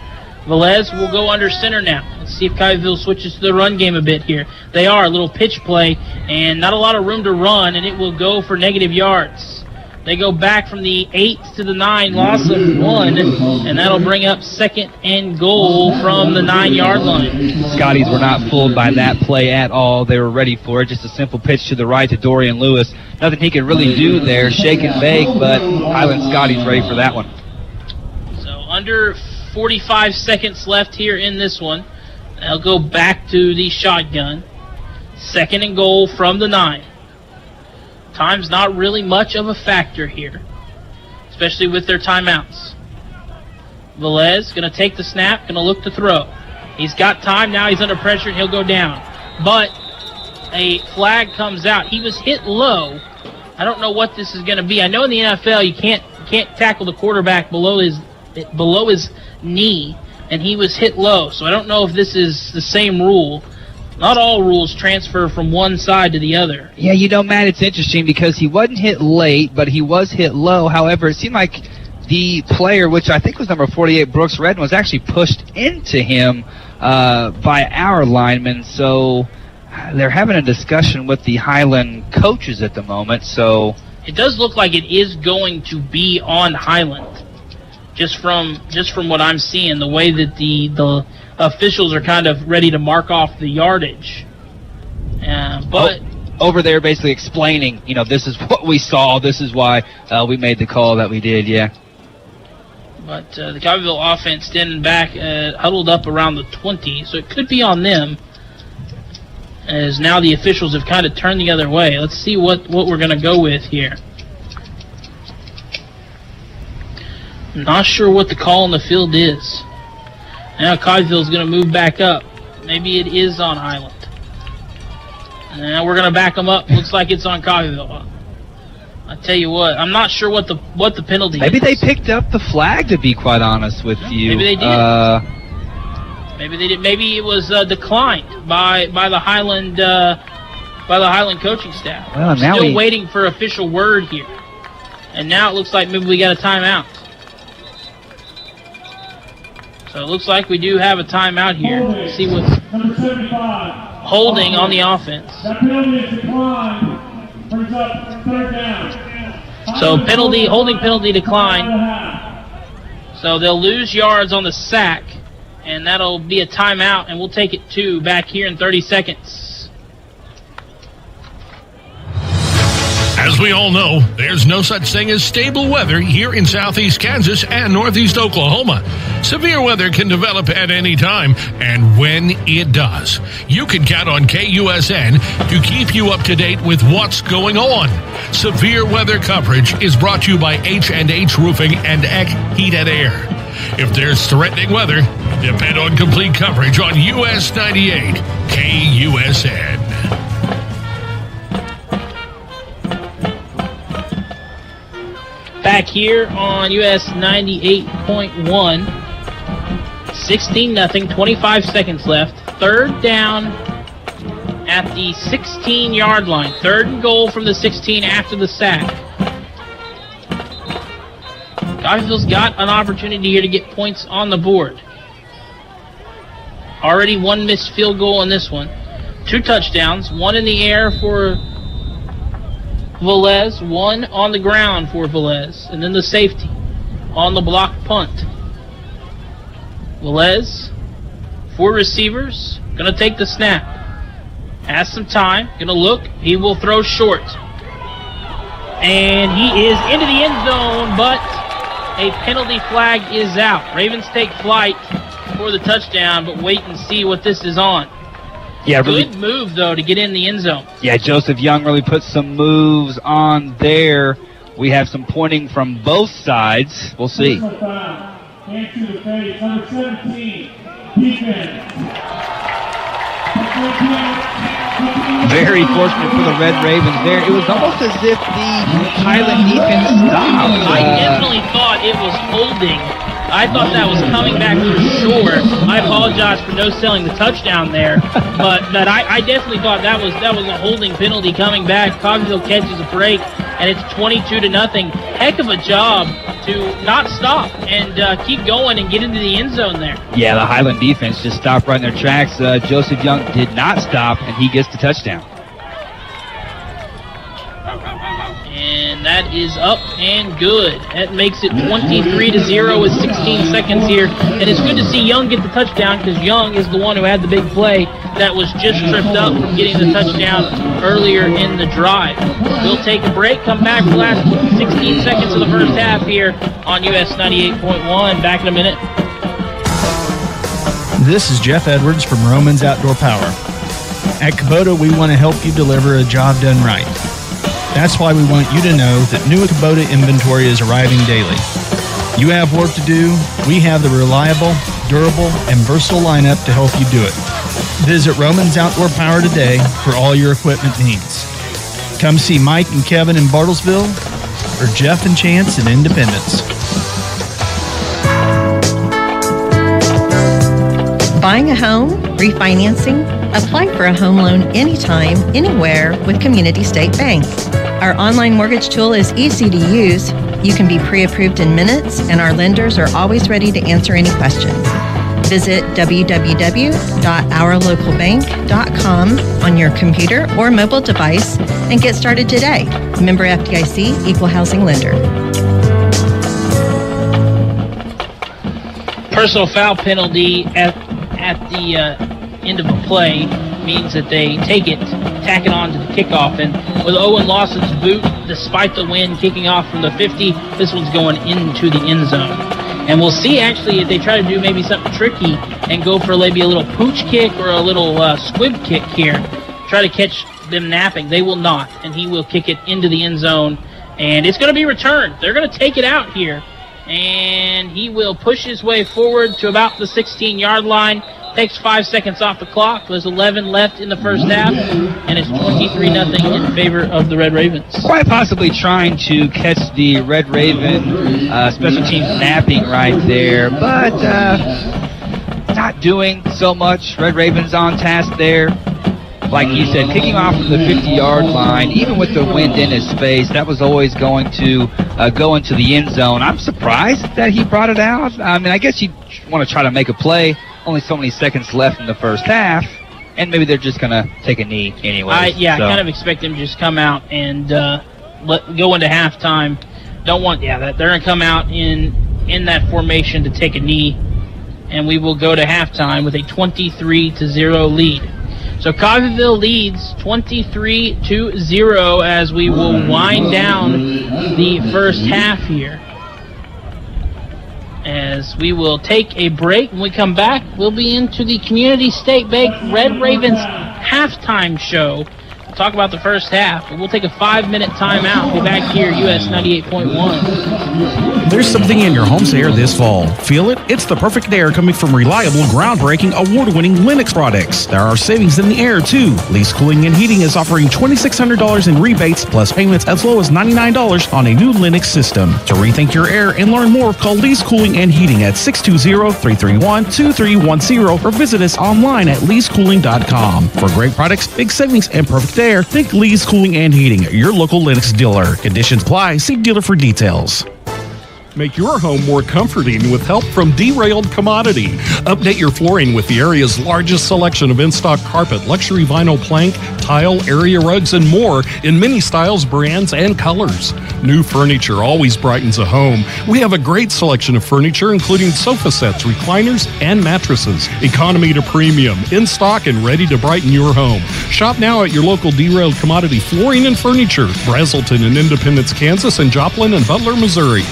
Velez will go under center now. Let's see if Coffeyville switches to the run game a bit here. They are. A little pitch play and not a lot of room to run, and it will go for negative yards. They go back from the 8 to the 9, loss of 1, and that'll bring up 2nd and goal from the 9-yard line.
Scotties were not fooled by that play at all. They were ready for it. Just a simple pitch to the right to Dorian Lewis. Nothing he could really do there, shake and bake, but Highland Scotties ready for that one.
So under 45 seconds left here in this one. They'll go back to the shotgun. 2nd and goal from the 9. Time's not really much of a factor here, especially with their timeouts. Velez going to take the snap, going to look to throw. He's got time now. He's under pressure, and he'll go down. But a flag comes out. He was hit low. I don't know what this is going to be. I know in the NFL you can't tackle the quarterback below his knee, and he was hit low. So I don't know if this is the same rule. Not all rules transfer from one side to the other.
Yeah, Matt, it's interesting because he wasn't hit late, but he was hit low. However, it seemed like the player, which I think was number 48, Brooks Redden, was actually pushed into him by our linemen. So they're having a discussion with the Highland coaches at the moment. So
it does look like it is going to be on Highland, just from what I'm seeing, the way that the officials are kind of ready to mark off the yardage. But
over there basically explaining, this is what we saw, this is why we made the call that we did, yeah.
But the Coffeyville offense standing back, huddled up around the 20, so it could be on them, as now the officials have kind of turned the other way. Let's see what we're going to go with here. I'm not sure what the call on the field is. Now Coffeyville's going to move back up. Maybe it is on Highland. And now we're going to back them up. Looks like it's on Coffeyville. I tell you what, I'm not sure what the penalty is.
Maybe they picked up the flag, to be quite honest with you.
Maybe they did. Maybe they did. Maybe it was declined by the Highland coaching staff.
Well, now
still waiting for official word here. And now it looks like maybe we got a timeout. So it looks like we do have a timeout here. Let's see what's holding on the offense. So holding penalty decline. So they'll lose yards on the sack, and that'll be a timeout, and we'll take it back here in 30 seconds.
As we all know, there's no such thing as stable weather here in southeast Kansas and northeast Oklahoma. Severe weather can develop at any time, and when it does, you can count on KUSN to keep you up to date with what's going on. Severe weather coverage is brought to you by H&H Roofing and Eck Heat and Air. If there's threatening weather, depend on complete coverage on US 98 KUSN.
Back here on US 98.1, 16-0, 25 seconds left. 3rd down at the 16-yard line. 3rd and goal from the 16 after the sack. Coffeyville's got an opportunity here to get points on the board. Already 1 missed field goal in this one. 2 touchdowns, 1 in the air for Velez, 1 on the ground for Velez, and then the safety on the block punt. Velez, 4 receivers, going to take the snap. Has some time, going to look, he will throw short. And he is into the end zone, but a penalty flag is out. Ravens take flight for the touchdown, but wait and see what this is on.
Yeah, really.
Good move, though, to get in the end zone.
Yeah, Joseph Young really put some moves on there. We have some pointing from both sides. We'll see.
Hand to the face, number 17, defense.
Very fortunate for the Red Ravens there. It was almost as if the Highland defense stopped.
I definitely thought it was holding I thought that was coming back for sure. I apologize for no selling the touchdown there, but I definitely thought that was a holding penalty coming back. Coffeyville catches a break, and it's 22-0. Heck of a job to not stop and keep going and get into the end zone there.
Yeah, the Highland defense just stopped right in their tracks. Joseph Young did not stop, and he gets the touchdown.
And that is up and good. That makes it 23-0 with 16 seconds here. And it's good to see Young get the touchdown because Young is the one who had the big play that was just tripped up from getting the touchdown earlier in the drive. We'll take a break, come back for the last 16 seconds of the first half here on US 98.1. Back in a minute.
This is Jeff Edwards from Romans Outdoor Power. At Kubota, we want to help you deliver a job done right. That's why we want you to know that new Kubota inventory is arriving daily. You have work to do. We have the reliable, durable, and versatile lineup to help you do it. Visit Romans Outdoor Power today for all your equipment needs. Come see Mike and Kevin in Bartlesville or Jeff and Chance in Independence.
Buying a home, refinancing, apply for a home loan anytime, anywhere with Community State Bank. Our online mortgage tool is easy to use. You can be pre-approved in minutes, and our lenders are always ready to answer any questions. Visit www.ourlocalbank.com on your computer or mobile device and get started today. Member FDIC, Equal Housing Lender.
Personal foul penalty at the end of a play means that they tack it on to the kickoff. And with Owen Lawson's boot, despite the wind kicking off from the 50, this one's going into the end zone. And we'll see, actually, if they try to do maybe something tricky and go for maybe a little pooch kick or a little squib kick here, try to catch them napping. They will not, and he will kick it into the end zone. And it's going to be returned. They're going to take it out here. And he will push his way forward to about the 16-yard line. Takes 5 seconds off the clock. There's 11 left in the first half, and it's 23-0 in favor of the Red Ravens.
Quite possibly trying to catch the Red Raven special teams napping right there, but not doing so much. Red Ravens on task there. Like you said, kicking off from the 50-yard line, even with the wind in his face, that was always going to go into the end zone. I'm surprised that he brought it out. I mean, I guess you want to try to make a play. Only so many seconds left in the first half, and maybe they're just going to take a knee anyway.
I kind of expect him to just come out and go into halftime. They're going to come out in that formation to take a knee, and we will go to halftime with a 23-0 lead. So Coffeyville leads 23-0 as we will wind down the first half here. As we will take a break. When we come back, we'll be into the Community State Bank Red Ravens halftime show. We'll talk about the first half, but we'll take a 5-minute timeout. We'll be back here, US 98.1.
There's something in your home's air this fall. Feel it? It's the perfect air coming from reliable, groundbreaking, award-winning Lennox products. There are savings in the air, too. Lease Cooling and Heating is offering $2,600 in rebates, plus payments as low as $99 on a new Lennox system. To rethink your air and learn more, call Lease Cooling and Heating at 620-331-2310 or visit us online at leasecooling.com. For great products, big savings, and perfect air, think Lee's Cooling and Heating, your local Lennox dealer. Conditions apply. See dealer for details.
Make your home more comforting with help from Derailed Commodity. Update your flooring with the area's largest selection of in-stock carpet, luxury vinyl plank, tile, area rugs, and more in many styles, brands, and colors. New furniture always brightens a home. We have a great selection of furniture, including sofa sets, recliners, and mattresses. Economy to premium, in stock and ready to brighten your home. Shop now at your local Derailed Commodity Flooring and Furniture, Brazelton in Independence, Kansas, and Joplin and Butler, Missouri.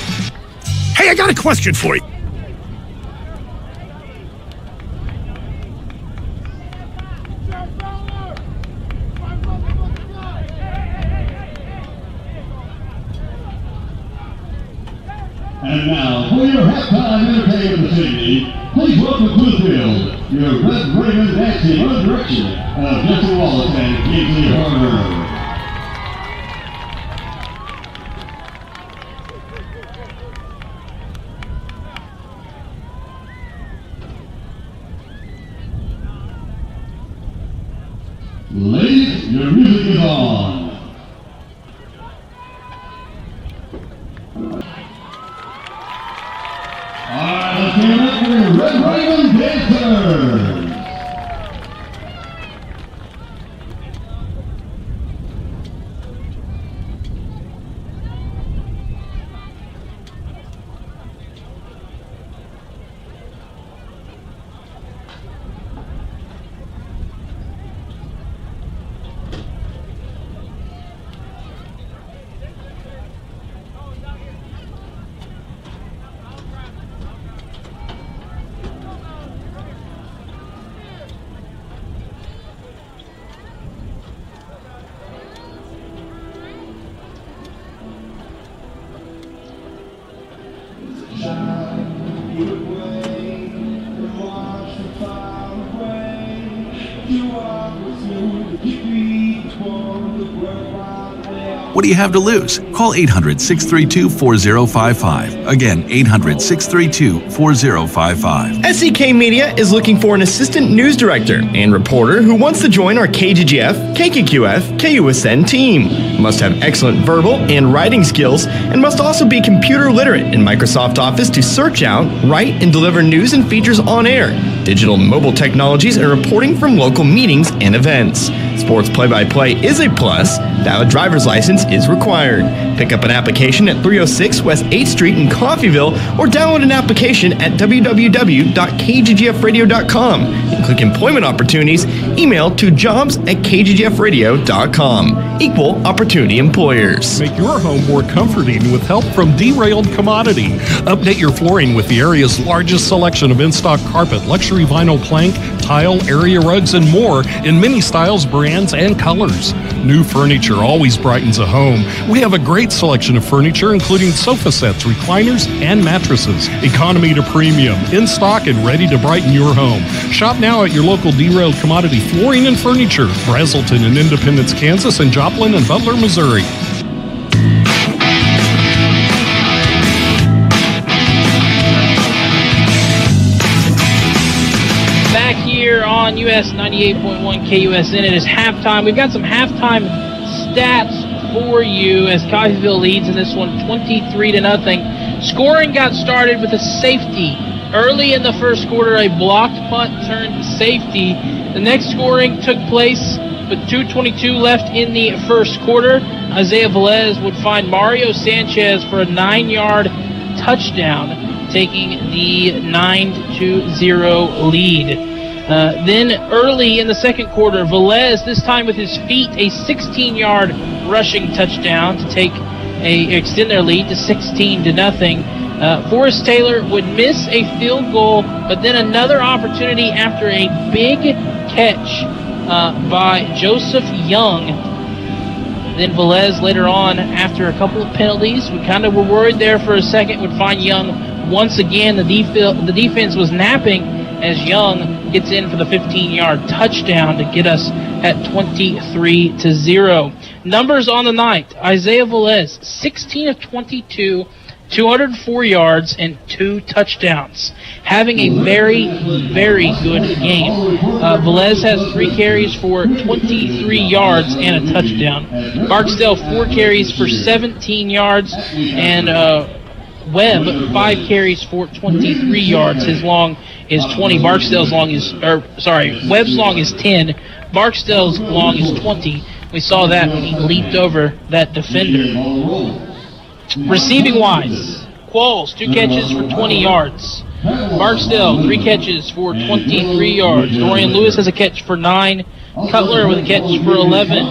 Hey, I got a question for you.
And now, for your halftime entertainment this evening, please welcome Coffeyville, your Red Ravens dancing under the direction of Jesse Wallace and Kingsley Harder. Ladies, your music is on. Alright, let's get ready for the Red Raven Dancers.
What do you have to lose? Call 800-632-4055. Again, 800-632-4055.
SEK Media is looking for an assistant news director and reporter who wants to join our KGGF, KQF, KUSN team. Must have excellent verbal and writing skills and must also be computer literate in Microsoft Office to search out, write, and deliver news and features on air, digital and mobile technologies, and reporting from local meetings and events. Sports play-by-play is a plus. Valid driver's license is required. Pick up an application at 306 West 8th Street in Coffeyville or download an application at www.kggfradio.com and click Employment Opportunities. Email to jobs@kggfradio.com. Equal Opportunity Employers.
Make your home more comforting with help from Derailed Commodity. Update your flooring with the area's largest selection of in-stock carpet, luxury vinyl plank, tile, area rugs, and more in many styles, brands, and colors. New furniture always brightens a home. We have a great selection of furniture, including sofa sets, recliners, and mattresses. Economy to premium, in stock and ready to brighten your home. Shop now at your local Derailed Commodity Flooring and Furniture, Brazelton in Independence, Kansas, and Joplin and Butler, Missouri.
Back here on US 98.1 KUSN, it is halftime. We've got some halftime stats for you as Coffeyville leads in this one 23-0. Scoring got started with a safety. Early in the first quarter, a blocked punt turned safety. The next scoring took place with 2:22 left in the first quarter. Isaiah Velez would find Mario Sanchez for a 9-yard touchdown, taking the 9-0 lead. Then early in the second quarter, Velez, this time with his feet, a 16-yard rushing touchdown to extend their lead to 16-0. Forrest Taylor would miss a field goal, but then another opportunity after a big catch by Joseph Young. Then Velez later on, after a couple of penalties, we kind of were worried there for a second, would find Young once again. The defense was napping as Young gets in for the 15-yard touchdown to get us at 23-0. Numbers on the night: Isaiah Velez, 16 of 22, 204 yards and 2 touchdowns, having a very, very good game. Velez has 3 carries for 23 yards and a touchdown. Barksdale 4 carries for 17 yards, and Webb 5 carries for 23 yards. His long is 20. Webb's long is 10. Barksdale's long is 20. We saw that when he leaped over that defender. Receiving wise, Qualls 2 catches for 20 yards. Barksdale 3 catches for 23 yards. Dorian Lewis has a catch for 9. Cutler with a catch for 11.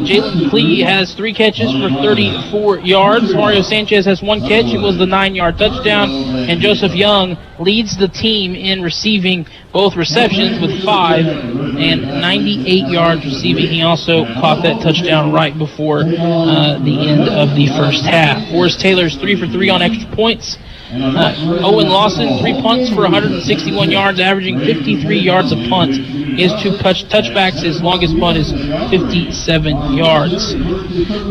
Jalen Klee has 3 catches for 34 yards. Mario Sanchez has 1 catch. It was the 9-yard touchdown. And Joseph Young leads the team in receiving both receptions with 5 and 98 yards receiving. He also caught that touchdown right before the end of the first half. Forrest Taylor's 3 for 3 on extra points. Owen Lawson, 3 punts for 161 yards, averaging 53 yards a punt. His 2 touchbacks, his longest punt is 57 yards.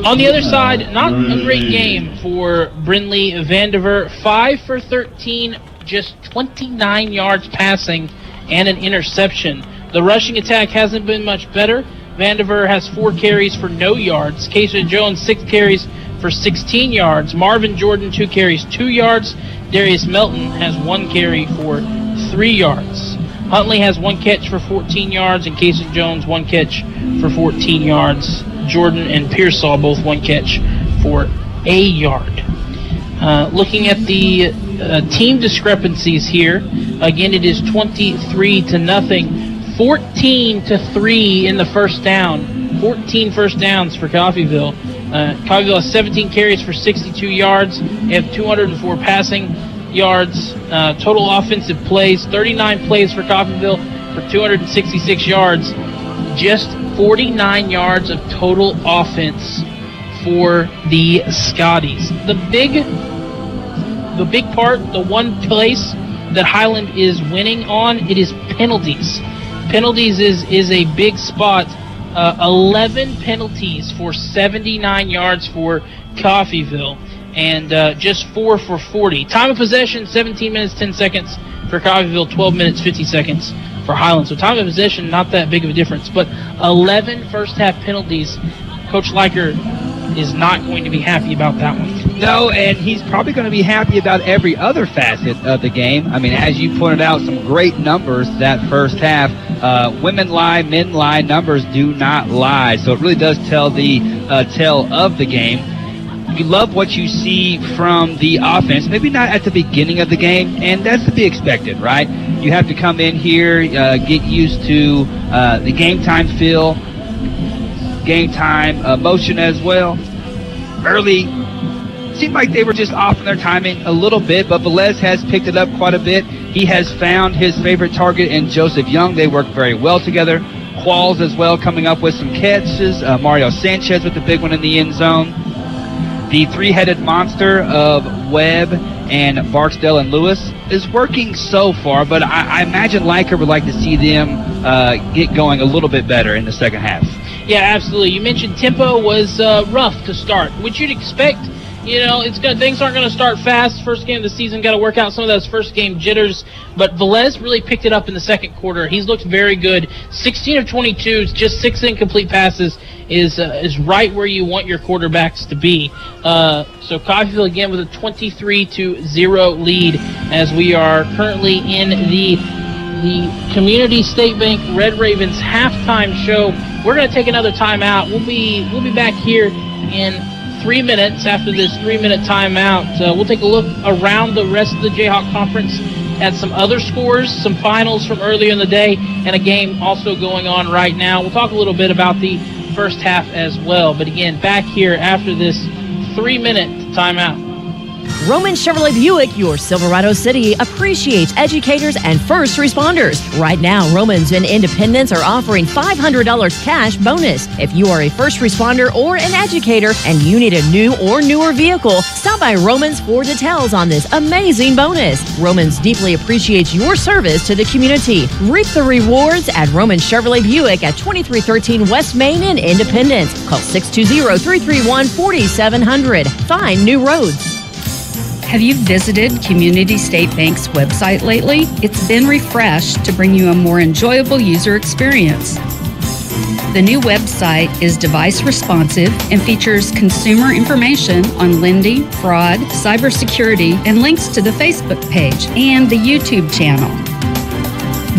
On the other side, not a great game for Brinley Vandiver. 5 for 13, just 29 yards passing and an interception. The rushing attack hasn't been much better. Vandiver has 4 carries for no yards. Casey Jones, 6 carries for 16 yards. Marvin Jordan, 2 carries, 2 yards. Darius Melton has 1 carry for 3 yards. Huntley has 1 catch for 14 yards, and Casey Jones 1 catch for 14 yards. Jordan and Pearsall both 1 catch for a yard. Looking at the team discrepancies here, again it is 23-0. 14-3 in the first down. 14 first downs for Coffeyville. Coffeyville has 17 carries for 62 yards. They have 204 passing yards. Total offensive plays, 39 plays for Coffeyville for 266 yards. Just 49 yards of total offense for the Scotties. The big part, the one place that Highland is winning on, it is penalties. Penalties is a big spot. 11 penalties for 79 yards for Coffeyville, and just 4 for 40. Time of possession, 17 minutes, 10 seconds for Coffeyville, 12 minutes, 50 seconds for Highland. So time of possession, not that big of a difference, but 11 first half penalties. Coach Leiker is not going to be happy about that one.
No, and he's probably going to be happy about every other facet of the game. I mean, as you pointed out, some great numbers that first half. Women lie, men lie, numbers do not lie. So it really does tell the tale of the game. You love what you see from the offense, maybe not at the beginning of the game, and that's to be expected, right? You have to come in here, get used to the game time feel, game time motion as well. Early, seemed like they were just off in their timing a little bit, but Velez has picked it up quite a bit. He has found his favorite target in Joseph Young. They work very well together. Qualls as well coming up with some catches. Mario Sanchez with the big one in the end zone. The three-headed monster of Webb and Barksdale and Lewis is working so far, but I imagine Leiker would like to see them get going a little bit better in the second half.
Yeah, absolutely. You mentioned tempo was rough to start, which you'd expect. You know, things aren't going to start fast. First game of the season, got to work out some of those first game jitters. But Velez really picked it up in the second quarter. He's looked very good. 16 of 22, just 6 incomplete passes is right where you want your quarterbacks to be. So Coffeyville again with a 23-0 lead as we are currently in the Community State Bank Red Ravens halftime show. We're going to take another timeout. We'll be back here in 3 minutes after this 3-minute timeout. We'll take a look around the rest of the Jayhawk Conference at some other scores, some finals from earlier in the day, and a game also going on right now. We'll talk a little bit about the first half as well. But again, back here after this 3-minute timeout.
Roman Chevrolet Buick, your Silverado City, appreciates educators and first responders. Right now, Romans and Independence are offering $500 cash bonus. If you are a first responder or an educator and you need a new or newer vehicle, stop by Romans for details on this amazing bonus. Romans deeply appreciates your service to the community. Reap the rewards at Roman Chevrolet Buick at 2313 West Main in Independence. Call 620-331-4700. Find new roads.
Have you visited Community State Bank's website lately? It's been refreshed to bring you a more enjoyable user experience. The new website is device responsive and features consumer information on lending, fraud, cybersecurity, and links to the Facebook page and the YouTube channel.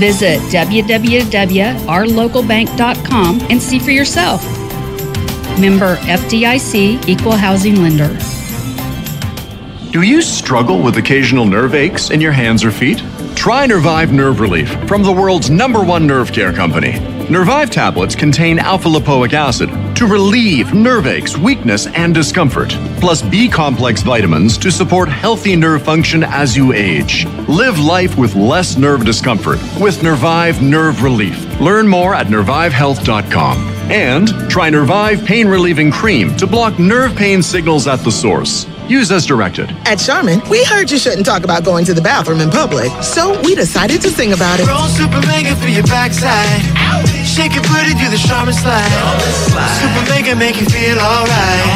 Visit www.ourlocalbank.com and see for yourself. Member FDIC, Equal Housing Lender.
Do you struggle with occasional nerve aches in your hands or feet? Try Nervive Nerve Relief from the world's #1 nerve care company. Nervive tablets contain alpha-lipoic acid to relieve nerve aches, weakness, and discomfort, plus B-complex vitamins to support healthy nerve function as you age. Live life with less nerve discomfort with Nervive Nerve Relief. Learn more at nervivehealth.com. And try Nervive Pain Relieving Cream to block nerve pain signals at the source. Use as directed.
At Charmin, we heard you shouldn't talk about going to the bathroom in public, so we decided to sing about it.
Roll super mega for your backside. Ouch. Shake your booty, do the Charmin slide. Super mega, make you feel alright.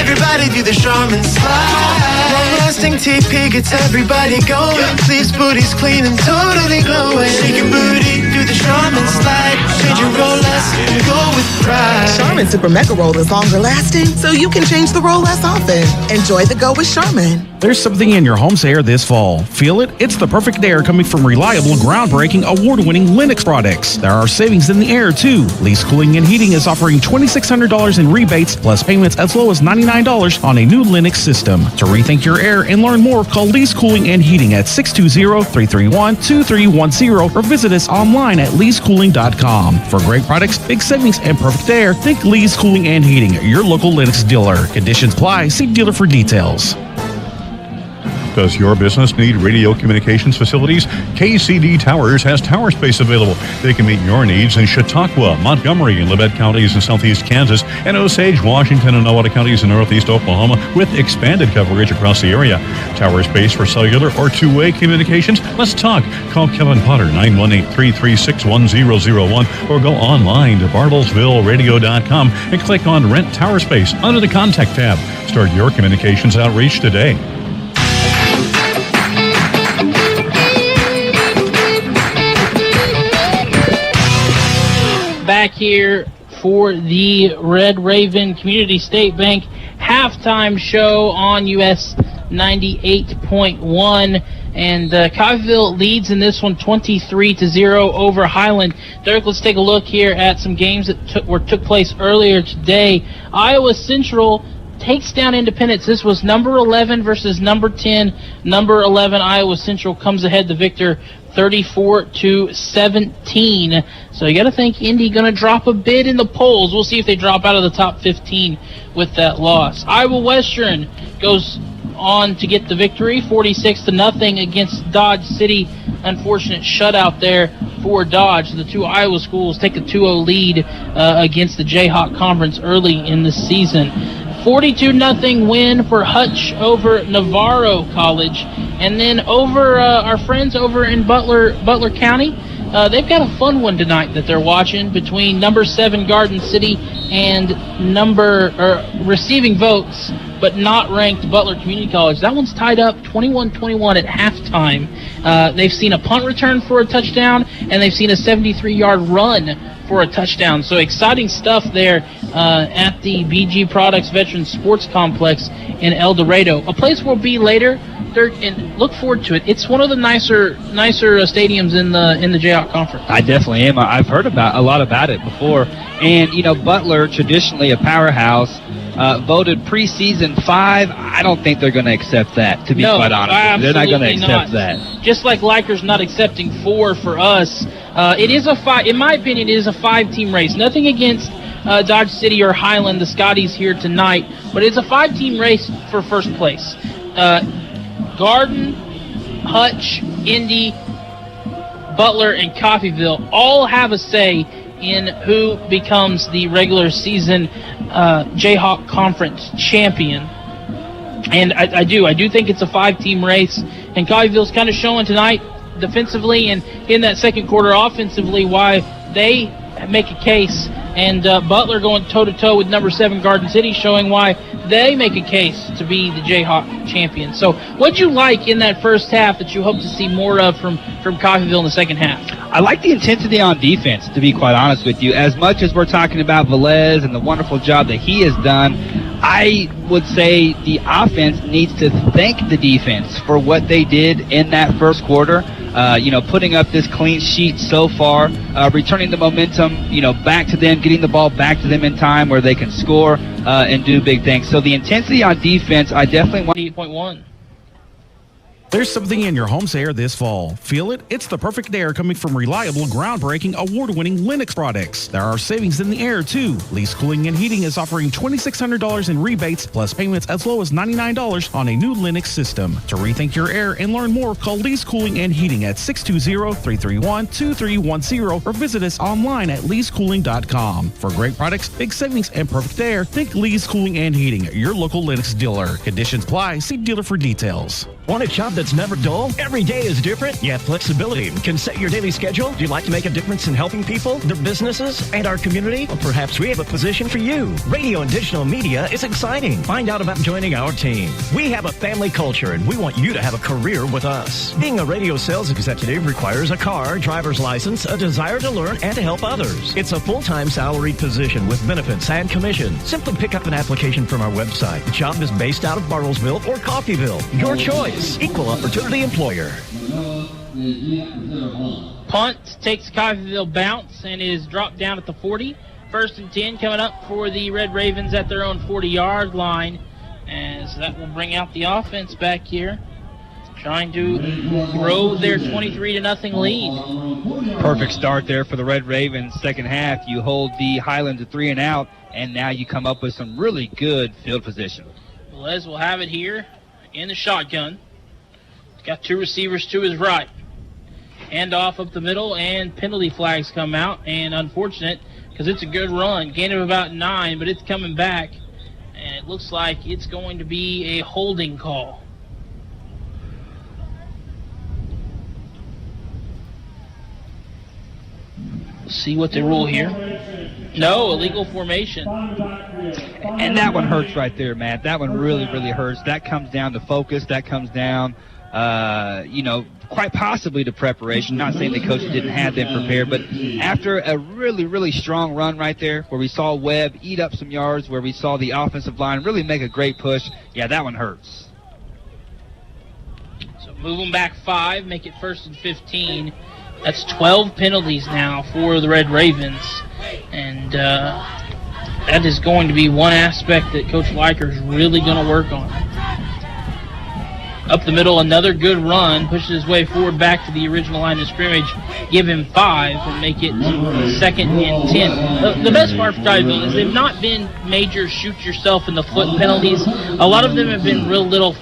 Everybody do the Charmin slide. Long-lasting TP gets everybody going. Leaves booties clean and totally glowing. Shake your booty, do the Charmin slide. Change your roll-less and go with pride.
Charmin Super Mega Roll is longer lasting, so you can change the roll less often. Enjoy the go with Charmin.
There's something in your home's air this fall. Feel it? It's the perfect air coming from reliable, groundbreaking, award-winning Lennox products. There are savings in the air, too. Lease Cooling and Heating is offering $2,600 in rebates, plus payments as low as $99 on a new Lennox system. To rethink your air and learn more, call Lease Cooling and Heating at 620-331-2310 or visit us online at leasecooling.com. For great products, big savings, and perfect air, think Lease Cooling and Heating, your local Lennox dealer. Conditions apply. See dealer for details.
Does your business need radio communications facilities? KCD Towers has tower space available. They can meet your needs in Chautauqua, Montgomery, and Labette counties in southeast Kansas, and Osage, Washington, and Nowata counties in northeast Oklahoma, with expanded coverage across the area. Tower space for cellular or two-way communications? Let's talk. Call Kevin Potter, 918-336-1001, or go online to bartlesvilleradio.com and click on Rent Tower Space under the Contact tab. Start your communications outreach today.
Back here for the Red Raven Community State Bank halftime show on US 98.1, and Coffeyville leads in this one 23-0 over Highland. Derek, let's take a look here at some games that took place earlier today. Iowa Central takes down Independence. This was number 11 versus number 10. Number 11 Iowa Central comes ahead the victor 34-17. So you got to think Indy going to drop a bit in the polls. We'll see if they drop out of the top 15 with that loss. Iowa Western goes on to get the victory 46-0 against Dodge City. Unfortunate shutout there for Dodge. The two Iowa schools take a 2-0 lead against the Jayhawk Conference early in the season. 42-0 win for Hutch over Navarro College. And then over our friends over in Butler County, they've got a fun one tonight that they're watching between number 7 Garden City and receiving votes but not ranked Butler Community College. That one's tied up 21-21 at halftime. They've seen a punt return for a touchdown, and they've seen a 73-yard run for a touchdown. So exciting stuff there at the BG Products Veterans Sports Complex in El Dorado. A place we'll be later, and look forward to it. It's one of the nicer stadiums in the Jayhawk Conference.
I definitely am. I've heard a lot about it before. And, Butler, traditionally a powerhouse, voted preseason 5. I don't think they're going to accept that, to be quite honest. They're not going to accept that.
Just like Liker's not accepting 4 for us. It is a 5. In my opinion, it is a 5-team race. Nothing against Dodge City or Highland, the Scotties here tonight, but it's a 5-team race for first place. Garden, Hutch, Indy, Butler, and Coffeyville all have a say in who becomes the regular season Jayhawk Conference champion. And I do think it's a 5-team race, and Coffeyville's kind of showing tonight defensively and in that second quarter offensively why they make a case, and Butler going toe-to-toe with number 7 Garden City showing why they make a case to be the Jayhawk champion. So what'd you like in that first half that you hope to see more of from Coffeyville in the second half?
I like the intensity on defense, to be quite honest with you. As much as we're talking about Velez and the wonderful job that he has done, I would say the offense needs to thank the defense for what they did in that first quarter. Putting up this clean sheet so far, returning the momentum, back to them, getting the ball back to them in time where they can score and do big things. So the intensity on defense, I definitely want
8.1.
There's something in your home's air this fall. Feel it? It's the perfect air coming from reliable, groundbreaking, award-winning Lennox products. There are savings in the air, too. Lease Cooling and Heating is offering $2,600 in rebates, plus payments as low as $99 on a new Lennox system. To rethink your air and learn more, call Lease Cooling and Heating at 620-331-2310 or visit us online at leasecooling.com. For great products, big savings, and perfect air, think Lease Cooling and Heating, your local Lennox dealer. Conditions apply. See dealer for details.
Want a job that's never dull? Every day is different. You have flexibility and can set your daily schedule. Do you like to make a difference in helping people, their businesses, and our community? Well, perhaps we have a position for you. Radio and digital media is exciting. Find out about joining our team. We have a family culture, and we want you to have a career with us. Being a radio sales executive requires a car, driver's license, a desire to learn, and to help others. It's a full-time salaried position with benefits and commission. Simply pick up an application from our website. The job is based out of Bartlesville or Coffeyville. Your choice. Equal opportunity employer.
Punt takes Coffeyville bounce and is dropped down at the 40. 1st and 10 coming up for the Red Ravens at their own 40-yard line. As that will bring out the offense back here, trying to grow their 23-0 lead.
Perfect start there for the Red Ravens. Second half, you hold the Highland to 3 and out, and now you come up with some really good field position.
Les will have it here in the shotgun. Got 2 receivers to his right. Hand off up the middle, and penalty flags come out. And unfortunate, because it's a good run. Gain of about 9, but it's coming back. And it looks like it's going to be a holding call. Let's see what they rule here. No, illegal formation.
And that one hurts right there, Matt. That one really, really hurts. That comes down to focus. That comes down, quite possibly to preparation. Not saying the coaches didn't have them prepared, but after a really, really strong run right there, where we saw Webb eat up some yards, where we saw the offensive line really make a great push, yeah, that one hurts.
So move them back 5, make it 1st and 15. That's 12 penalties now for the Red Ravens. And that is going to be one aspect that Coach Leiker is really going to work on. Up the middle, another good run, pushes his way forward back to the original line of scrimmage, give him 5 and make it 2nd and 10. The best part for Coffeyville is they've not been major shoot-yourself-in-the-foot penalties. A lot of them have been real little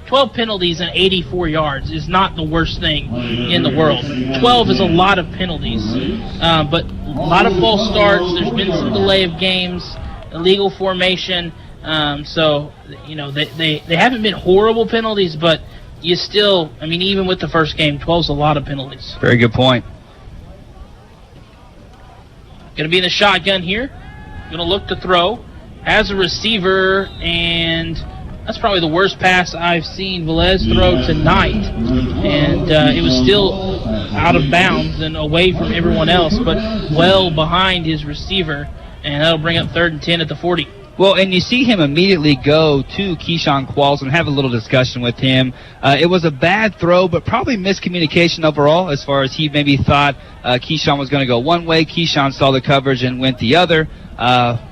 12 penalties and 84 yards is not the worst thing in the world. 12 is a lot of penalties, but a lot of false starts. There's been some delay of games, illegal formation. They haven't been horrible penalties, but you still, even with the first game, 12's a lot of penalties.
Very good point.
Going to be in the shotgun here. Going to look to throw. Has a receiver, and that's probably the worst pass I've seen Velez throw tonight. And it was still out of bounds and away from everyone else, but well behind his receiver. And that'll bring up 3rd and 10 at the 40.
Well, and you see him immediately go to Keyshawn Qualls and have a little discussion with him. It was a bad throw, but probably miscommunication overall as far as he maybe thought Keyshawn was going to go one way. Keyshawn saw the coverage and went the other.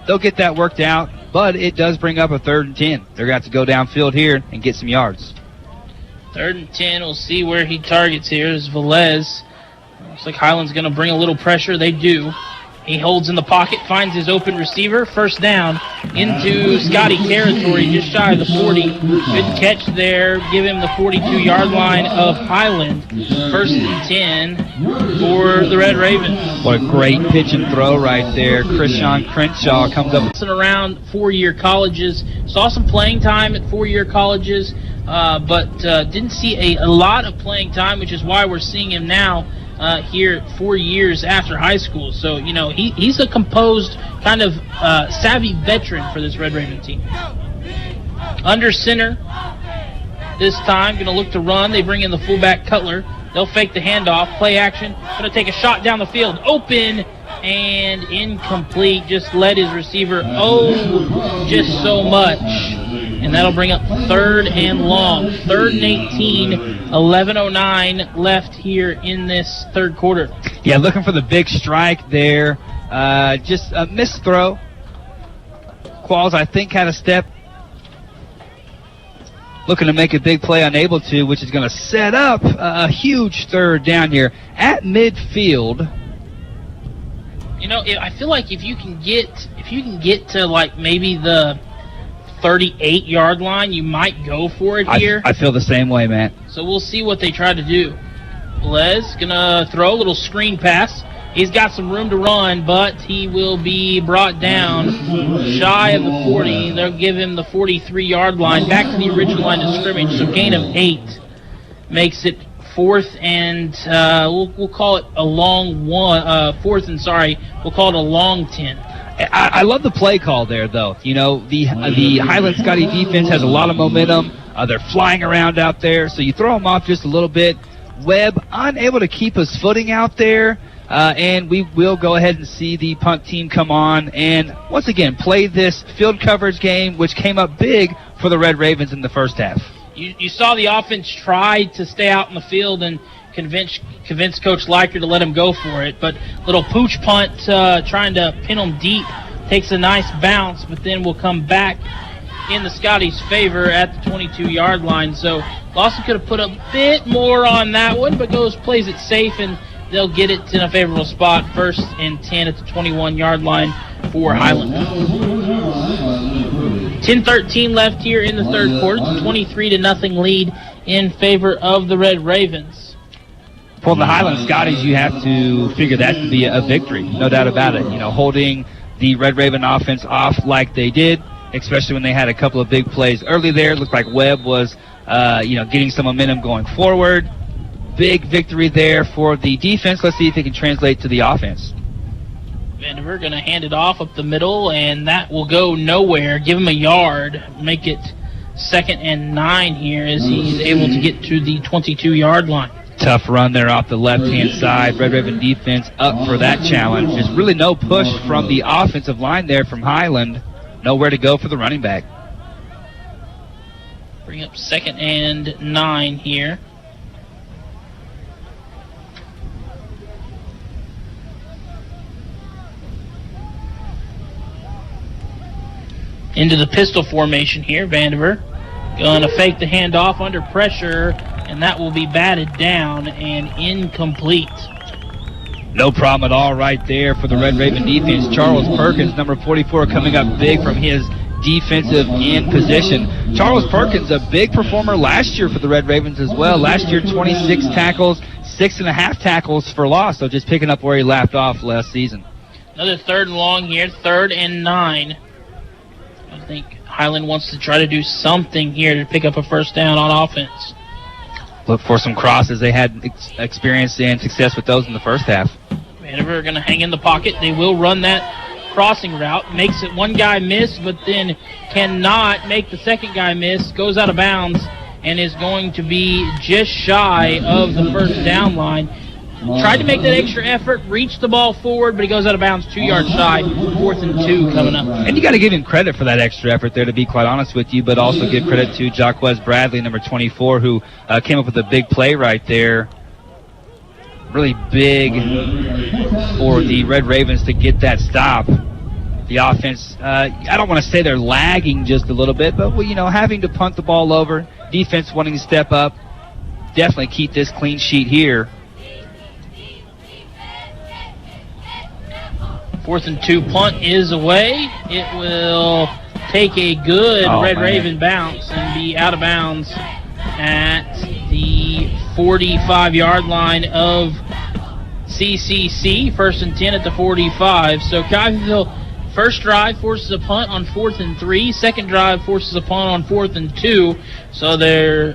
They'll get that worked out, but it does bring up a 3rd and 10. They're going to have to go downfield here and get some yards.
3rd and 10, we'll see where he targets here is Velez. Looks like Highland's going to bring a little pressure. They do. He holds in the pocket, finds his open receiver. 1st down into Scotty territory, just shy of the 40. Good catch there. Give him the 42-yard line of Highland. 1st and 10 for the Red Ravens.
What a great pitch and throw right there. Krishan Crenshaw comes up.
Around 4-year colleges. Saw some playing time at 4-year colleges, but didn't see a lot of playing time, which is why we're seeing him now here 4 years after high school. So, he's a composed, kind of savvy veteran for this Red Raven team. Under center this time, going to look to run. They bring in the fullback Cutler. They'll fake the handoff, play action. Going to take a shot down the field. Open and incomplete. Just led his receiver just so much. And that'll bring up 3rd and long. 3rd and 18, 11:09 left here in this 3rd quarter.
Yeah, looking for the big strike there. Just a missed throw. Qualls, I think, had a step. Looking to make a big play, unable to, which is going to set up a huge 3rd down here at midfield.
I feel like if you can get to like maybe the 38-yard line, you might go for it here.
I feel the same way, man.
So we'll see what they try to do. Les gonna throw a little screen pass He's got some room to run, but he will be brought down shy of the 40. They'll give him the 43-yard line, back to the original line of scrimmage, so gain of 8 makes it fourth and we'll call it a long one. We'll call it a long 10.
I love the play call there, though. You know, the Highland Scotty defense has a lot of momentum. They're flying around out there, so you throw them off just a little bit. Webb unable to keep his footing out there, and we will go ahead and see the punt team come on and once again play this field coverage game, which came up big for the Red Ravens in the first half.
You saw the offense try to stay out in the field and convince Coach Leiker to let him go for it, but little pooch punt trying to pin him deep takes a nice bounce, but then will come back in the Scotties' favor at the 22-yard line. So Lawson could have put a bit more on that one, but plays it safe, and they'll get it in a favorable spot. 1st and 10 at the 21-yard line for Highland. 10-13 left here in the third quarter. It's a 23-0 lead in favor of the Red Ravens.
For the Highland Scotties, you have to figure that to be a victory, no doubt about it. You know, holding the Red Raven offense off like they did, especially when they had a couple of big plays early there. It looked like Webb was, getting some momentum going forward. Big victory there for the defense. Let's see if it can translate to the offense.
Vandiver going to hand it off up the middle, and that will go nowhere. Give him a yard. Make it 2nd and 9 here as he's able to get to the 22-yard line.
Tough run there off the left-hand side. Red Raven defense up for that challenge. There's really no push from the offensive line there from Highland. Nowhere to go for the running back.
Bring up 2nd and 9 here. Into the pistol formation here. Vandiver going to fake the handoff under pressure, and that will be batted down and incomplete.
No problem at all right there for the Red Raven defense. Charles Perkins, number 44, coming up big from his defensive end position. Charles Perkins, a big performer last year for the Red Ravens as well. Last year, 26 tackles, 6.5 tackles for loss, so just picking up where he left off last season.
Another 3rd and long here, 3rd and 9. I think Highland wants to try to do something here to pick up a first down on offense.
Look for some crosses. They had experience and success with those in the first half.
Vandiver going to hang in the pocket. They will run that crossing route. Makes it one guy miss, but then cannot make the second guy miss. Goes out of bounds and is going to be just shy of the first down line. Tried to make that extra effort, reached the ball forward, but he goes out of bounds 2 yards shy. 4th and 2 coming up.
And you got to give him credit for that extra effort there, to be quite honest with you, but also give credit to Jacquez Bradley, number 24, who came up with a big play right there. Really big for the Red Ravens to get that stop. The offense, I don't want to say they're lagging just a little bit, but having to punt the ball over, defense wanting to step up, definitely keep this clean sheet here.
4th and 2 punt is away. It will take a good Red Raven bounce and be out of bounds at the 45-yard line of CCC. 1st and 10 at the 45. So Coffeyville, first drive forces a punt on 4th and 3. Second drive forces a punt on 4th and 2. So they're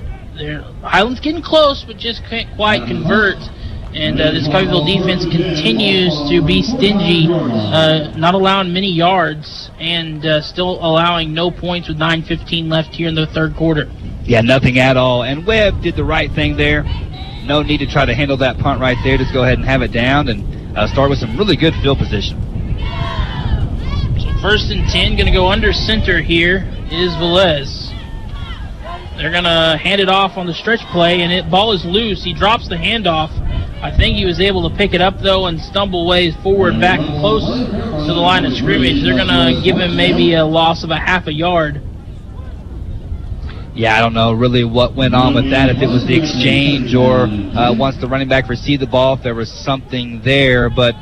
Highland's getting close, but just can't quite convert. And this Coffeyville defense continues to be stingy, not allowing many yards, and still allowing no points with 9:15 left here in the third quarter.
Yeah, nothing at all. And Webb did the right thing there. No need to try to handle that punt right there. Just go ahead and have it down and start with some really good field position.
So 1st and 10, going to go under center here is Velez. They're going to hand it off on the stretch play, and ball is loose. He drops the handoff. I think he was able to pick it up, though, and stumble ways forward back close to the line of scrimmage. They're going to give him maybe a loss of a half a yard.
Yeah, I don't know really what went on with that, if it was the exchange or once the running back received the ball, if there was something there. But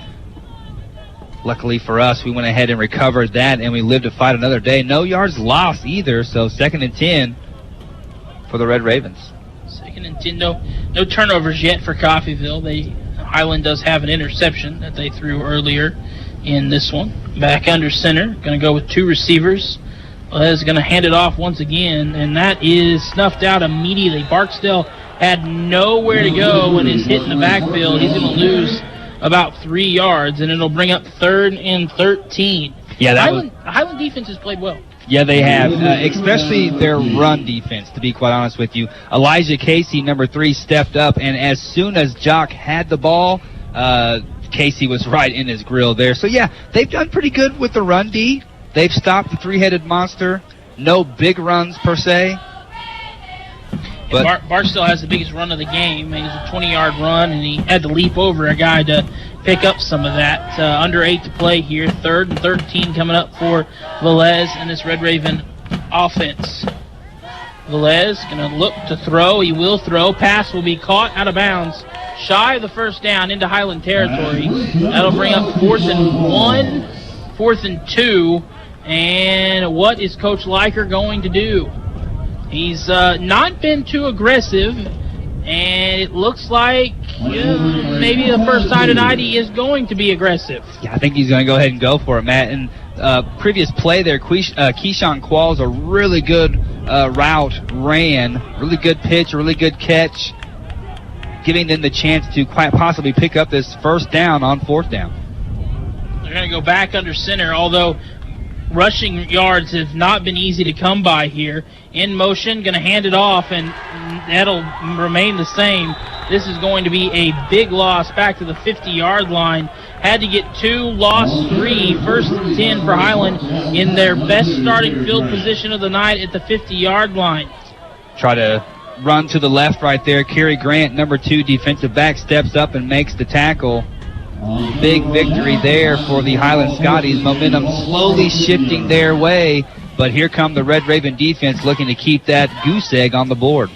luckily for us, we went ahead and recovered that, and we lived to fight another day. No yards lost either, so 2nd and 10 for the Red Ravens.
2nd and 10, no turnovers yet for Coffeyville. Highland does have an interception that they threw earlier in this one. Back under center, going to go with 2 receivers. Is going to hand it off once again, and that is snuffed out immediately. Barksdale had nowhere to go when he's hit in the backfield. He's going to lose about 3 yards, and it'll bring up 3rd and 13.
Yeah,
Highland defense has played well.
Yeah, they have, especially their run defense, to be quite honest with you. Elijah Casey, number 3, stepped up, and as soon as Jock had the ball, Casey was right in his grill there. So, yeah, they've done pretty good with the run D. They've stopped the 3-headed monster. No big runs, per se.
But Barstow has the biggest run of the game. It was a 20-yard run, and he had to leap over a guy to pick up some of that. Under 8 to play here. 3rd and 13 coming up for Velez and this Red Raven offense. Velez going to look to throw. He will throw. Pass will be caught out of bounds. Shy of the first down into Highland territory. That'll bring up 4th and 1, 4th and 2. And what is Coach Leiker going to do? He's not been too aggressive, and it looks like maybe the first time tonight he is going to be aggressive.
Yeah, I think he's going to go ahead and go for it, Matt. And previous play there, Keyshawn Qualls, a really good route ran, really good pitch, a really good catch, giving them the chance to quite possibly pick up this first down on 4th down.
They're going to go back under center, although rushing yards have not been easy to come by here. In motion, going to hand it off, and that'll remain the same. This is going to be a big loss back to the 50-yard line. Had to get 2, lost 3. 1st and 10 for Highland in their best starting field position of the night at the 50-yard line.
Try to run to the left right there. Kerry Grant, number 2 defensive back, steps up and makes the tackle. Big victory there for the Highland Scotties. Momentum slowly shifting their way, but here come the Red Raven defense looking to keep that goose egg on the board.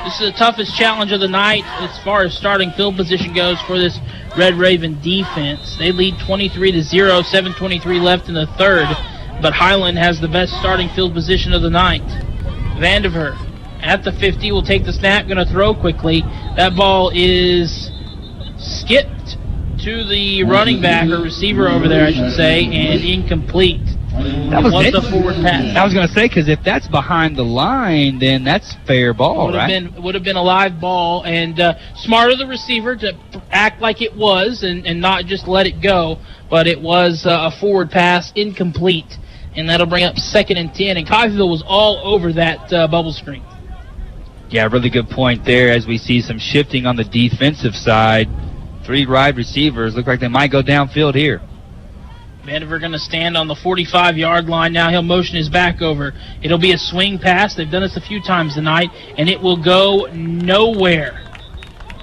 This is the toughest challenge of the night as far as starting field position goes for this Red Raven defense. They lead 23-0, 7:23 left in the 3rd, but Highland has the best starting field position of the night. Vandiver at the 50 will take the snap, going to throw quickly. That ball is skipped to the running back or receiver over there, I should say, and incomplete.
That was the forward pass. I was going to say, because if that's behind the line, then that's fair ball,
would have been a live ball, and smart of the receiver to act like it was and not just let it go, but it was a forward pass, incomplete, and that'll bring up 2nd and 10, and Coffeyville was all over that bubble screen.
Yeah, really good point there as we see some shifting on the defensive side. 3 wide receivers look like they might go downfield here.
Vandiver going to stand on the 45-yard line now. He'll motion his back over. It'll be a swing pass. They've done this a few times tonight, and it will go nowhere.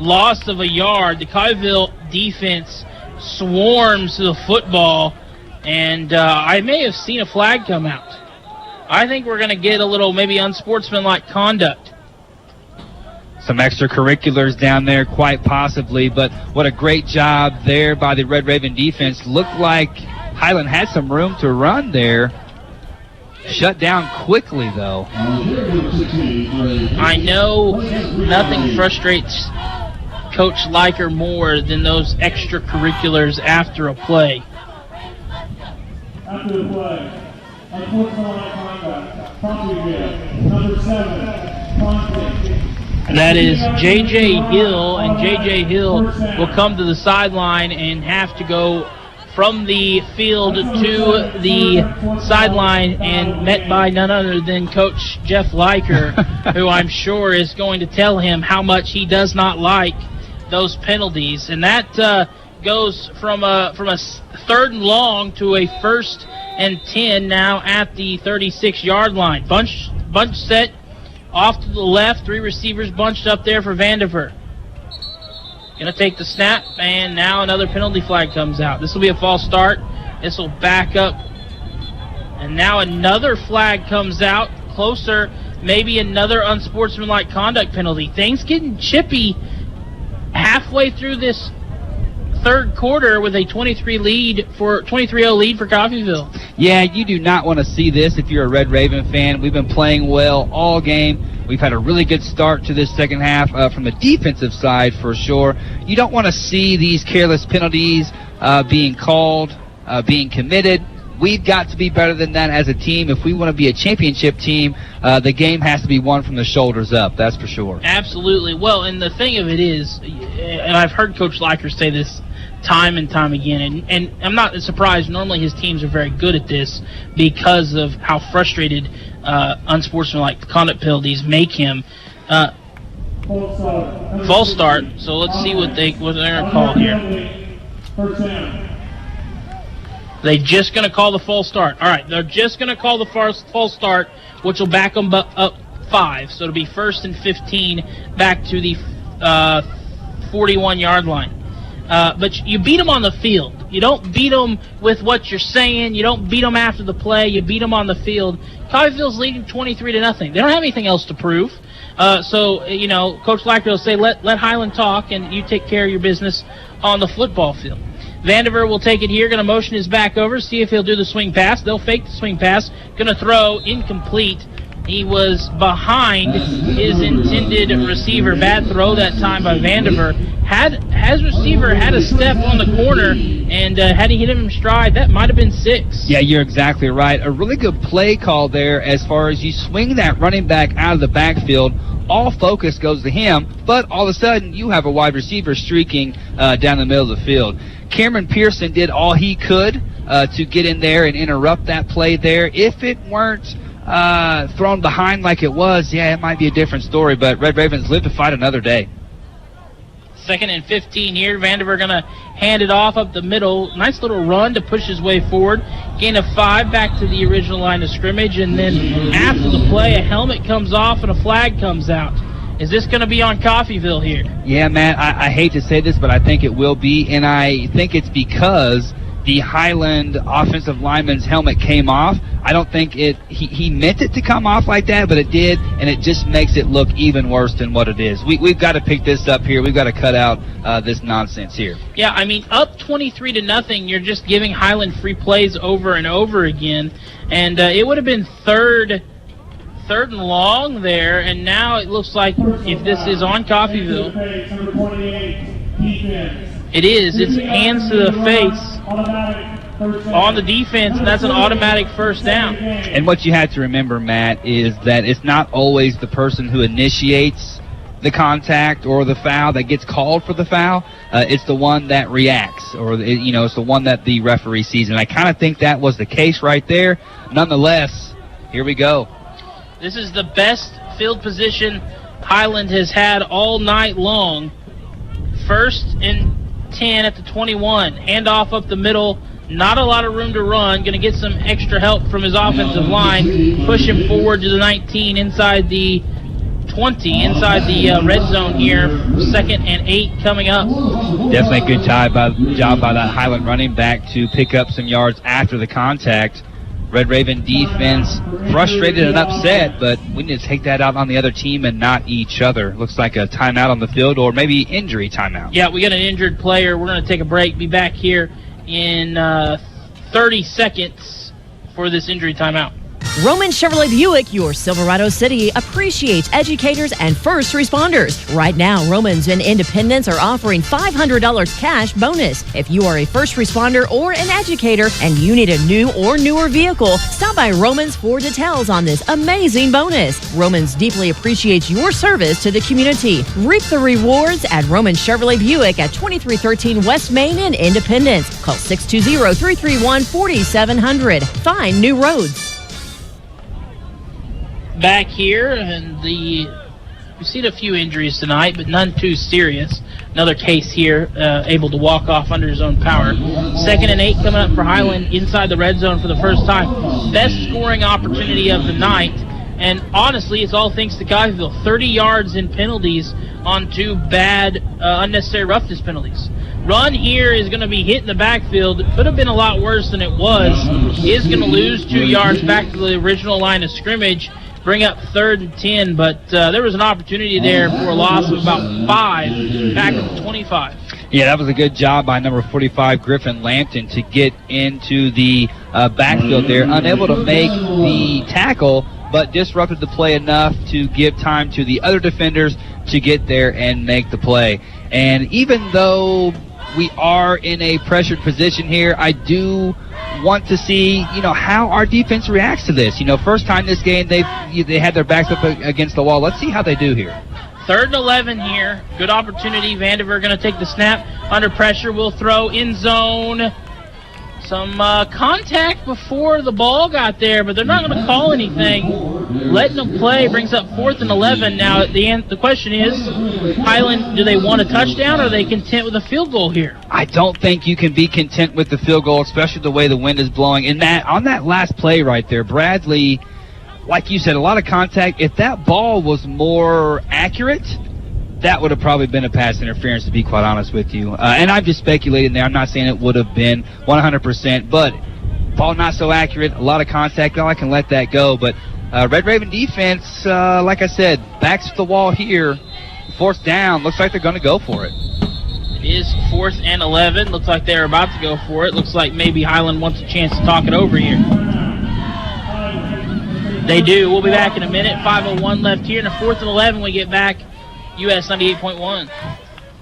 Loss of a yard. The Coffeyville defense swarms to the football, and I may have seen a flag come out. I think we're going to get a little maybe unsportsmanlike conduct.
Some extracurriculars down there, quite possibly, but what a great job there by the Red Raven defense. Looked like Highland had some room to run there. Shut down quickly, though.
I know nothing frustrates Coach Leiker more than those extracurriculars after a play.
After the play, unsportsmanlike conduct, Coffeyville, number 7, Conte.
That is J.J. Hill, and J.J. Hill will come to the sideline and have to go from the field to the sideline and met by none other than Coach Jeff Leiker, who I'm sure is going to tell him how much he does not like those penalties. And that goes from a 3rd and long to a 1st and 10 now at the 36-yard line. Bunch set. Off to the left, 3 receivers bunched up there for Vandiver. Going to take the snap, and now another penalty flag comes out. This will be a false start. This will back up. And now another flag comes out. Closer, maybe another unsportsmanlike conduct penalty. Things getting chippy halfway through this 3rd quarter with a 23-0 lead for Coffeyville.
Yeah, you do not want to see this if you're a Red Raven fan. We've been playing well all game. We've had a really good start to this second half from the defensive side for sure. You don't want to see these careless penalties being called, being committed. We've got to be better than that as a team. If we want to be a championship team, the game has to be won from the shoulders up, that's for sure.
Absolutely. Well, and the thing of it is, and I've heard Coach Leiker say this time and time again, and I'm not surprised. Normally his teams are very good at this because of how frustrated unsportsmanlike conduct penalties make him. False start. So let's see what they're going to call here.
First down.
They're just going to call the false start. All right, they're just going to call the false start, which will back them up 5. So it'll be 1st and 15 back to the 41-yard line. But you beat them on the field. You don't beat them with what you're saying. You don't beat them after the play. You beat them on the field. Coffeyville's leading 23-0. They don't have anything else to prove. So, you know, Coach Leiker will say, let Highland talk, and you take care of your business on the football field. Vandiver will take it here, going to motion his back over, see if he'll do the swing pass. They'll fake the swing pass, going to throw incomplete. He was behind his intended receiver. Bad throw that time by Vandiver. Has receiver had a step on the corner, and had he hit him in stride, that might have been 6.
Yeah, you're exactly right. A really good play call there as far as you swing that running back out of the backfield. All focus goes to him, but all of a sudden you have a wide receiver streaking down the middle of the field. Cameron Pearson did all he could to get in there and interrupt that play there. If it weren't thrown behind like it was, yeah, it might be a different story, but Red Ravens live to fight another day.
2nd and 15 here. Vandiver going to hand it off up the middle. Nice little run to push his way forward. Gain of 5 back to the original line of scrimmage, and then after the play, a helmet comes off and a flag comes out. Is this going to be on Coffeyville here?
Yeah, Matt, I hate to say this, but I think it will be, and I think it's because the Highland offensive lineman's helmet came off. I don't think he meant it to come off like that, but it did, and it just makes it look even worse than what it is. We've got to pick this up here. We've got to cut out this nonsense here.
Yeah, I mean, up 23-0, you're just giving Highland free plays over and over again, and it would have been third and long there, and now it looks like if this is on Coffeyville, it is. It's hands to the face on the defense, and that's an automatic first down.
And what you have to remember, Matt, is that it's not always the person who initiates the contact or the foul that gets called for the foul. It's the one that reacts, or it's the one that the referee sees. And I kind of think that was the case right there. Nonetheless, here we go.
This is the best field position Highland has had all night long. 1st and 10 at the 21. Handoff up the middle. Not a lot of room to run. Going to get some extra help from his offensive line. Push him forward to the 19 inside the 20, inside the red zone here. 2nd and 8 coming up.
Definitely a good job by that Highland running back to pick up some yards after the contact. Red Raven defense frustrated and upset, but we need to take that out on the other team and not each other. Looks like a timeout on the field, or maybe injury timeout.
Yeah, we got an injured player. We're going to take a break. Be back here in 30 seconds for this injury timeout.
Roman Chevrolet Buick, your Silverado City, appreciates educators and first responders. Right now, Romans and Independence are offering $500 cash bonus. If you are a first responder or an educator and you need a new or newer vehicle, stop by Romans for details on this amazing bonus. Romans deeply appreciates your service to the community. Reap the rewards at Roman Chevrolet Buick at 2313 West Main in Independence. Call 620-331-4700. Find new roads.
Back here, and we've seen a few injuries tonight, but none too serious. Another case here, able to walk off under his own power. 2nd and 8 coming up for Highland inside the red zone for the first time. Best scoring opportunity of the night, and honestly, it's all thanks to Coffeyville. 30 yards in penalties on 2 bad unnecessary roughness penalties. Run here is going to be hit in the backfield. It could have been a lot worse than it was. Is going to lose 2 yards back to the original line of scrimmage. Bring up 3rd and 10, but there was an opportunity there for a loss of about 5 back at the 25.
Yeah, that was a good job by number 45, Griffin Lampton, to get into the backfield there. Unable to make the tackle, but disrupted the play enough to give time to the other defenders to get there and make the play. And even though we are in a pressured position here, I do want to see, how our defense reacts to this. First time this game, they had their backs up against the wall. Let's see how they do here.
3rd and 11 here. Good opportunity. Vandiver going to take the snap. Under pressure, will throw in zone. Some contact before the ball got there, but they're not going to call anything. Letting them play brings up 4th and 11. Now, at the end, the question is, Highland, do they want a touchdown, or are they content with a field goal here?
I don't think you can be content with the field goal, especially the way the wind is blowing. On that last play right there, Bradley, like you said, a lot of contact. If that ball was more accurate, that would have probably been a pass interference, to be quite honest with you. And I'm just speculating there. I'm not saying it would have been 100%, but ball not so accurate, a lot of contact. I can let that go. But Red Raven defense, like I said, backs to the wall here. 4th down. Looks like they're going to go for it.
It is 4th and 11. Looks like they're about to go for it. Looks like maybe Highland wants a chance to talk it over here. They do. We'll be back in a minute. 5:01 left here. In the 4th and 11, we get back. US 98.1.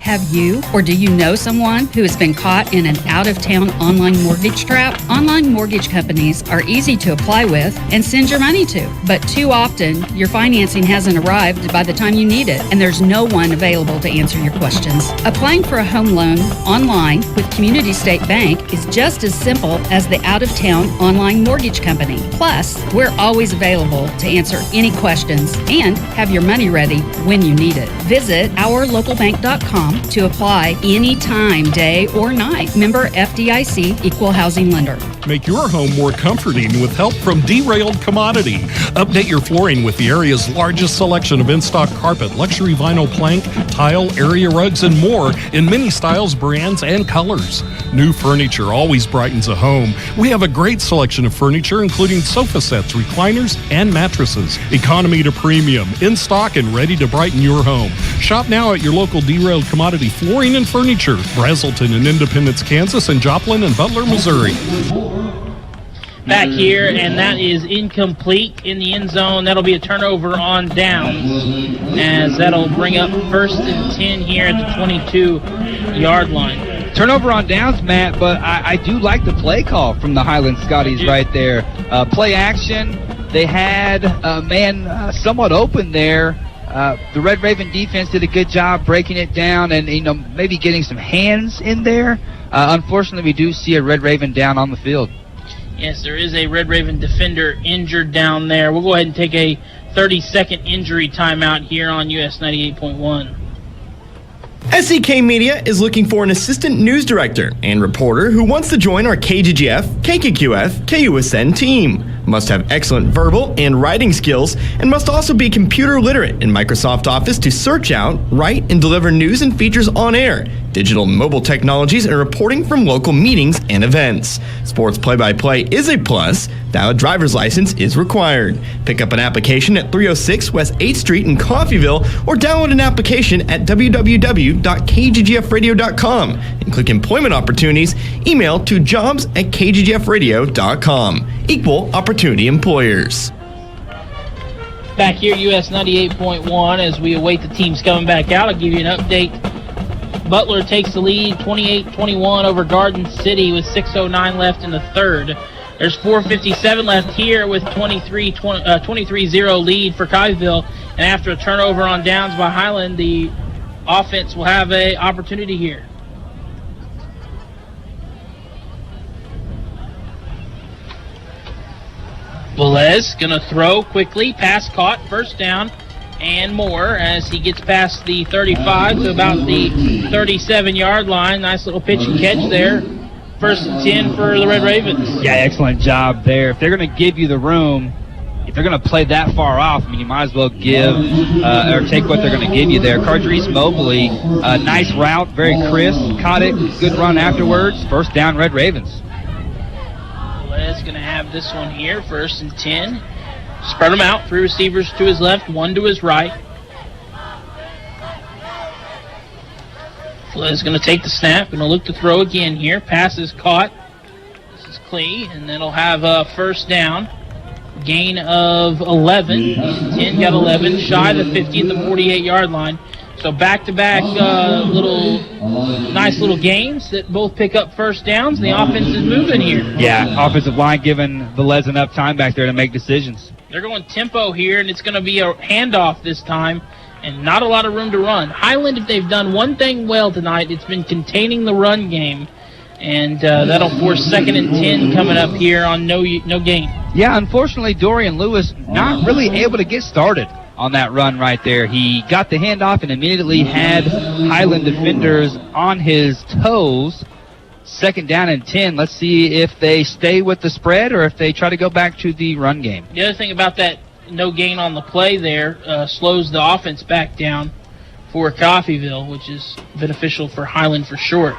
Have you or do you know someone who has been caught in an out-of-town online mortgage trap? Online mortgage companies are easy to apply with and send your money to, but too often your financing hasn't arrived by the time you need it, and there's no one available to answer your questions. Applying for a home loan online with Community State Bank is just as simple as the out-of-town online mortgage company. Plus, we're always available to answer any questions and have your money ready when you need it. Visit ourlocalbank.com to apply anytime, day or night. Member FDIC, Equal Housing Lender.
Make your home more comforting with help from Derailed Commodity. Update your flooring with the area's largest selection of in-stock carpet, luxury vinyl plank, tile, area rugs, and more in many styles, brands, and colors. New furniture always brightens a home. We have a great selection of furniture, including sofa sets, recliners, and mattresses. Economy to premium, in stock and ready to brighten your home. Shop now at your local Derailed Commodity Flooring and Furniture, Brazelton in Independence, Kansas, and Joplin and Butler, Missouri.
Back here, and that is incomplete in the end zone. That'll be a turnover on downs, as that'll bring up 1st and 10 here at the 22-yard line.
Turnover on downs, Matt, but I do like the play call from the Highland Scotties right there. Play action. They had a man somewhat open there. The Red Raven defense did a good job breaking it down and, maybe getting some hands in there. Unfortunately, we do see a Red Raven down on the field.
Yes, there is a Red Raven defender injured down there. We'll go ahead and take a 30-second injury timeout here on US 98.1.
SEK Media is looking for an assistant news director and reporter who wants to join our KGGF, KQF, KUSN team. Must have excellent verbal and writing skills and must also be computer literate in Microsoft Office to search out, write, and deliver news and features on air, digital and mobile technologies, and reporting from local meetings and events. Sports play-by-play is a plus. Valid driver's license is required. Pick up an application at 306 West 8th Street in Coffeyville or download an application at www.kggfradio.com and click Employment Opportunities. Email to jobs@kggfradio.com. Equal Opportunity Employers.
Back here, US 98.1, as we await the teams coming back out. I'll give you an update. Butler takes the lead 28-21 over Garden City with 6:09 left in the third. There's 4:57 left here with 23-0 lead for Coffeyville. And after a turnover on downs by Highland, the offense will have an opportunity here. Velez going to throw quickly, pass caught, 1st down and more as he gets past the 35 to about the 37-yard line. Nice little pitch and catch there. 1st and 10 for the Red Ravens.
Yeah, excellent job there. If they're going to give you the room, if they're going to play that far off, you might as well give or take what they're going to give you there. Cardrice Mobley, nice route, very crisp, caught it, good run afterwards. 1st down, Red Ravens.
Velez going to have this one here, 1st and 10. Spread them out, 3 receivers to his left, 1 to his right. Velez going to take the snap, going to look to throw again here. Pass is caught. This is Klee, and then he'll have a 1st down. gain of 11. 10 got 11, shy of the 50 at the 48-yard line. So back-to-back nice little games that both pick up first downs. The offense is moving here.
Yeah, offensive line giving Velez enough time back there to make decisions.
They're going tempo here, and it's going to be a handoff this time, and not a lot of room to run. Highland, if they've done one thing well tonight, it's been containing the run game, and that'll force 2nd and 10 coming up here on no gain.
Yeah, unfortunately, Dorian Lewis not really able to get started on that run right there. He got the handoff and immediately had Highland defenders on his toes. 2nd down and 10. Let's see if they stay with the spread or if they try to go back to the run game.
The other thing about that no gain on the play there slows the offense back down for Coffeyville, which is beneficial for Highland for short.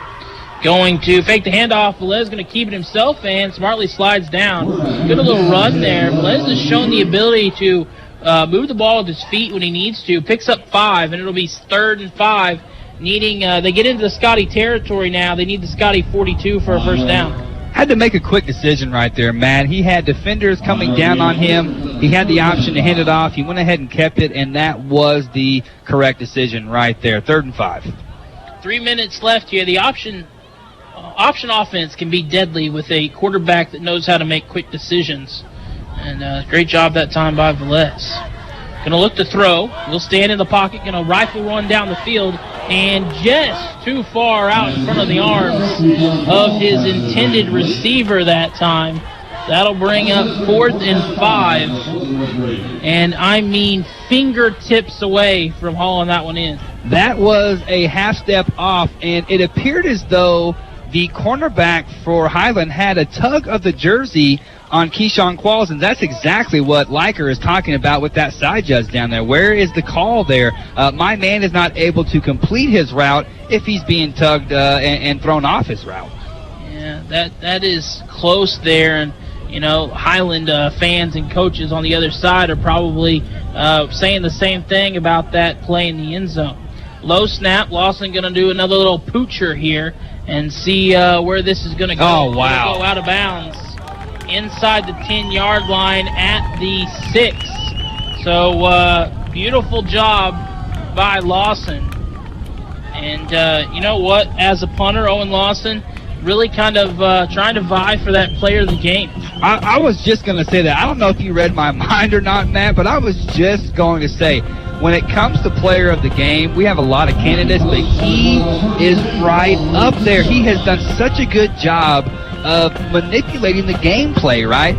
Going to fake the handoff. Velez going to keep it himself and smartly slides down. Good little run there. Velez has shown the ability to move the ball with his feet when he needs to. Picks up 5, and it'll be 3rd and 5. They get into the Scotty territory now. They need the Scotty 42 for a first down.
Had to make a quick decision right there, Matt. He had defenders coming down on him. He had the option to hand it off. He went ahead and kept it, and that was the correct decision right there. 3rd and 5.
3 minutes left here. The option offense can be deadly with a quarterback that knows how to make quick decisions. And great job that time by Velez. Going to look to throw. He'll stand in the pocket. Going to rifle run down the field. And just too far out in front of the arms of his intended receiver that time. That'll bring up 4th and 5. And I mean fingertips away from hauling that one in.
That was a half step off, and it appeared as though the cornerback for Highland had a tug of the jersey on Keyshawn Qualls, and that's exactly what Liker is talking about with that side judge down there. Where is the call there? My man is not able to complete his route if he's being tugged and thrown off his route.
Yeah, that is close there, and Highland fans and coaches on the other side are probably saying the same thing about that play in the end zone. Low snap. Lawson going to do another little poocher here and see where this is going to go.
Oh, wow.
Go out of bounds inside the 10-yard line at the 6. So beautiful job by Lawson. And you know what? As a punter, Owen Lawson really kind of trying to vie for that player of the game.
I was just going to say that. I don't know if you read my mind or not, Matt, but I was just going to say, when it comes to player of the game, we have a lot of candidates, but he is right up there. He has done such a good job of manipulating the gameplay, right?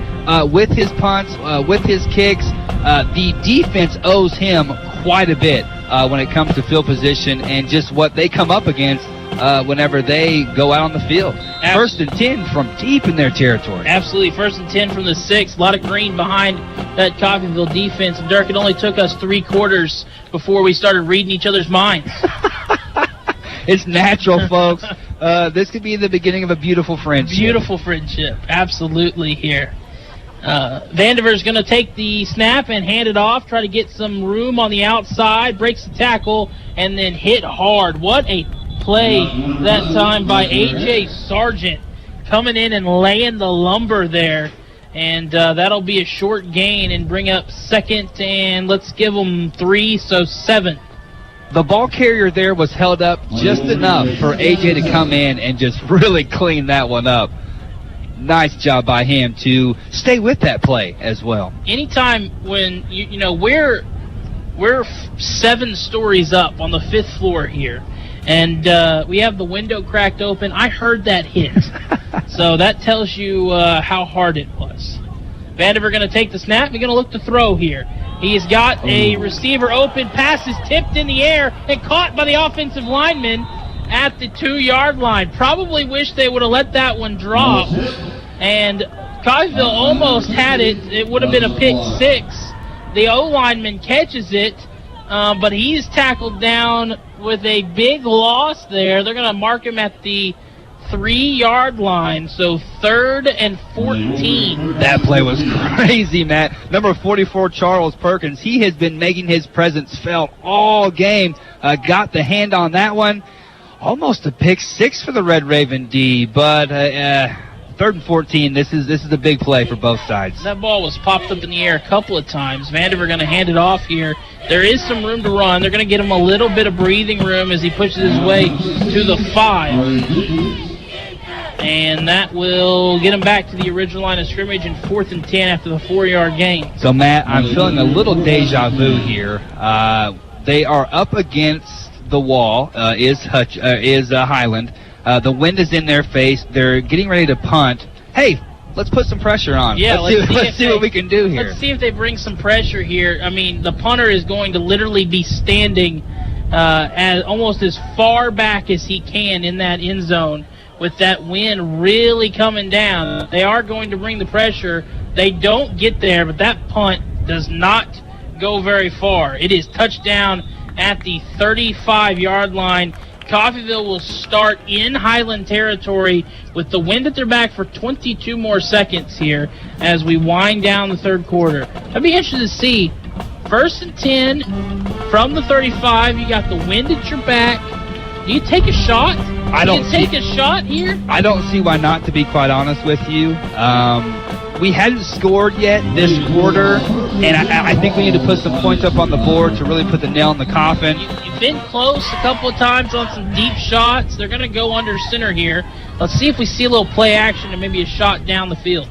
With his punts, with his kicks. The defense owes him quite a bit when it comes to field position and just what they come up against whenever they go out on the field. 1st and 10 from deep in their territory.
Absolutely. 1st and 10 from the 6. A lot of green behind that Coffeyville defense. And Dirk, it only took us 3 quarters before we started reading each other's minds.
It's natural, folks. This could be the beginning of a beautiful friendship.
Beautiful friendship. Absolutely here. Vandiver's going to take the snap and hand it off, try to get some room on the outside, breaks the tackle, and then hit hard. What a play that time by A.J. Sargent, coming in and laying the lumber there. And that'll be a short gain and bring up 2nd, and let's give them 3, so 7.
The ball carrier there was held up just enough for A.J. to come in and just really clean that one up. Nice job by him to stay with that play as well.
Anytime when, we're 7 stories up on the 5th floor here, and we have the window cracked open. I heard that hit. So that tells you how hard it was. Vandiver going to take the snap. He's going to look to throw here. He's got a receiver open. Pass is tipped in the air and caught by the offensive lineman at the 2-yard line. Probably wish they would have let that one drop. And Coffeyville almost had it. It would have been a pick 6. The O-lineman catches it, but he's tackled down with a big loss there. They're going to mark him at the 3-yard line, so 3rd and 14.
That play was crazy, Matt. Number 44, Charles Perkins, he has been making his presence felt all game. Got the hand on that one. Almost a pick 6 for the Red Raven D, but 3rd 3rd and 14. This is a big play for both sides.
That ball was popped up in the air a couple of times. Vandiver going to hand it off here. There is some room to run. They're going to get him a little bit of breathing room as he pushes his way to the 5. And that will get him back to the original line of scrimmage in 4th and 10 after the 4-yard gain.
So, Matt, I'm feeling a little deja vu here. They are up against the wall, is Highland. The wind is in their face. They're getting ready to punt. Hey, let's put some pressure on.
Yeah,
let's see what we can do here.
Let's see if they bring some pressure here. I mean, the punter is going to literally be standing almost as far back as he can in that end zone with that wind really coming down. They are going to bring the pressure. They don't get there, but that punt does not go very far. It is touchdown at the 35-yard line. Coffeyville will start in Highland territory with the wind at their back for 22 more seconds here as we wind down the 3rd quarter. I'd be interested to see 1st and 10 from the 35. You got the wind at your back. Do you take a shot? Take a shot here?
I don't see why not, to be quite honest with you. We hadn't scored yet this quarter, and I think we need to put some points up on the board to really put the nail in the coffin.
You've been close a couple of times on some deep shots. They're going to go under center here. Let's see if we see a little play action and maybe a shot down the field.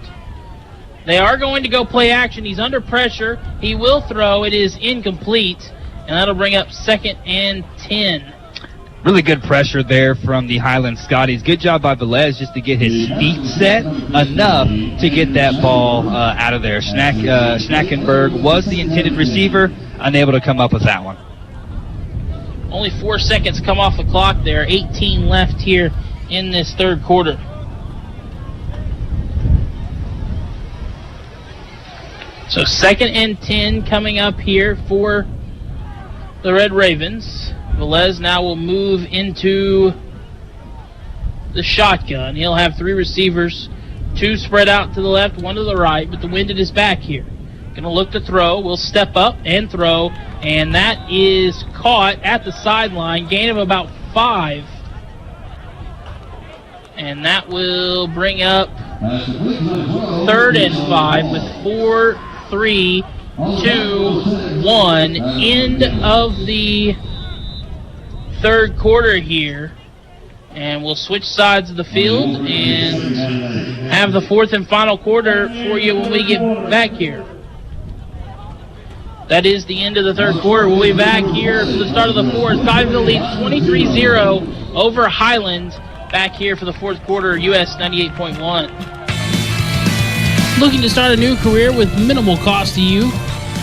They are going to go play action. He's under pressure. He will throw. It is incomplete, and that'll bring up 2nd and 10.
Really good pressure there from the Highland Scotties. Good job by Velez just to get his feet set enough to get that ball out of there. Schnackenberg was the intended receiver, unable to come up with that one.
Only 4 seconds come off the clock there. 18 left here in this 3rd quarter. So 2nd and 10 coming up here for the Red Ravens. Velez now will move into the shotgun. He'll have 3 receivers, 2 spread out to the left, 1 to the right, but the wind at his back here. Going to look to throw. Will step up and throw, and that is caught at the sideline. Gain of about 5. And that will bring up 3rd and 5 with 4, 3, 2, 1. End of the 3rd quarter here, and we'll switch sides of the field and have the 4th and final quarter for you when we get back here. That is the end of the 3rd quarter. We'll be back here for the start of the 4th. Coffeyville leads 23-0 over Highland. Back here for the 4th quarter, US 98.1.
Looking to start a new career with minimal cost to you?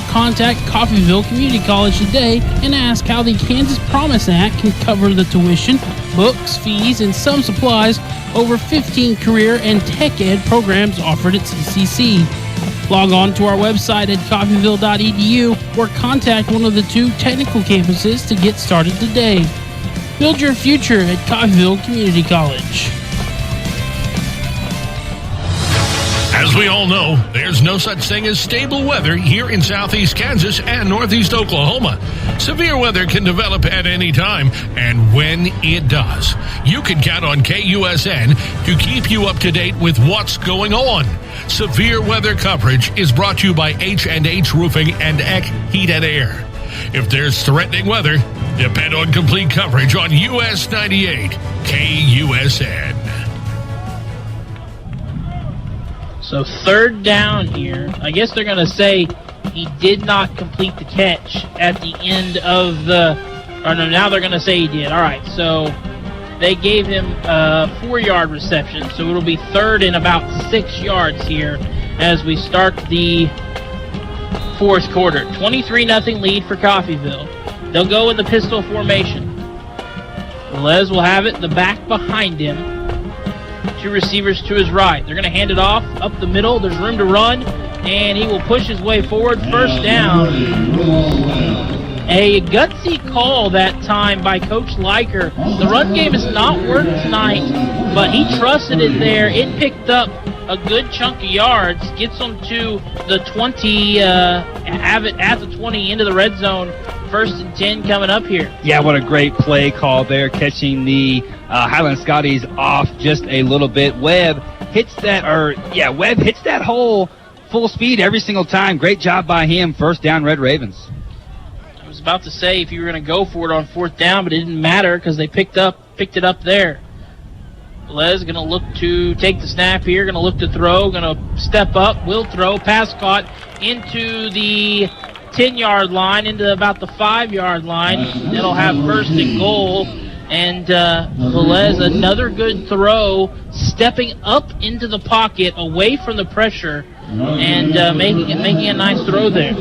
Contact Coffeyville Community College today and ask how the Kansas Promise Act can cover the tuition, books, fees, and some supplies over 15 career and tech ed programs offered at CCC. Log on to our website at coffeyville.edu or contact one of the 2 technical campuses to get started today. Build your future at Coffeyville Community College.
As we all know, there's no such thing as stable weather here in southeast Kansas and northeast Oklahoma. Severe weather can develop at any time, and when it does, you can count on KUSN to keep you up to date with what's going on. Severe weather coverage is brought to you by H&H Roofing and Eck Heat and Air. If there's threatening weather, depend on complete coverage on US 98 KUSN.
So 3rd down here. I guess they're going to say he did not complete the catch at the end of now they're going to say he did. All right, so they gave him a 4-yard reception, so it'll be 3rd and about 6 yards here as we start the 4th quarter. 23-0 lead for Coffeyville. They'll go in the pistol formation. Les will have it, the back behind him. 2 receivers to his right. They're going to hand it off up the middle. There's room to run, and he will push his way forward. 1st down. A gutsy call that time by Coach Leiker. The run game has not worked tonight, but he trusted it there. It picked up a good chunk of yards, gets them to the 20, have it at the 20 into the red zone. 1st and 10 coming up here.
Yeah, what a great play call there, catching the Highland Scotties off just a little bit. Webb Webb hits that hole full speed every single time. Great job by him. First down, Red Ravens.
I was about to say if you were going to go for it on fourth down, but it didn't matter because they picked it up there. Velez going to look to take the snap here, going to look to throw, going to step up, will throw, pass caught into the 10-yard line, into about the 5-yard line. It'll have first and goal, and Velez, another good throw, stepping up into the pocket, away from the pressure, and making a nice throw there.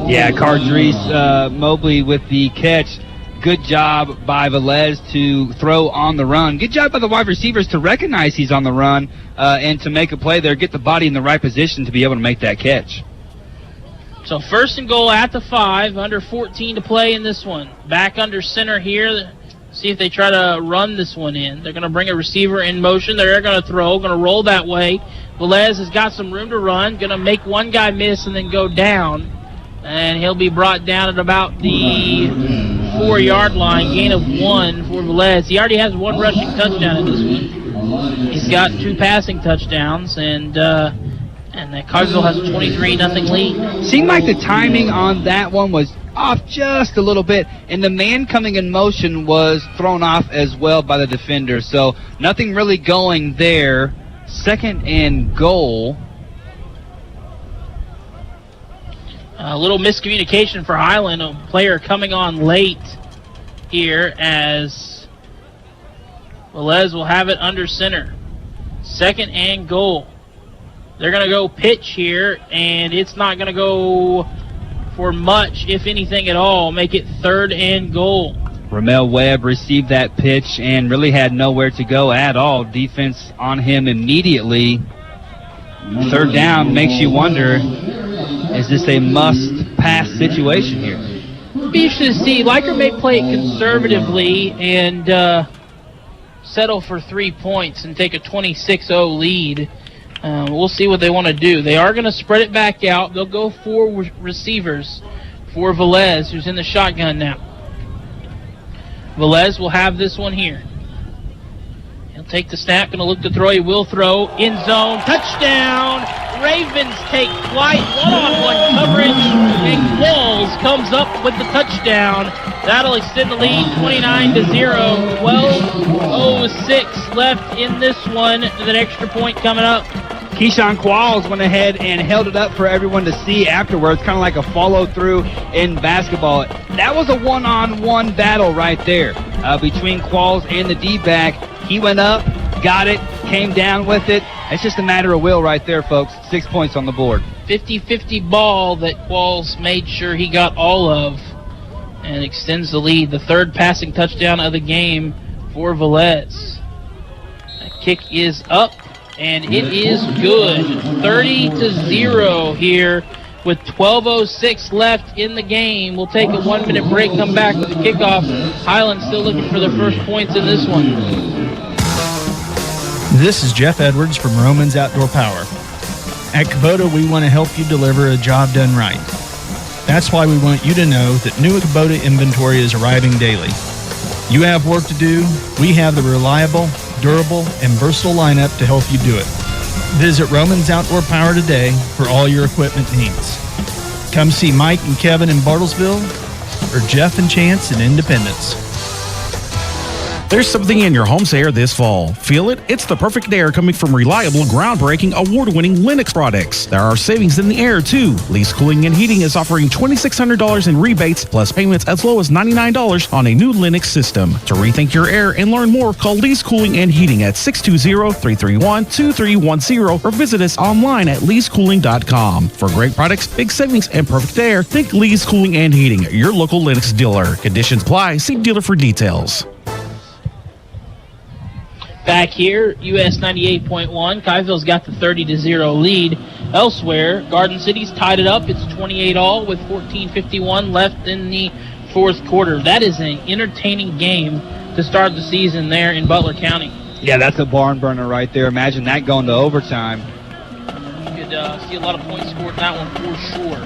Yeah, Cardreese Mobley with the catch. Good job by Velez to throw on the run. Good job by the wide receivers to recognize he's on the run and to make a play there, get the body in the right position to be able to make that catch.
So first and goal at the 5, under 14 to play in this one. Back under center here. See if they try to run this one in. They're going to bring a receiver in motion. They're going to throw, going to roll that way. Velez has got some room to run, going to make one guy miss and then go down. And he'll be brought down at about the 4-yard line, gain of 1 for Velez. He already has 1 rushing touchdown in this one. He's got 2 passing touchdowns, and Coffeyville has a 23-0 lead.
Seemed like the timing on that one was off just a little bit, and the man coming in motion was thrown off as well by the defender. So nothing really going there. Second and goal.
A little miscommunication for Highland. A player coming on late here as Velez will have it under center. Second and goal. They're going to go pitch here, and it's not going to go for much, if anything at all. Make it third and goal.
Ramel Webb received that pitch and really had nowhere to go at all. Defense on him immediately. Third down makes you wonder, is this a must-pass situation here?
Be interested to see. Liker may play it conservatively and settle for 3 points and take a 26-0 lead. We'll see what they want to do. They are going to spread it back out. They'll go 4 receivers for Velez, who's in the shotgun now. Velez will have this one here. He'll take the snap, going to look to throw. He will throw. End zone. Touchdown. Ravens take flight. One-on-one coverage. And Qualls comes up with the touchdown. That'll extend the lead 29-0. 12:06 left in this one. With an extra point coming up.
Keyshawn Qualls went ahead and held it up for everyone to see afterwards, kind of like a follow-through in basketball. That was a one-on-one battle right there between Qualls and the D-back. He went up, got it, came down with it. It's just a matter of will right there, folks. 6 points on the board.
50-50 ball that Qualls made sure he got all of and extends the lead. The third passing touchdown of the game for Velez. That kick is up. And it is good. 30-0 here with 12:06 left in the game. We'll take a 1-minute break, come back with the kickoff. Highland still looking for their first points in this one.
This is Jeff Edwards from Romans Outdoor Power. At Kubota, we want to help you deliver a job done right. That's why we want you to know that new Kubota inventory is arriving daily. You have work to do. We have the reliable, durable, and versatile lineup to help you do it. Visit Romans Outdoor Power today for all your equipment needs. Come see Mike and Kevin in Bartlesville or Jeff and Chance in Independence.
There's something in your home's air this fall. Feel it? It's the perfect air coming from reliable, groundbreaking, award-winning Lennox products. There are savings in the air, too. Lease Cooling and Heating is offering $2,600 in rebates, plus payments as low as $99 on a new Lennox system. To rethink your air and learn more, call Lease Cooling and Heating at 620-331-2310 or visit us online at leasecooling.com. For great products, big savings, and perfect air, think Lease Cooling and Heating, your local Lennox dealer. Conditions apply. See dealer for details.
Back here, US 98.1. Coffeyville's got the 30-0 lead. Elsewhere, Garden City's tied it up. It's 28-all with 14:51 left in the fourth quarter. That is an entertaining game to start the season there in Butler County.
Yeah, that's a barn burner right there. Imagine that going to overtime.
You could see a lot of points scored in that one for sure.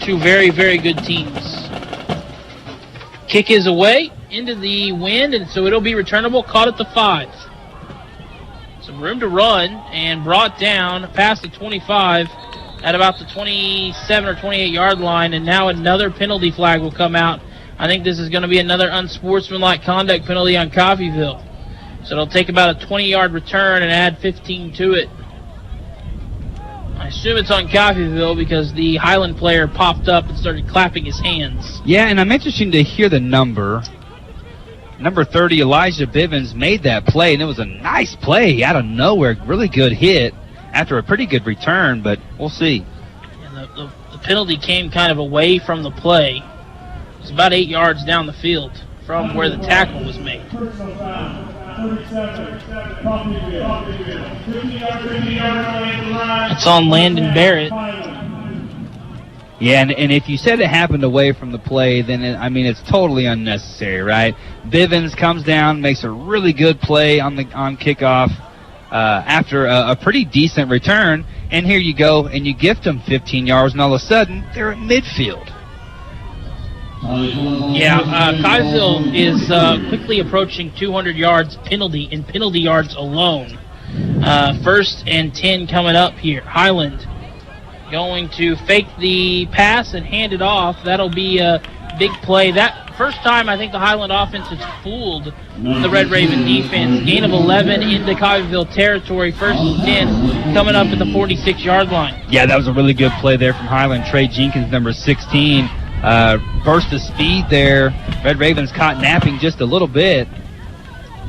Two very, very good teams. Kick is away into the wind, and so it'll be returnable. Caught at the 5. So room to run and brought down past the 25 at about the 27 or 28-yard line, and now another penalty flag will come out. I think this is going to be another unsportsmanlike conduct penalty on Coffeyville. So it'll take about a 20-yard return and add 15 to it. I assume it's on Coffeyville because the Highland player popped up and started clapping his hands.
Yeah, and I'm interested to hear the number. Number 30, Elijah Bivens, made that play, and it was a nice play out of nowhere. Really good hit after a pretty good return, but we'll see.
And the penalty came kind of away from the play. It's about 8 yards down the field from where the tackle was made. It's on Landon Barrett.
Yeah, and if you said it happened away from the play, then, it's totally unnecessary, right? Bivens comes down, makes a really good play on kickoff after a pretty decent return, and here you go, and you gift them 15 yards, and all of a sudden, they're at midfield.
Yeah, Coffeyville is quickly approaching 200 yards penalty yards alone. 1st and 10 coming up here. Highland going to fake the pass and hand it off. That'll be a big play. That first time I think the Highland offense has fooled the Red Raven defense. Gain of 11 into Coffeyville territory. 1st and 10 coming up at the 46-yard line.
Yeah, that was a really good play there from Highland. Trey Jenkins, number 16. Burst of speed there. Red Ravens caught napping just a little bit.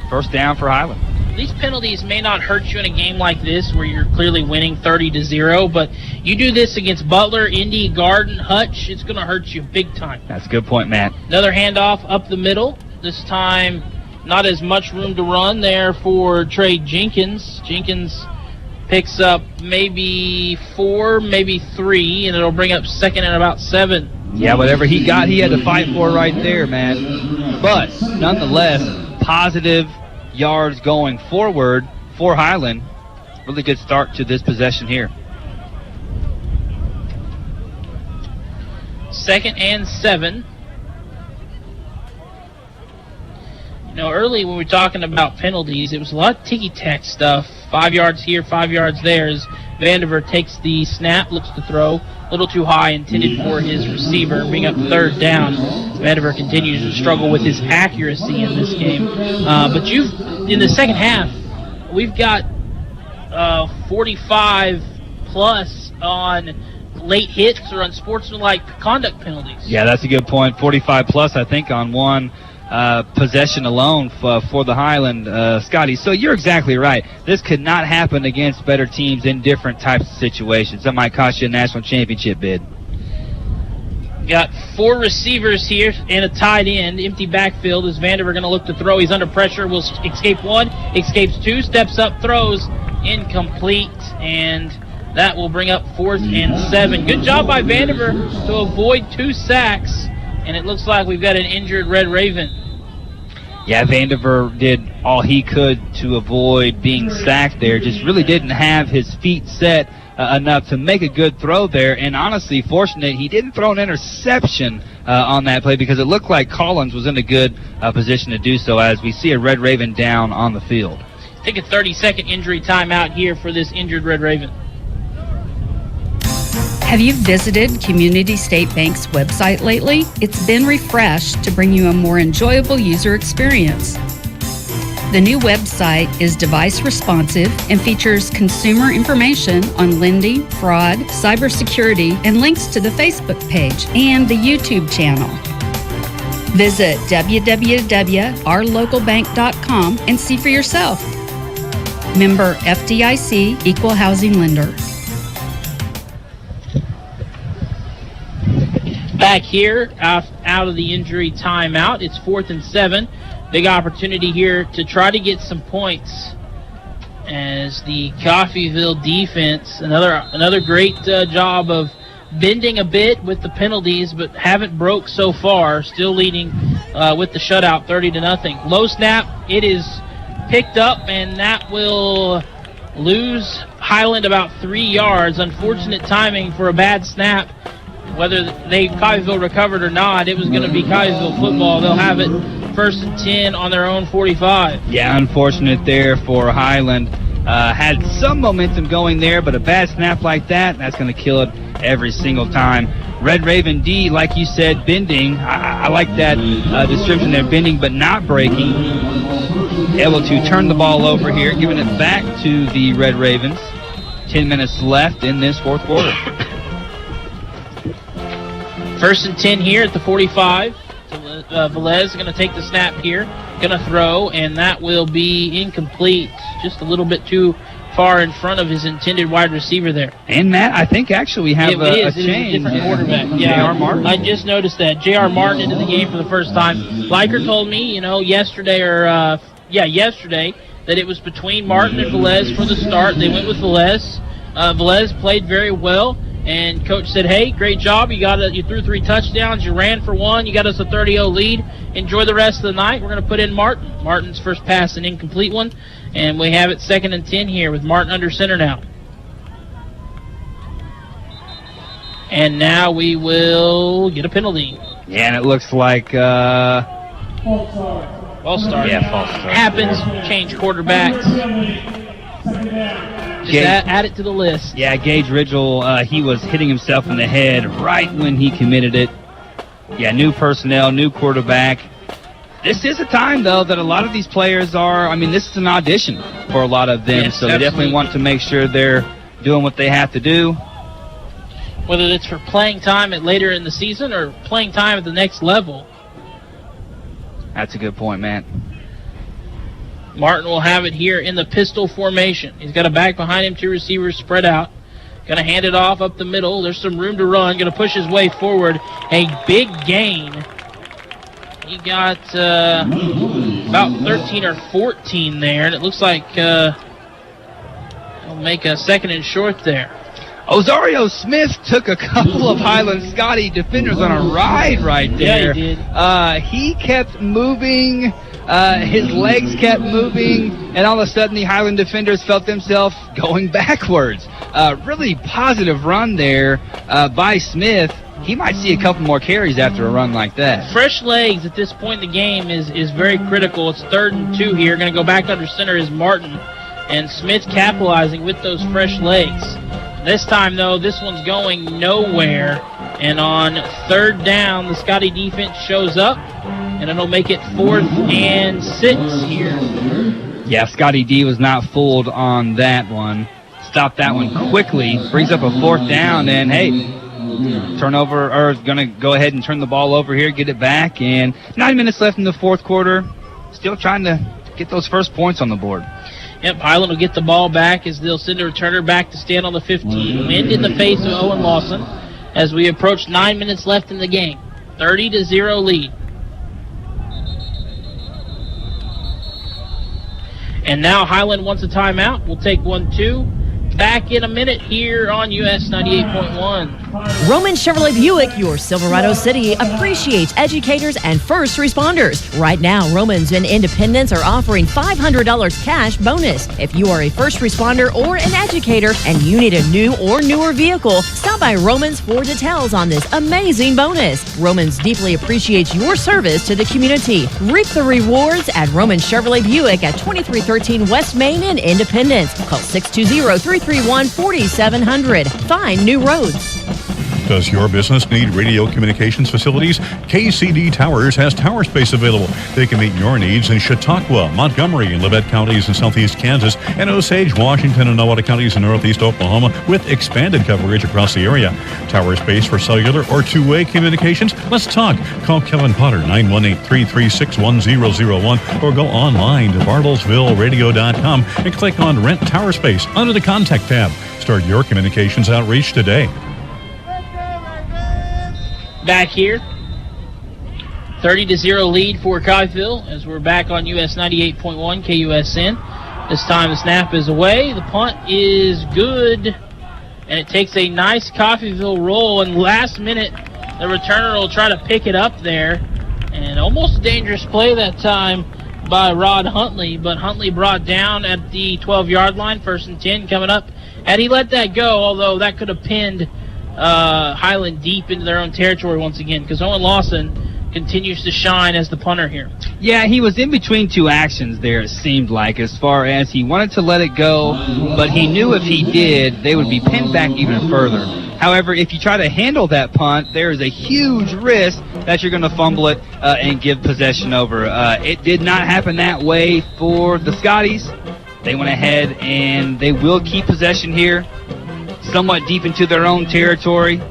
1st down for Highland.
These penalties may not hurt you in a game like this where you're clearly winning 30-0, but you do this against Butler, Indy, Garden, Hutch, it's going to hurt you big time.
That's a good point, Matt.
Another handoff up the middle. This time, not as much room to run there for Trey Jenkins. Jenkins picks up maybe 4, maybe 3, and it'll bring up 2nd and about 7.
Yeah, whatever he got, he had to fight for right there, man. But, nonetheless, positive yards going forward for Highland. Really good start to this possession here.
2nd and 7. Early when we were talking about penalties, it was a lot of ticky-tack stuff. 5 yards here, 5 yards there as Vandiver takes the snap, looks to throw. A little too high, intended for his receiver, bring up 3rd down. Vandiver continues to struggle with his accuracy in this game. But in the second half, we've got 45 plus on late hits or unsportsmanlike conduct penalties.
Yeah, that's a good point. 45 plus, I think, on one possession alone for the Highland, Scotty. So you're exactly right. This could not happen against better teams in different types of situations. That might cost you a national championship bid.
Got 4 receivers here and a tight end. Empty backfield as Vandiver going to look to throw. He's under pressure. Will escape 1, escapes 2, steps up, throws. Incomplete, and that will bring up 4th and 7. Good job by Vandiver to avoid 2 sacks. And it looks like we've got an injured Red Raven.
Yeah, Vandiver did all he could to avoid being sacked there. Just really didn't have his feet set enough to make a good throw there. And honestly, fortunate he didn't throw an interception on that play because it looked like Collins was in a good position to do so as we see a Red Raven down on the field.
Take a 30-second injury timeout here for this injured Red Raven.
Have you visited Community State Bank's website lately? It's been refreshed to bring you a more enjoyable user experience. The new website is device responsive and features consumer information on lending, fraud, cybersecurity, and links to the Facebook page and the YouTube channel. Visit www.ourlocalbank.com and see for yourself. Member FDIC, Equal Housing Lender.
Back here, out of the injury timeout, it's 4th and 7. Big opportunity here to try to get some points as the Coffeyville defense, another great job of bending a bit with the penalties, but haven't broke so far. Still leading with the shutout, 30-0. Low snap, it is picked up, and that will lose Highland about 3 yards. Unfortunate timing for a bad snap. Whether Coffeyville recovered or not, it was going to be Coffeyville football. They'll have it 1st and 10 on their own 45.
Yeah, unfortunate there for Highland. had some momentum going there, but a bad snap like that's going to kill it every single time. Red Raven D, like you said, bending. I like that description there, bending but not breaking. Able to turn the ball over here, giving it back to the Red Ravens. 10 minutes left in this fourth quarter.
1st and 10 here at the 45. Velez is going to take the snap here, going to throw, and that will be incomplete. Just a little bit too far in front of his intended wide receiver there.
And Matt, I think actually we have a change.
It is a different quarterback. Yeah,
J.R. Martin.
I just noticed that. J.R. Martin into the game for the first time. Liker told me, yesterday that it was between Martin and Velez for the start. They went with Velez. Velez played very well, and coach said, hey, great job. You threw 3 touchdowns. You ran for 1. You got us a 30-0 lead. Enjoy the rest of the night. We're going to put in Martin. Martin's first pass, an incomplete one. And we have it 2nd and 10 here with Martin under center now. And now we will get a penalty.
Yeah, and it looks like...
false start.
Yeah, false start.
Happens. Change quarterbacks. Just add it to the list.
Yeah, Gage Ridgel, he was hitting himself in the head right when he committed it. Yeah, new personnel, new quarterback. This is a time, though, that a lot of these players are, this is an audition for a lot of them,
yes,
so they definitely want to make sure they're doing what they have to do.
Whether it's for playing time later in the season or playing time at the next level.
That's a good point, man.
Martin will have it here in the pistol formation. He's got a back behind him, 2 receivers spread out. Going to hand it off up the middle. There's some room to run. Going to push his way forward. A big gain. He got about 13 or 14 there, and it looks like he'll make a 2nd and short there.
Ozario Smith took a couple of Highland Scotty defenders on a ride right there.
Yeah, he
did. He kept moving. His legs kept moving, and all of a sudden the Highland defenders felt themselves going backwards. Really positive run there by Smith. He might see a couple more carries after a run like that.
Fresh legs at this point in the game is very critical. It's 3rd and 2 here. Going to go back under center is Martin, and Smith capitalizing with those fresh legs. This time, though, this one's going nowhere, and on 3rd down, the Scotty defense shows up, and it'll make it 4th and 6 here.
Yeah, Scotty D was not fooled on that one. Stopped that one quickly. Brings up a 4th down, and hey, turnover, or going to go ahead and turn the ball over here, get it back, and 9 minutes left in the fourth quarter. Still trying to get those first points on the board.
Yep, Highland will get the ball back as they'll send a returner back to stand on the 15. Wind in the face of Owen Lawson as we approach 9 minutes left in the game. 30-0 lead. And now Highland wants a timeout. We'll take 1-2. Back in a minute here on US 98.1.
Roman Chevrolet Buick, your Silverado City, appreciates educators and first responders. Right now, Romans and Independence are offering $500 cash bonus. If you are a first responder or an educator and you need a new or newer vehicle, stop by Romans for details on this amazing bonus. Romans deeply appreciates your service to the community. Reap the rewards at Roman Chevrolet Buick at 2313 West Main in Independence. Call 620-331-4700. Find new roads.
Does your business need radio communications facilities? KCD Towers has tower space available. They can meet your needs in Chautauqua, Montgomery, and Labette counties in southeast Kansas, and Osage, Washington, and Nowata counties in northeast Oklahoma, with expanded coverage across the area. Tower space for cellular or two-way communications? Let's talk. Call Kevin Potter, 918-336-1001, or go online to bartlesvilleradio.com and click on Rent Tower Space under the Contact tab. Start your communications outreach today.
Back here, 30-0 lead for Coffeyville as we're back on US 98.1 KUSN. This time the snap is away. The punt is good, and it takes a nice Coffeyville roll, and last minute the returner will try to pick it up there, and almost a dangerous play that time by Rod Huntley, but Huntley brought down at the 12-yard line, 1st and 10 coming up. Had he let that go, although that could have pinned Highland deep into their own territory once again, because Owen Lawson continues to shine as the punter here.
Yeah, he was in between two actions there, it seemed like, as far as he wanted to let it go, but he knew if he did, they would be pinned back even further. However, if you try to handle that punt, there is a huge risk that you're going to fumble it and give possession over. It did not happen that way for the Scotties. They went ahead and they will keep possession here, somewhat deep into their own territory.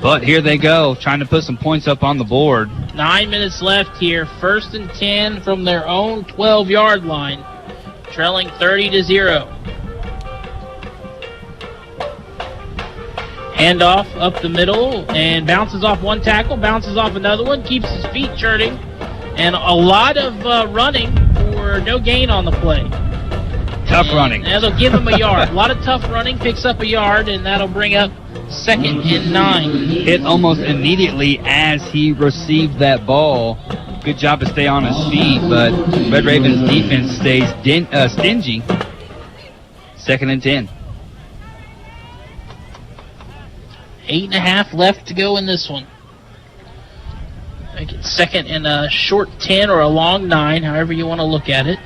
But here they go, trying to put some points up on the board.
9 minutes left here. 1st and 10 from their own 12-yard line, trailing 30-0. Handoff up the middle and bounces off one tackle, bounces off another one, keeps his feet churning, and a lot of running for no gain on the play.
Tough running.
That'll give him a yard. A lot of tough running, picks up a yard, and that'll bring up 2nd and 9.
Hit almost immediately as he received that ball. Good job to stay on his feet, but Red Ravens defense stays stingy. 2nd and 10.
8.5 left to go in this one. Make it 2nd and a short 10 or a long 9, however you want to look at it.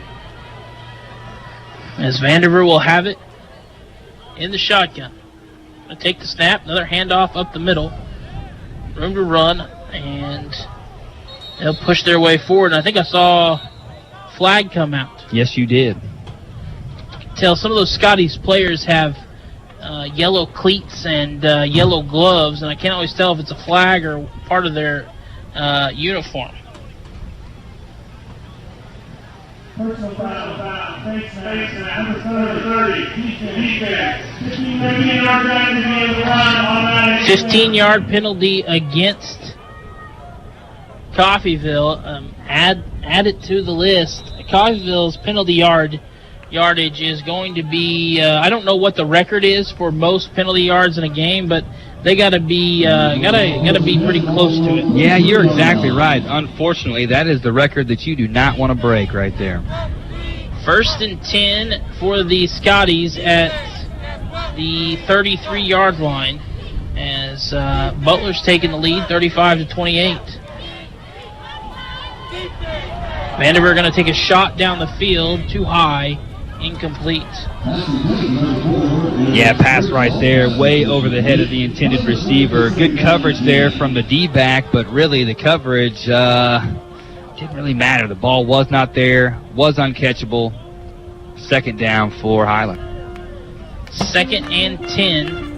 As Vanderveer will have it in the shotgun. Gonna take the snap, another handoff up the middle. Room to run, and they'll push their way forward. And I think I saw flag come out.
Yes, you did.
You can tell some of those Scotties players have yellow cleats and yellow gloves, and I can't always tell if it's a flag or part of their uniform.
Personal foul. Thanks, number 30, defense.
15-yard penalty against Coffeyville. Add it to the list. Coffeyville's penalty yardage is going to be, I don't know what the record is for most penalty yards in a game, but they gotta be pretty close to it.
Yeah, you're exactly right. Unfortunately, that is the record that you do not want to break right there.
1st and 10 for the Scotties at the 33-yard line as Butler's taking the lead, 35-28. Vanderveer going to take a shot down the field, too high, incomplete.
Yeah, pass right there, way over the head of the intended receiver. Good coverage there from the D-back, but really the coverage didn't really matter. The ball was not there, was uncatchable. 2nd down for Highland.
2nd and 10.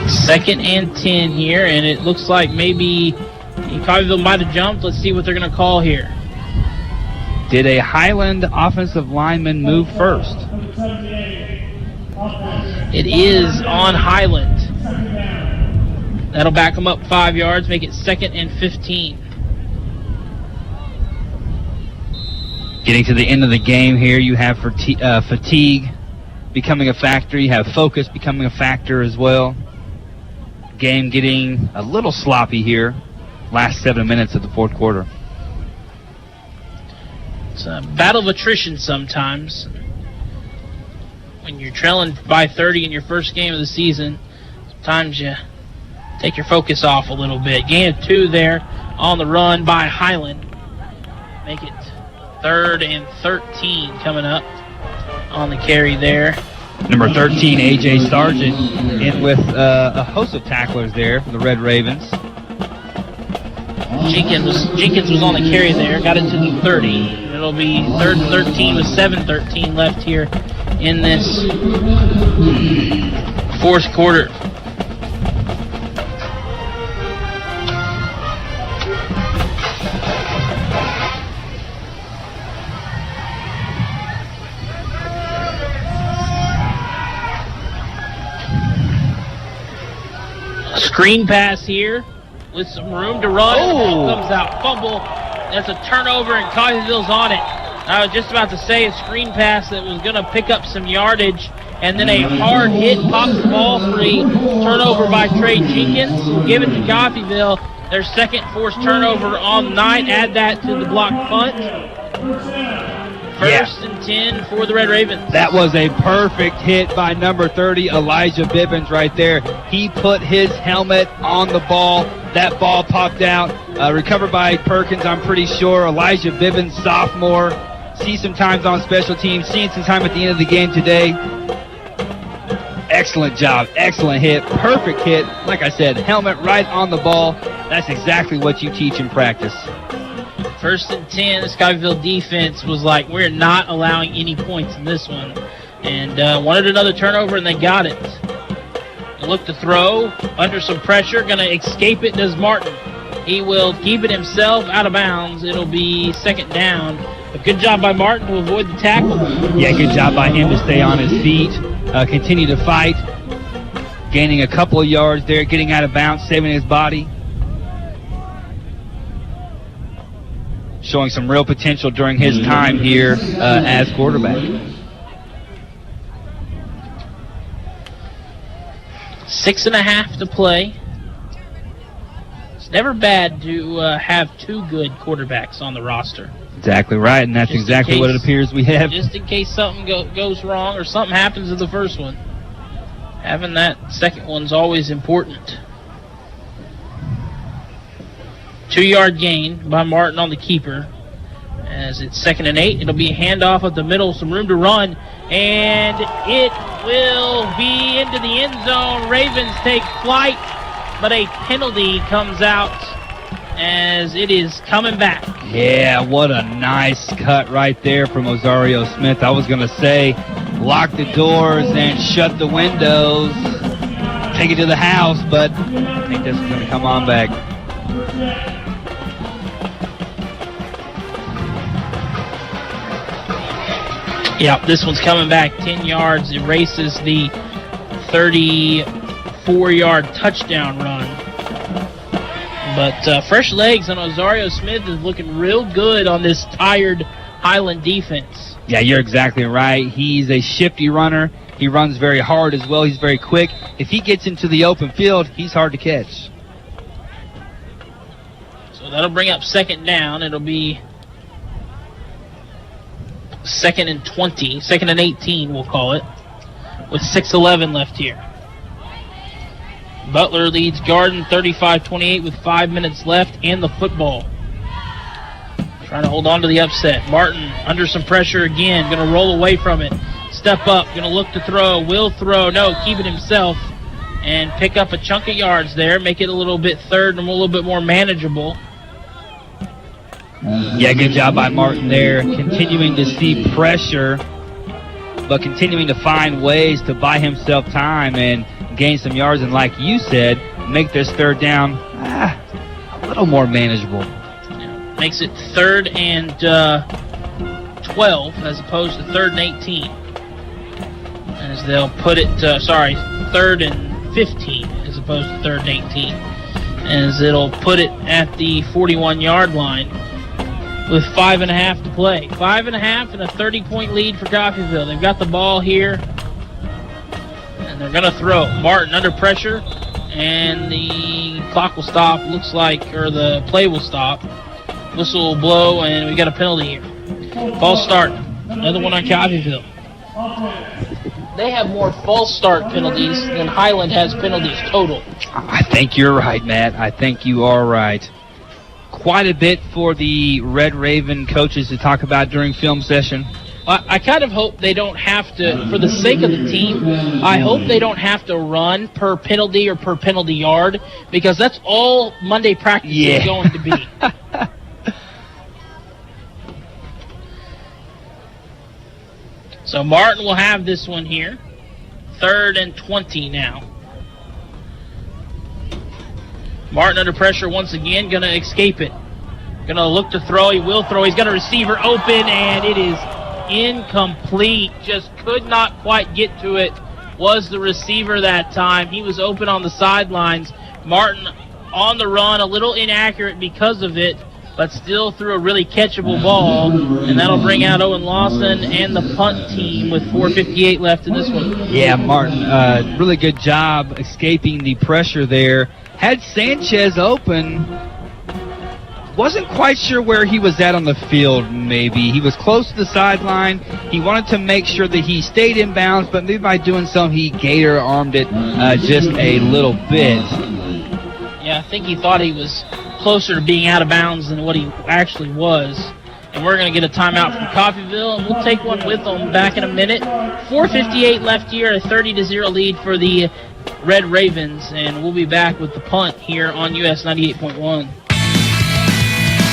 Second and 10 here, and it looks like maybe Coffeyville might have jumped. Let's see what they're going to call here.
Did a Highland offensive lineman move first?
It is on Highland. That'll back them up 5 yards, make it 2nd and 15.
Getting to the end of the game here, you have fatigue becoming a factor. You have focus becoming a factor as well. Game getting a little sloppy here. Last 7 minutes of the 4th quarter.
It's a battle of attrition sometimes. When you're trailing by 30 in your first game of the season, sometimes you take your focus off a little bit. Gain of 2 there on the run by Highland. Make it 3rd and 13 coming up on the carry there.
Number 13, A.J. Sargent, in with a host of tacklers there for the Red Ravens.
Jenkins was on the carry there, got it to the 30. It'll be 3rd and 13 with 7:13 left here in this 4th quarter. Screen pass here with some room to run. And the ball comes out. Fumble. That's a turnover, and Coffeyville's on it. I was just about to say a screen pass that was going to pick up some yardage and then a hard hit pops the ball free. Turnover by Trey Jenkins. Give it to Coffeyville. Their second forced turnover on the night. Add that to the blocked punt. First and 10 for the Red Ravens.
That was a perfect hit by number 30, Elijah Bibbins right there. He put his helmet on the ball. That ball popped out. Recovered by Perkins, I'm pretty sure. Elijah Bibbins, sophomore. See some times on special teams. Seeing some time at the end of the game today. Excellent job. Excellent hit. Perfect hit. Like I said, helmet right on the ball. That's exactly what you teach in practice.
First and 10, the Coffeyville defense was like, we're not allowing any points in this one. And wanted another turnover, and they got it. Look to throw, under some pressure, going to escape it, does Martin. He will keep it himself out of bounds. It'll be second down. But good job by Martin to avoid the tackle.
Yeah, good job by him to stay on his feet, continue to fight, gaining a couple of yards there, getting out of bounds, saving his body. Showing some real potential during his time here as quarterback.
6.5 to play. It's never bad to have two good quarterbacks on the roster.
Exactly right, and that's exactly what it appears we have.
Just in case something goes wrong or something happens to the first one. Having that second one's always important. 2-yard gain by Martin on the keeper. As it's 2nd and 8, it'll be a handoff up the middle, some room to run, and it will be into the end zone. Ravens take flight, but a penalty comes out as it is coming back.
Yeah, what a nice cut right there from Osario Smith. I was going to say, lock the doors and shut the windows, take it to the house, but I think this is going to come on back.
Yep, this one's coming back 10 yards, erases the 34-yard touchdown run. But fresh legs on Osario Smith is looking real good on this tired Highland defense.
Yeah, you're exactly right. He's a shifty runner. He runs very hard as well. He's very quick. If he gets into the open field, he's hard to catch.
So that'll bring up second down. It'll be 2nd and 20, 2nd and 18, we'll call it, with 6:11 left here. Butler leads Garden 35-28 with 5 minutes left and the football. Trying to hold on to the upset. Martin under some pressure again, going to roll away from it. Step up, going to look to throw, will throw, no, keep it himself, and pick up a chunk of yards there, make it a little bit third and a little bit more manageable.
Yeah, good job by Martin there, continuing to see pressure, but continuing to find ways to buy himself time and gain some yards, and like you said, make this third down a little more manageable.
Yeah, makes it 3rd and 12 as opposed to 3rd and 18. As they'll put it, 3rd and 15 as opposed to 3rd and 18. As it'll put it at the 41-yard line. With 5.5 to play. 5.5 and a 30-point lead for Coffeyville. They've got the ball here. And they're going to throw. Martin under pressure. And the clock will stop, looks like, or the play will stop. Whistle will blow, and we got a penalty here. False start. Another one on Coffeyville. They have more false start penalties than Highland has penalties total.
I think you're right, Matt. I think you are right. Quite a bit for the Red Raven coaches to talk about during film session.
I kind of hope they don't have to, for the sake of the team, I hope they don't have to run per penalty or per penalty yard, because that's all Monday practice is going to be. So Martin will have this one here. 3rd and 20 now. Martin under pressure once again, going to escape it. Going to look to throw. He will throw. He's got a receiver open, and it is incomplete. Just could not quite get to it. Was the receiver that time. He was open on the sidelines. Martin on the run, a little inaccurate because of it, but still threw a really catchable ball, and that'll bring out Owen Lawson and the punt team with 4:58 left in this one.
Yeah, Martin, really good job escaping the pressure there. Had Sanchez open, wasn't quite sure where he was at on the field, maybe. He was close to the sideline. He wanted to make sure that he stayed in bounds, but maybe by doing so, he gator-armed it just a little bit.
Yeah, I think he thought he was closer to being out of bounds than what he actually was. And we're going to get a timeout from Coffeyville, and we'll take one with them back in a minute. 4:58 left here, a 30-0 lead for the Red Ravens, and we'll be back with the punt here on US 98.1.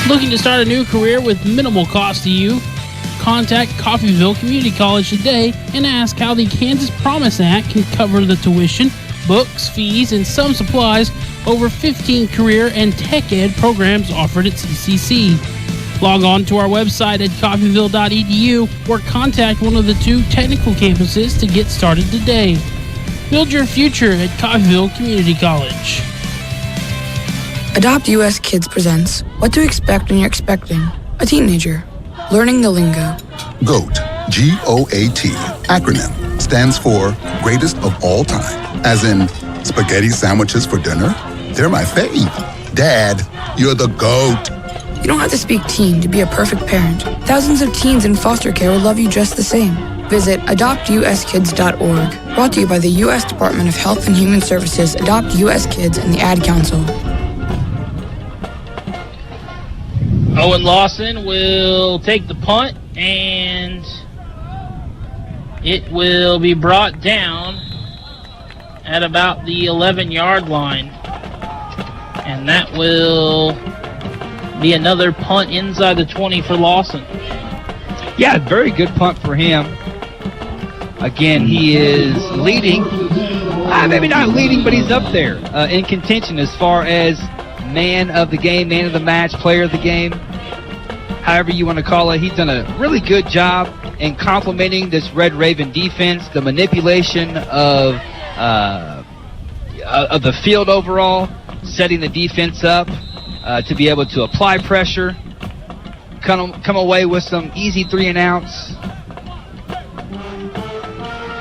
Looking to start a new career with minimal cost to you? Contact Coffeyville Community College today and ask how the Kansas Promise Act can cover the tuition, books, fees, and some supplies. Over 15 career and tech ed programs offered at CCC. Log on to our website at coffeyville.edu or contact one of the 2 technical campuses to get started today. Build your future at Coffeyville Community College.
Adopt US Kids presents What to Expect When You're Expecting a Teenager. Learning the lingo.
GOAT, G-O-A-T, acronym, stands for Greatest of All Time. As in, spaghetti sandwiches for dinner? They're my fave. Dad, you're the GOAT.
You don't have to speak teen to be a perfect parent. Thousands of teens in foster care will love you just the same. Visit adoptuskids.org. Brought to you by the U.S. Department of Health and Human Services, Adopt U.S. Kids, and the Ad Council.
Owen Lawson will take the punt, and it will be brought down at about the 11-yard line. And that will be another punt inside the 20 for Lawson.
Yeah, very good punt for him. Again, he is leading. Maybe not leading, but he's up there in contention as far as man of the game, man of the match, player of the game, however you want to call it. He's done a really good job in complementing this Red Raven defense, the manipulation of the field overall, setting the defense up to be able to apply pressure, come away with some easy 3-and-outs.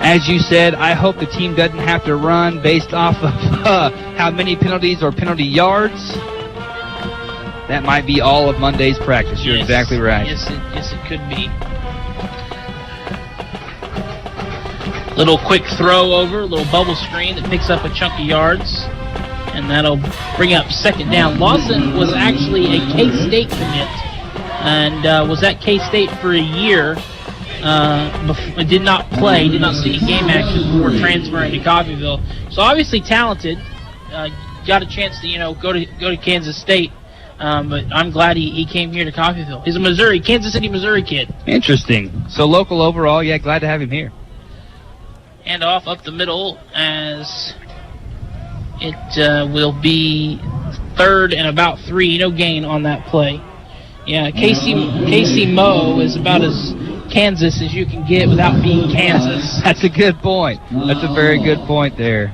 As you said, I hope the team doesn't have to run based off of how many penalties or penalty yards. That might be all of Monday's practice. You're exactly right.
Yes, it could be. Little quick throw over, little bubble screen that picks up a chunk of yards, and that'll bring up second down. Lawson was actually a K-State commit and was at K-State for a year. Did not play, did not see game action before transferring to Coffeyville. So obviously talented. Got a chance to go to Kansas State. But I'm glad he came here to Coffeyville. He's a Kansas City, Missouri kid.
Interesting. So local overall, yeah, glad to have him here.
Hand off up the middle as it will be 3rd and about 3. No gain on that play. Yeah, Casey Moe is about as Kansas as you can get without being Kansas.
That's a good point. That's a very good point there.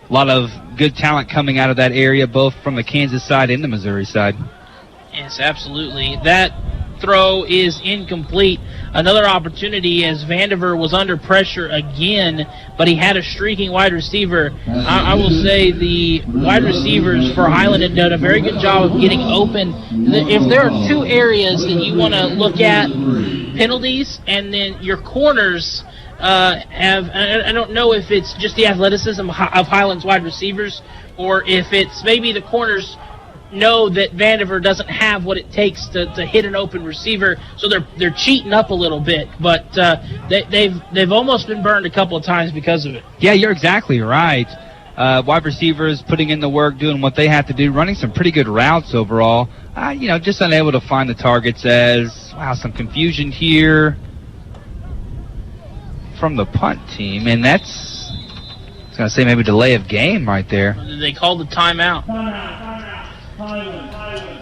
A lot of good talent coming out of that area, both from the Kansas side and the Missouri side.
Yes, absolutely. That throw is incomplete. Another opportunity as Vandiver was under pressure again, but he had a streaking wide receiver. I will say the wide receivers for Highland have done a very good job of getting open. If there are 2 areas that you want to look at, penalties, and then your corners have, I don't know if it's just the athleticism of Highland's wide receivers or if it's maybe the corners know that Vandiver doesn't have what it takes to hit an open receiver, so they're cheating up a little bit. But they've almost been burned a couple of times because of it.
Yeah, you're exactly right. Wide receivers putting in the work, doing what they have to do, running some pretty good routes overall. Just unable to find the targets as, wow, some confusion here from the punt team. And that's, I was going to say maybe delay of game right there.
They called the timeout.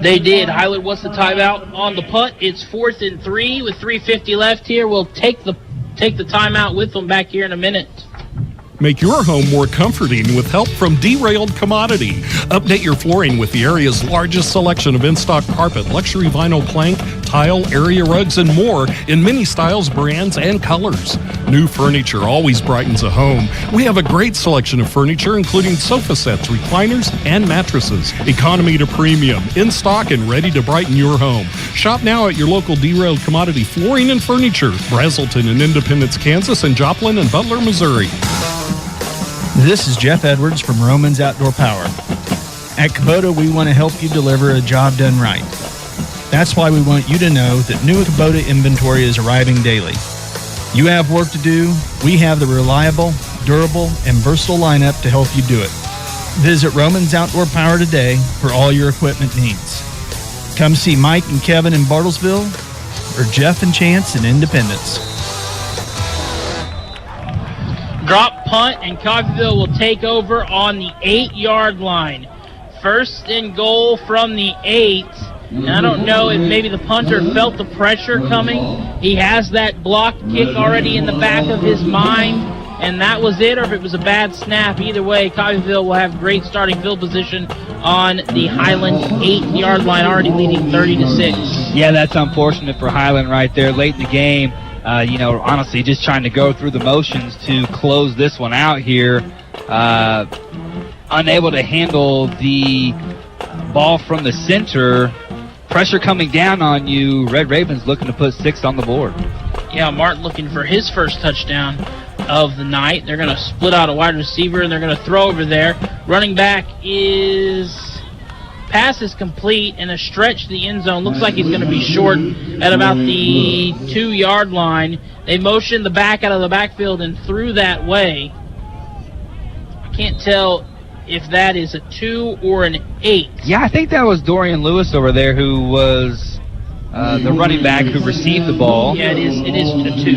They did. Highland wants the timeout on the punt. It's 4th and 3 with 3:50 left here. We'll take the timeout with them back here in a minute.
Make your home more comforting with help from Derailed Commodity. Update your flooring with the area's largest selection of in-stock carpet, luxury vinyl plank, tile, area rugs, and more in many styles, brands, and colors. New furniture always brightens a home. We have a great selection of furniture, including sofa sets, recliners, and mattresses. Economy to premium, in stock and ready to brighten your home. Shop now at your local Derailed Commodity Flooring and Furniture, Brazelton in Independence, Kansas, and Joplin and Butler, Missouri.
This is Jeff Edwards from Romans Outdoor Power. At Kubota, we want to help you deliver a job done right. That's why we want you to know that new Kubota inventory is arriving daily. You have work to do. We have the reliable, durable, and versatile lineup to help you do it. Visit Romans Outdoor Power today for all your equipment needs. Come see Mike and Kevin in Bartlesville or Jeff and Chance in Independence.
Drop punt, and Coffeyville will take over on the 8-yard line. First and goal from the 8. And I don't know if maybe the punter felt the pressure coming. He has that blocked kick already in the back of his mind, and that was it, or if it was a bad snap. Either way, Coffeyville will have great starting field position on the Highland 8-yard line, already leading 30-6.
Yeah, that's unfortunate for Highland right there late in the game. Honestly, just trying to go through the motions to close this one out here. Unable to handle the ball from the center. Pressure coming down on you. Red Ravens looking to put 6 on the board.
Yeah, Martin looking for his first touchdown of the night. They're going to split out a wide receiver, and they're going to throw over there. Running back pass is complete, and a stretch to the end zone. Looks like he's going to be short at about the 2-yard line. They motioned the back out of the backfield and threw that way. I can't tell if that is a 2 or an 8.
Yeah, I think that was Dorian Lewis over there who was the running back who received the ball.
Yeah, it is a 2.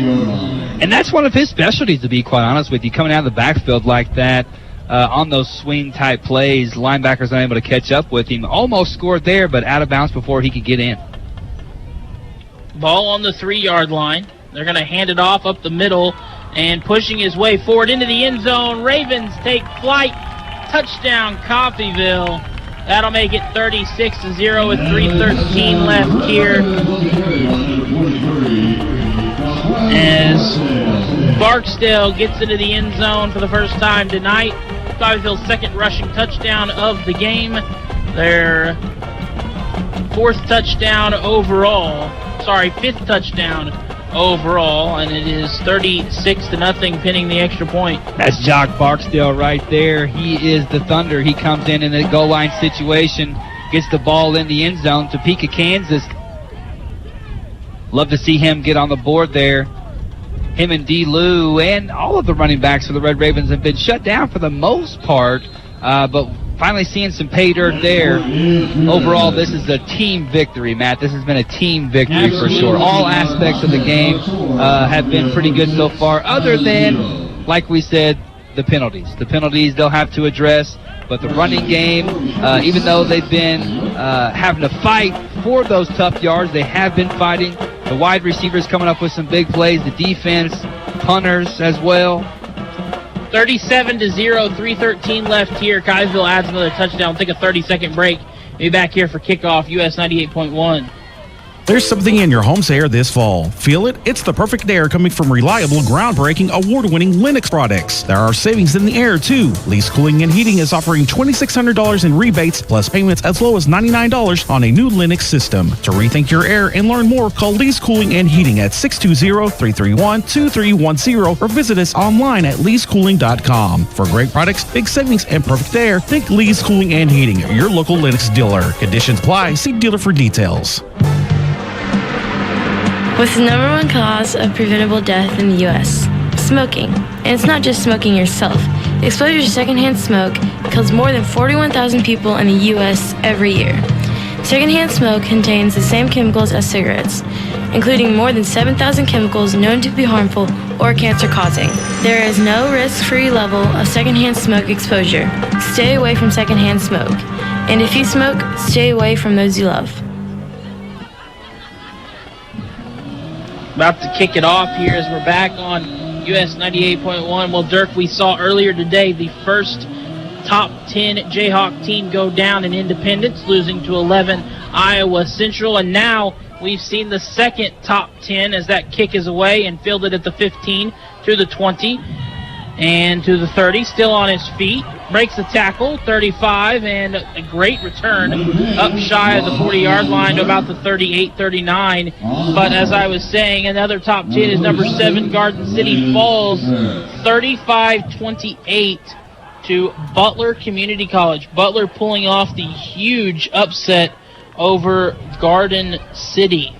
And that's one of his specialties, to be quite honest with you, coming out of the backfield like that. On those swing-type plays, linebackers unable to catch up with him. Almost scored there, but out of bounds before he could get in.
Ball on the 3-yard line. They're going to hand it off up the middle and pushing his way forward into the end zone. Ravens take flight. Touchdown, Coffeyville. That'll make it 36-0 with 3:13 left here. As Barksdale gets into the end zone for the first time tonight. Coffeyville's second rushing touchdown of the game. Their fifth touchdown overall, and it is 36-0 pinning the extra point.
That's Jock Barksdale right there. He is the Thunder. He comes in a goal line situation, gets the ball in the end zone. Topeka, Kansas. Love to see him get on the board there. Him and D. Lou and all of the running backs for the Red Ravens have been shut down for the most part, but finally seeing some pay dirt there. Overall, this is a team victory, Matt. This has been a team victory for sure. All aspects of the game have been pretty good so far, other than, like we said, the penalties. The penalties they'll have to address, but the running game, even though they've been having to fight for those tough yards, they have been fighting. The wide receivers coming up with some big plays. The defense, punters as well.
37-0, 3:13 left here. Coffeyville adds another touchdown. Take a 30-second break. Be back here for kickoff, US 98.1.
There's something in your home's air this fall. Feel it? It's the perfect air coming from reliable, groundbreaking, award-winning Lennox products. There are savings in the air, too. Lease Cooling and Heating is offering $2,600 in rebates, plus payments as low as $99 on a new Lennox system. To rethink your air and learn more, call Lease Cooling and Heating at 620-331-2310 or visit us online at leasecooling.com. For great products, big savings, and perfect air, think Lease Cooling and Heating, your local Lennox dealer. Conditions apply. See dealer for details.
What's the number one cause of preventable death in the U.S.? Smoking. And it's not just smoking yourself. Exposure to secondhand smoke kills more than 41,000 people in the U.S. every year. Secondhand smoke contains the same chemicals as cigarettes, including more than 7,000 chemicals known to be harmful or cancer-causing. There is no risk-free level of secondhand smoke exposure. Stay away from secondhand smoke. And if you smoke, stay away from those you love.
About to kick it off here as we're back on US 98.1. Well, Dirk, we saw earlier today the first top 10 Jayhawk team go down in Independence, losing to 11 Iowa Central. And now we've seen the second top 10 as that kick is away and fielded at the 15 to the 20 and to the 30. Still on his feet. Breaks the tackle, 35, and a great return up shy of the 40-yard line to about the 38-39. But as I was saying, another top 10 is number 7, Garden City Falls, 35-28 to Butler Community College. Butler pulling off the huge upset over Garden City.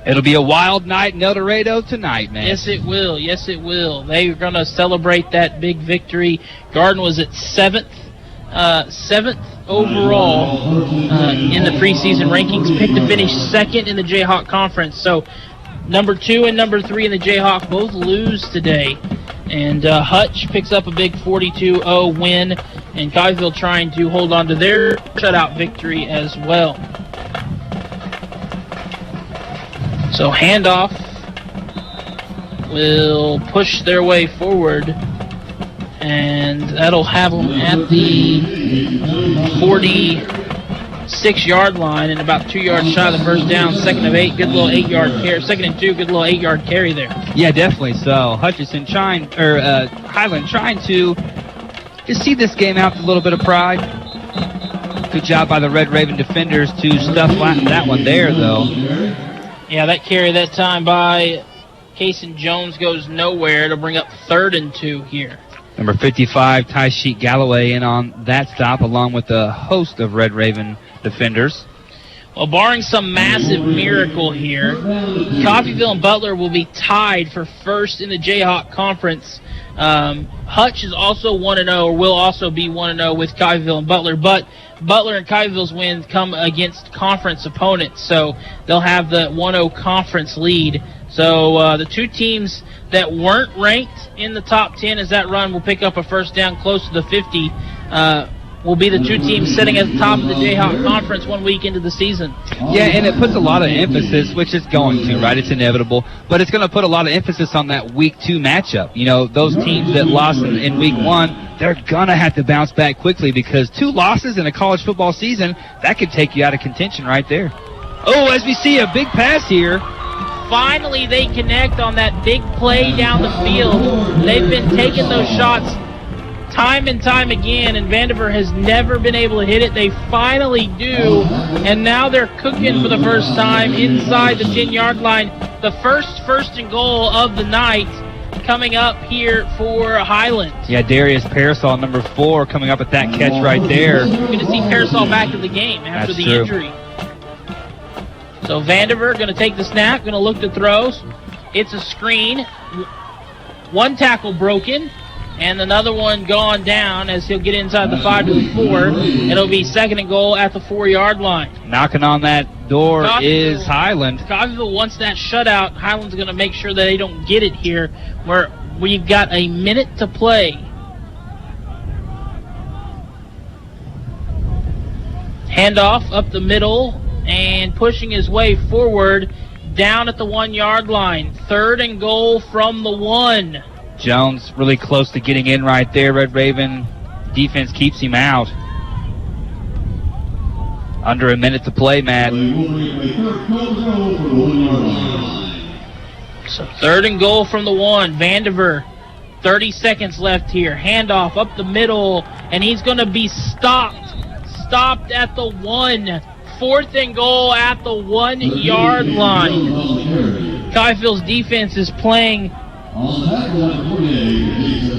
It'll be a wild night in El Dorado tonight, man.
Yes, it will. Yes, it will. They're going to celebrate that big victory. Garden was at seventh overall in the preseason rankings. Picked to finish second in the Jayhawk Conference. So number 2 and number 3 in the Jayhawk both lose today. And Hutch picks up a big 42-0 win. And Coffeyville trying to hold on to their shutout victory as well. So handoff will push their way forward, and that'll have them at the 46-yard line and about 2 yards shy of the first down. Second and 8, good little 8-yard carry. Second and 2, good little 8-yard carry there.
Yeah, definitely. So Highland trying to just see this game out with a little bit of pride. Good job by the Red Raven defenders to stuff that one there, though.
Yeah, that carry that time by Kason Jones goes nowhere. It'll bring up 3rd and 2 here.
Number 55, Ty Sheet Galloway in on that stop, along with a host of Red Raven defenders.
Well, barring some massive miracle here, Coffeyville and Butler will be tied for first in the Jayhawk Conference. Hutch is also 1-0, or will also be 1-0 with Coffeyville and Butler, but Butler and Coffeyville's wins come against conference opponents, so they'll have the 1-0 conference lead. So the two teams that weren't ranked in the top 10 as that run will pick up a first down close to the 50 will be the two teams sitting at the top of the Jayhawk Conference 1 week into the season.
Yeah, and it puts a lot of emphasis, which it's going to, right? It's inevitable. But it's going to put a lot of emphasis on that Week 2 matchup. You know, those teams that lost in Week 1, they're going to have to bounce back quickly because 2 losses in a college football season, that could take you out of contention right there. Oh, as we see a big pass here.
Finally, they connect on that big play down the field. They've been taking those shots time and time again, and Vandiver has never been able to hit it. They finally do, and now they're cooking for the first time inside the 10-yard line. The first and goal of the night coming up here for Highland.
Yeah, Darius Parasol, number 4, coming up at that catch right there.
Good to see Parasol back in the game after the injury. So Vandiver going to take the snap, going to look to throws. It's a screen. One tackle broken, and another one gone down as he'll get inside the 5 to the 4. It'll be second and goal at the 4-yard line.
Knocking on that door is Highland.
Coffeyville wants that shutout. Highland's going to make sure that they don't get it here, where we've got a minute to play. Handoff up the middle and pushing his way forward down at the 1-yard line. Third and goal from the 1.
Jones really close to getting in right there. Red Raven defense keeps him out. Under a minute to play, Matt.
So third and goal from the 1. Vandiver, 30 seconds left here. Handoff up the middle, and he's going to be stopped at the 1. Fourth and goal at the 1-yard line. Coffeyville's defense is playing.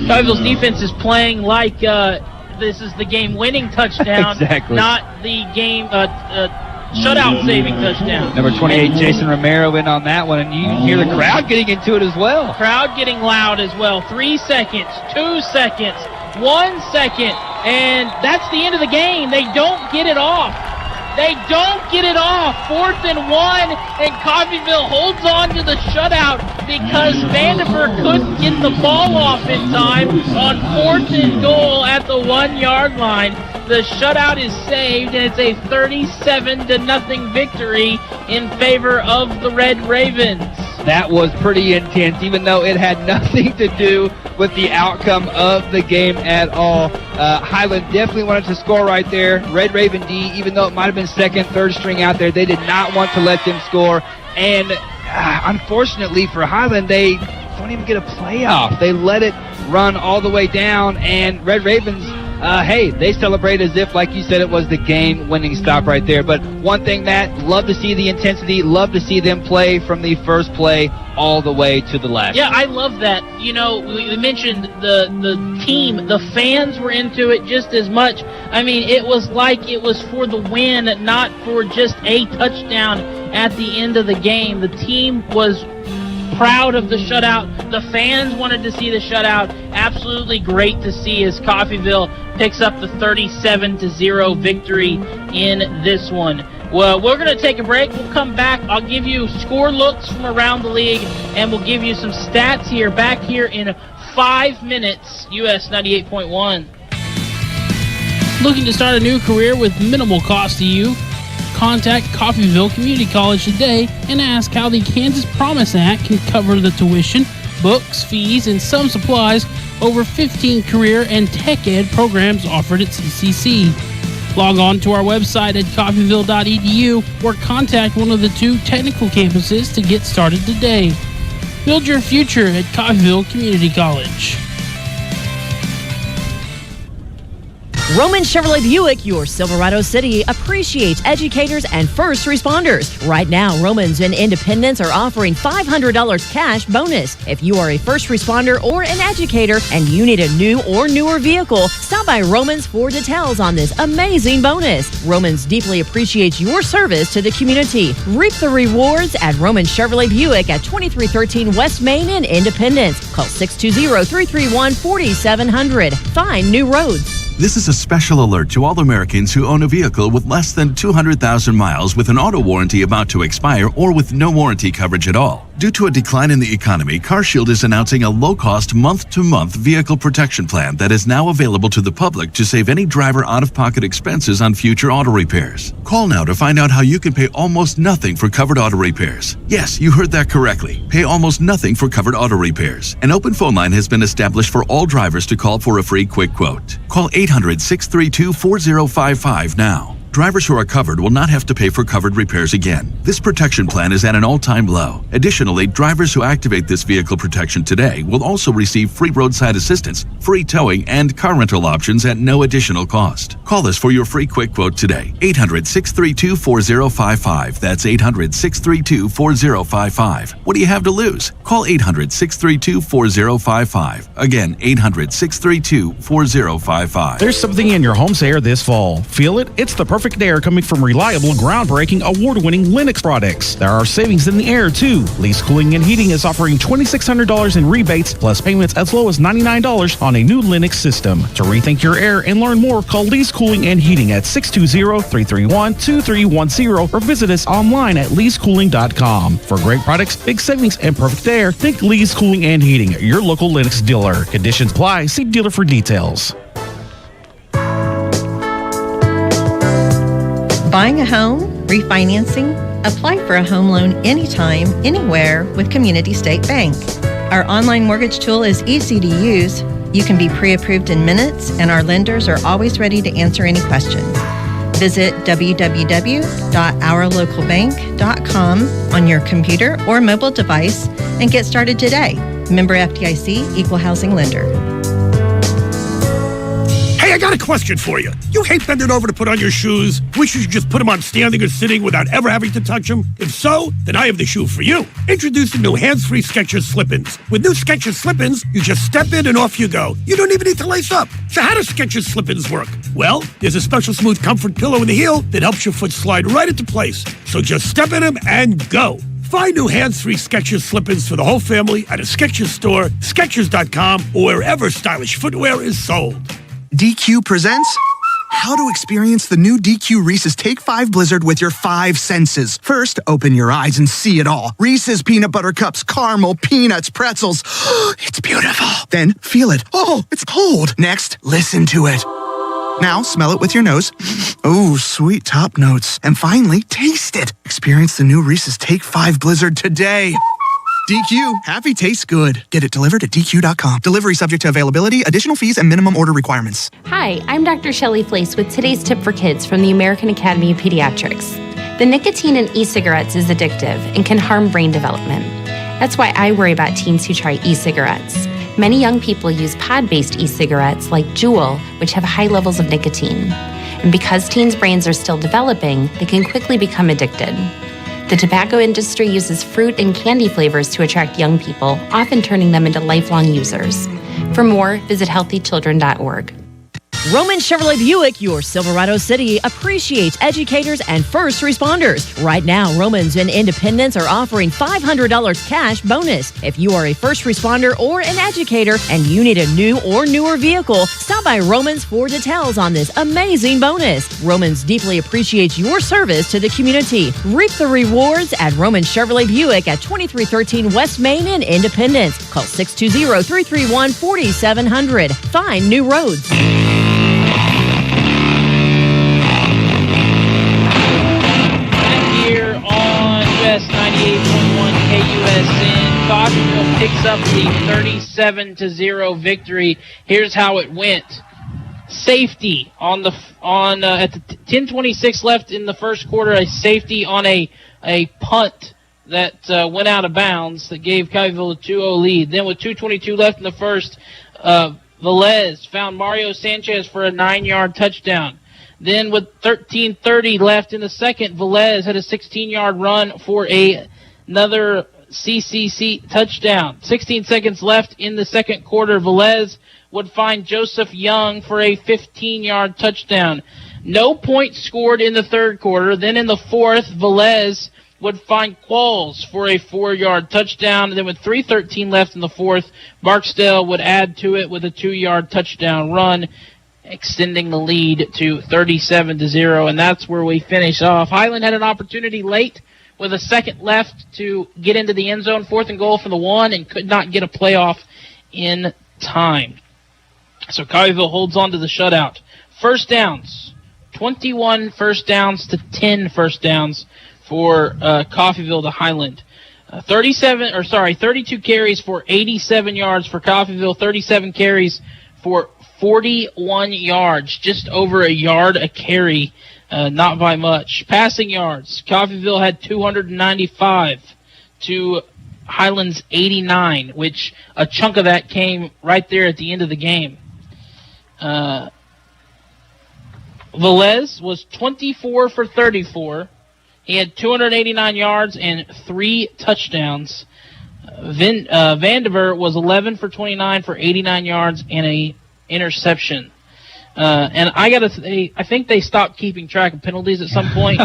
Coffeyville's defense is playing like this is the game-winning touchdown,
exactly.
Not the game shutout-saving touchdown.
Number 28, Jason Romero, in on that one, and you hear the crowd getting into it as well.
Crowd getting loud as well. 3 seconds, 2 seconds, 1 second, and that's the end of the game. They don't get it off. They don't get it off. 4th and 1, and Coffeyville holds on to the shutout because Vandiver couldn't get the ball off in time on 4th and goal at the 1-yard line. The shutout is saved, and it's a 37-0 victory in favor of the Red Ravens.
That was pretty intense, even though it had nothing to do with the outcome of the game at all. Highland definitely wanted to score right there. Red Raven D, even though it might have been second, third string out there, they did not want to let them score. And unfortunately for Highland, they don't even get a playoff. They let it run all the way down, and Red Ravens, hey, they celebrate as if, like you said, it was the game-winning stop right there. But one thing, Matt, love to see the intensity, love to see them play from the first play all the way to the last.
Yeah, I love that. You know, we mentioned the team, the fans were into it just as much. I mean, it was like it was for the win, not for just a touchdown at the end of the game. The team was proud of the shutout. The fans wanted to see the shutout. Absolutely great to see as Coffeyville picks up the 37-0 victory in this one. Well, we're going to take a break. We'll come back. I'll give you score looks from around the league, and we'll give you some stats here, back here in 5 minutes. US 98.1.
Looking to start a new career with minimal cost to you? Contact Coffeyville Community College today and ask how the Kansas Promise Act can cover the tuition, books, fees, and some supplies. Over 15 career and tech ed programs offered at CCC. Log on to our website at coffeyville.edu or contact one of the 2 technical campuses to get started today. Build your future at Coffeyville Community College.
Roman Chevrolet Buick, your Silverado City, appreciates educators and first responders. Right now, Romans and Independence are offering $500 cash bonus. If you are a first responder or an educator and you need a new or newer vehicle, stop by Romans for details on this amazing bonus. Romans deeply appreciates your service to the community. Reap the rewards at Roman Chevrolet Buick at 2313 West Main in Independence. Call 620-331-4700. Find new roads.
This is a special alert to all Americans who own a vehicle with less than 200,000 miles with an auto warranty about to expire or with no warranty coverage at all. Due to a decline in the economy, CarShield is announcing a low-cost month-to-month vehicle protection plan that is now available to the public to save any driver out-of-pocket expenses on future auto repairs. Call now to find out how you can pay almost nothing for covered auto repairs. Yes, you heard that correctly. Pay almost nothing for covered auto repairs. An open phone line has been established for all drivers to call for a free quick quote. Call 800-632-4055 now. Drivers who are covered will not have to pay for covered repairs again. This protection plan is at an all-time low. Additionally, drivers who activate this vehicle protection today will also receive free roadside assistance, free towing, and car rental options at no additional cost. Call us for your free quick quote today. 800-632-4055. That's 800-632-4055. What do you have to lose? Call 800-632-4055. Again, 800-632-4055.
There's something in your home's air this fall. Feel it? It's the perfect air coming from reliable, groundbreaking, award-winning Lennox products. There are savings in the air, too. Lease Cooling and Heating is offering $2,600 in rebates, plus payments as low as $99 on a new Lennox system. To rethink your air and learn more, call Lease Cooling and Heating at 620-331-2310 or visit us online at leasecooling.com. For great products, big savings, and perfect air, think Lease Cooling and Heating, your local Lennox dealer. Conditions apply. See dealer for details.
Buying a home, refinancing, apply for a home loan anytime, anywhere with Community State Bank. Our online mortgage tool is easy to use. You can be pre-approved in minutes, and our lenders are always ready to answer any questions. Visit www.ourlocalbank.com on your computer or mobile device and get started today. Member FDIC, Equal Housing Lender.
Hey, I got a question for you. You hate bending over to put on your shoes? Wish you could just put them on standing or sitting without ever having to touch them? If so, then I have the shoe for you. Introducing new hands-free Skechers Slip-ins. With new Skechers Slip-ins, you just step in and off you go. You don't even need to lace up. So how do Skechers Slip-ins work? Well, there's a special smooth comfort pillow in the heel that helps your foot slide right into place. So just step in them and go. Find new hands-free Skechers Slip-ins for the whole family at a Skechers store, Skechers.com, or wherever stylish footwear is sold.
DQ presents how to experience the new DQ Reese's Take 5 Blizzard with your 5 senses. First, open your eyes and see it all. Reese's peanut butter cups, caramel, peanuts, pretzels. It's beautiful. Then feel it. Oh, it's cold. Next, listen to it. Now, smell it with your nose. Oh, sweet top notes. And finally, taste it. Experience the new Reese's Take 5 Blizzard today. DQ, happy tastes good. Get it delivered at DQ.com. Delivery subject to availability, additional fees, and minimum order requirements.
Hi, I'm Dr. Shelley Flace with today's tip for kids from the American Academy of Pediatrics. The nicotine in e-cigarettes is addictive and can harm brain development. That's why I worry about teens who try e-cigarettes. Many young people use pod-based e-cigarettes like Juul, which have high levels of nicotine. And because teens' brains are still developing, they can quickly become addicted. The tobacco industry uses fruit and candy flavors to attract young people, often turning them into lifelong users. For more, visit healthychildren.org.
Roman Chevrolet Buick, your Silverado City, appreciates educators and first responders. Right now, Romans and Independence are offering $500 cash bonus. If you are a first responder or an educator and you need a new or newer vehicle, stop by Romans for details on this amazing bonus. Romans deeply appreciates your service to the community. Reap the rewards at Roman Chevrolet Buick at 2313 West Main in Independence. Call 620-331-4700. Find new roads.
KUSN 98.1 KUSN. Coffeyville picks up the 37-0 victory. Here's how it went. Safety at the 10:26 left in the first quarter. A safety on a punt that went out of bounds that gave Coffeyville a 2-0 lead. Then with 2:22 left in the first, Velez found Mario Sanchez for a 9-yard touchdown. Then with 13:30 left in the second, Velez had a 16-yard run for another CCC touchdown. 16 seconds left in the second quarter, Velez would find Joseph Young for a 15-yard touchdown. No points scored in the third quarter. Then in the fourth, Velez would find Qualls for a 4-yard touchdown. And then with 3:13 left in the fourth, Barksdale would add to it with a 2-yard touchdown run, extending the lead to 37-0, and that's where we finish off. Highland had an opportunity late with a second left to get into the end zone, 4th and goal for the 1, and could not get a playoff in time. So Coffeyville holds on to the shutout. First downs, 21 first downs to 10 first downs for Coffeyville to Highland. 32 carries for 87 yards for Coffeyville, 37 carries for 41 yards, just over a yard a carry, not by much. Passing yards, Coffeyville had 295 to Highland's 89, which a chunk of that came right there at the end of the game. Velez was 24 for 34. He had 289 yards and 3 touchdowns. Vandiver was 11 for 29 for 89 yards and a interception. And I gotta say, I think they stopped keeping track of penalties at some point.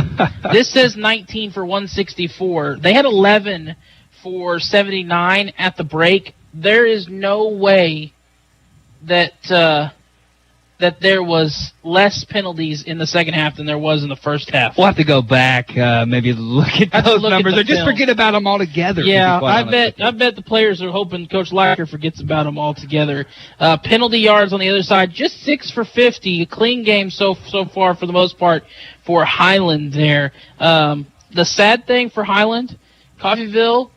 This says 19 for 164. They had 11 for 79 at the break. There is no way that there was less penalties in the second half than there was in the first half.
We'll have to go back, maybe look at those numbers, or just forget about them altogether.
Yeah, I bet the players are hoping Coach Lacker forgets about them altogether. Penalty yards on the other side, just 6 for 50. A clean game so far for the most part for Highland there. The sad thing for Highland, Coffeyville,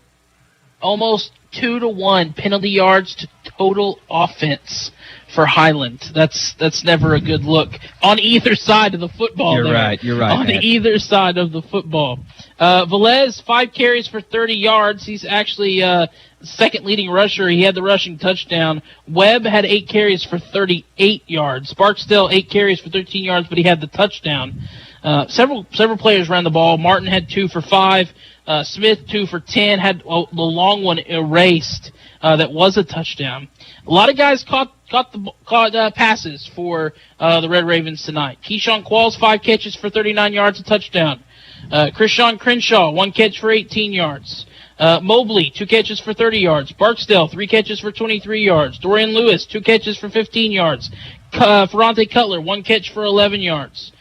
almost 2-1 penalty yards to total offense for Highland. That's never a good look on either side of the football.
You're right.
On either side of the football. Velez, 5 carries for 30 yards. He's actually second leading rusher. He had the rushing touchdown. Webb had 8 carries for 38 yards. Barksdale 8 carries for 13 yards, but he had the touchdown. Several players ran the ball. Martin had 2 for 5. Smith 2 for 10, had the long one erased. That was a touchdown. A lot of guys caught passes for the Red Ravens tonight. Keyshawn Qualls, 5 catches for 39 yards, a touchdown. Krishawn Crenshaw, 1 catch for 18 yards. Mobley, 2 catches for 30 yards. Barksdale, 3 catches for 23 yards. Dorian Lewis, 2 catches for 15 yards. Ferrante Cutler, 1 catch for 11 yards.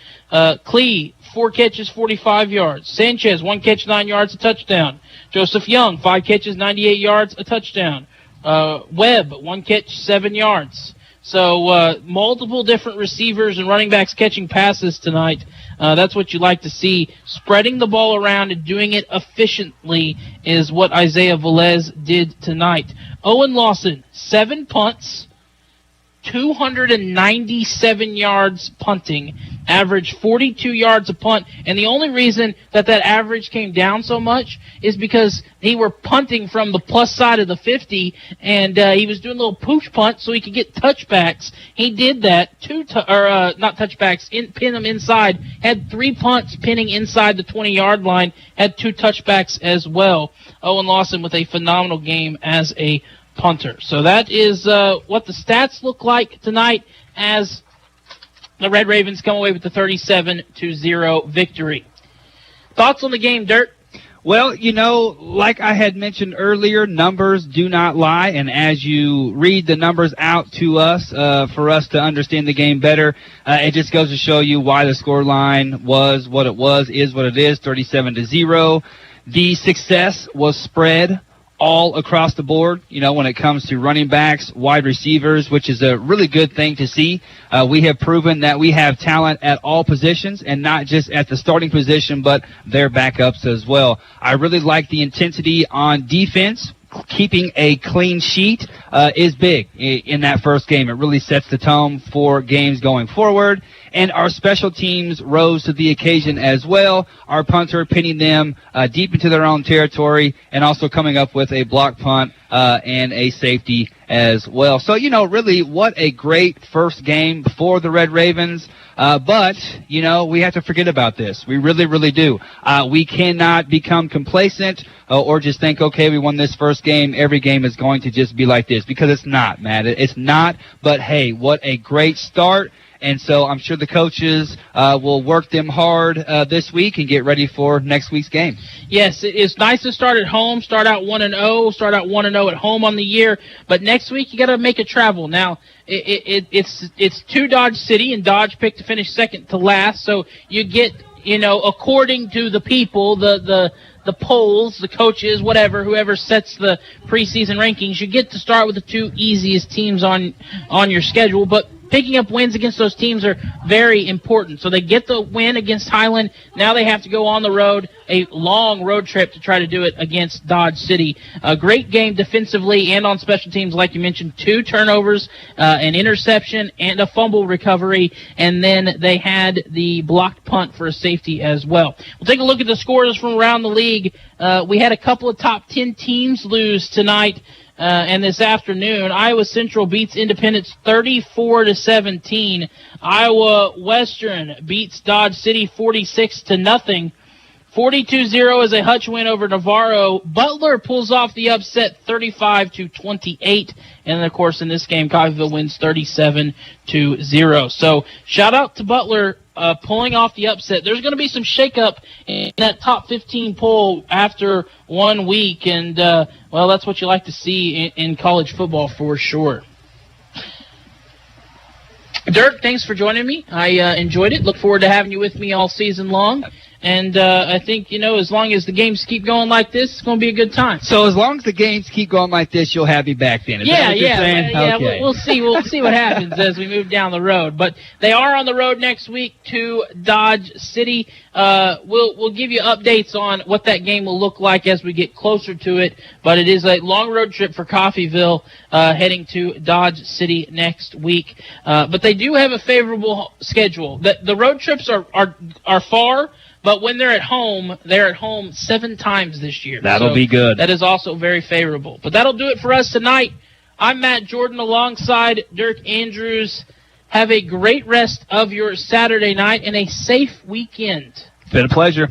Clee, 4 catches, 45 yards. Sanchez, 1 catch, 9 yards, a touchdown. Joseph Young, 5 catches, 98 yards, a touchdown. Webb, 1 catch, 7 yards. So multiple different receivers and running backs catching passes tonight. That's what you like to see. Spreading the ball around and doing it efficiently is what Isaiah Velez did tonight. Owen Lawson, 7 punts, 297 yards punting, averaged 42 yards a punt, and the only reason that average came down so much is because he were punting from the plus side of the 50, and he was doing little pooch punts so he could get touchbacks. He did that, not touchbacks, pin them inside, had 3 punts pinning inside the 20-yard line, had 2 touchbacks as well. Owen Lawson with a phenomenal game as a punter. So that is what the stats look like tonight as the Red Ravens come away with the 37-0 victory. Thoughts on the game, Dirt?
Well, like I had mentioned earlier, numbers do not lie, and as you read the numbers out to us, for us to understand the game better, it just goes to show you why the scoreline was what it was, is what it is, 37-0. The success was spread all across the board, when it comes to running backs, wide receivers, which is a really good thing to see. We have proven that we have talent at all positions and not just at the starting position, but their backups as well. I really like the intensity on defense. Keeping a clean sheet is big in that first game. It really sets the tone for games going forward. And our special teams rose to the occasion as well. Our punter pinning them deep into their own territory and also coming up with a block punt and a safety as well. So, really what a great first game for the Red Ravens. But, we have to forget about this. We really, really do. We cannot become complacent or just think, okay, we won this first game. Every game is going to just be like this, because it's not, Matt. It's not. But, hey, what a great start. And so I'm sure the coaches will work them hard this week and get ready for next week's game.
Yes, it's nice to start at home, start out 1-0, start out 1-0 at home on the year. But next week you got to make a travel. Now it's to Dodge City, and Dodge picked to finish second to last. So you get, according to the people, the polls, the coaches, whoever sets the preseason rankings, you get to start with the 2 easiest teams on your schedule. But picking up wins against those teams are very important. So they get the win against Highland. Now they have to go on the road, a long road trip to try to do it against Dodge City. A great game defensively and on special teams, like you mentioned, 2 turnovers, an interception, and a fumble recovery. And then they had the blocked punt for a safety as well. We'll take a look at the scores from around the league. We had a couple of top 10 teams lose tonight. And this afternoon, Iowa Central beats Independence 34-17. Iowa Western beats Dodge City 46-0. 42-0 is a Hutch win over Navarro. Butler pulls off the upset 35-28. And then, of course, in this game, Coffeyville wins 37-0. So shout out to Butler pulling off the upset. There's going to be some shakeup in that top 15 poll after 1 week. And, well, that's what you like to see in college football for sure. Dirk, thanks for joining me. I enjoyed it. Look forward to having you with me all season long. And I think, as long as the games keep going like this, it's going to be a good time.
So as long as the games keep going like this, you'll have me back then. Is that what you're saying?
Yeah.
Okay.
We'll see. We'll see what happens as we move down the road. But they are on the road next week to Dodge City. We'll give you updates on what that game will look like as we get closer to it. But it is a long road trip for Coffeyville, heading to Dodge City next week. But they do have a favorable schedule. The road trips are far. But when they're at home 7 times this year.
That'll be good.
That is also very favorable. But that'll do it for us tonight. I'm Matt Jordan alongside Dirk Andrews. Have a great rest of your Saturday night and a safe weekend.
It's been a pleasure.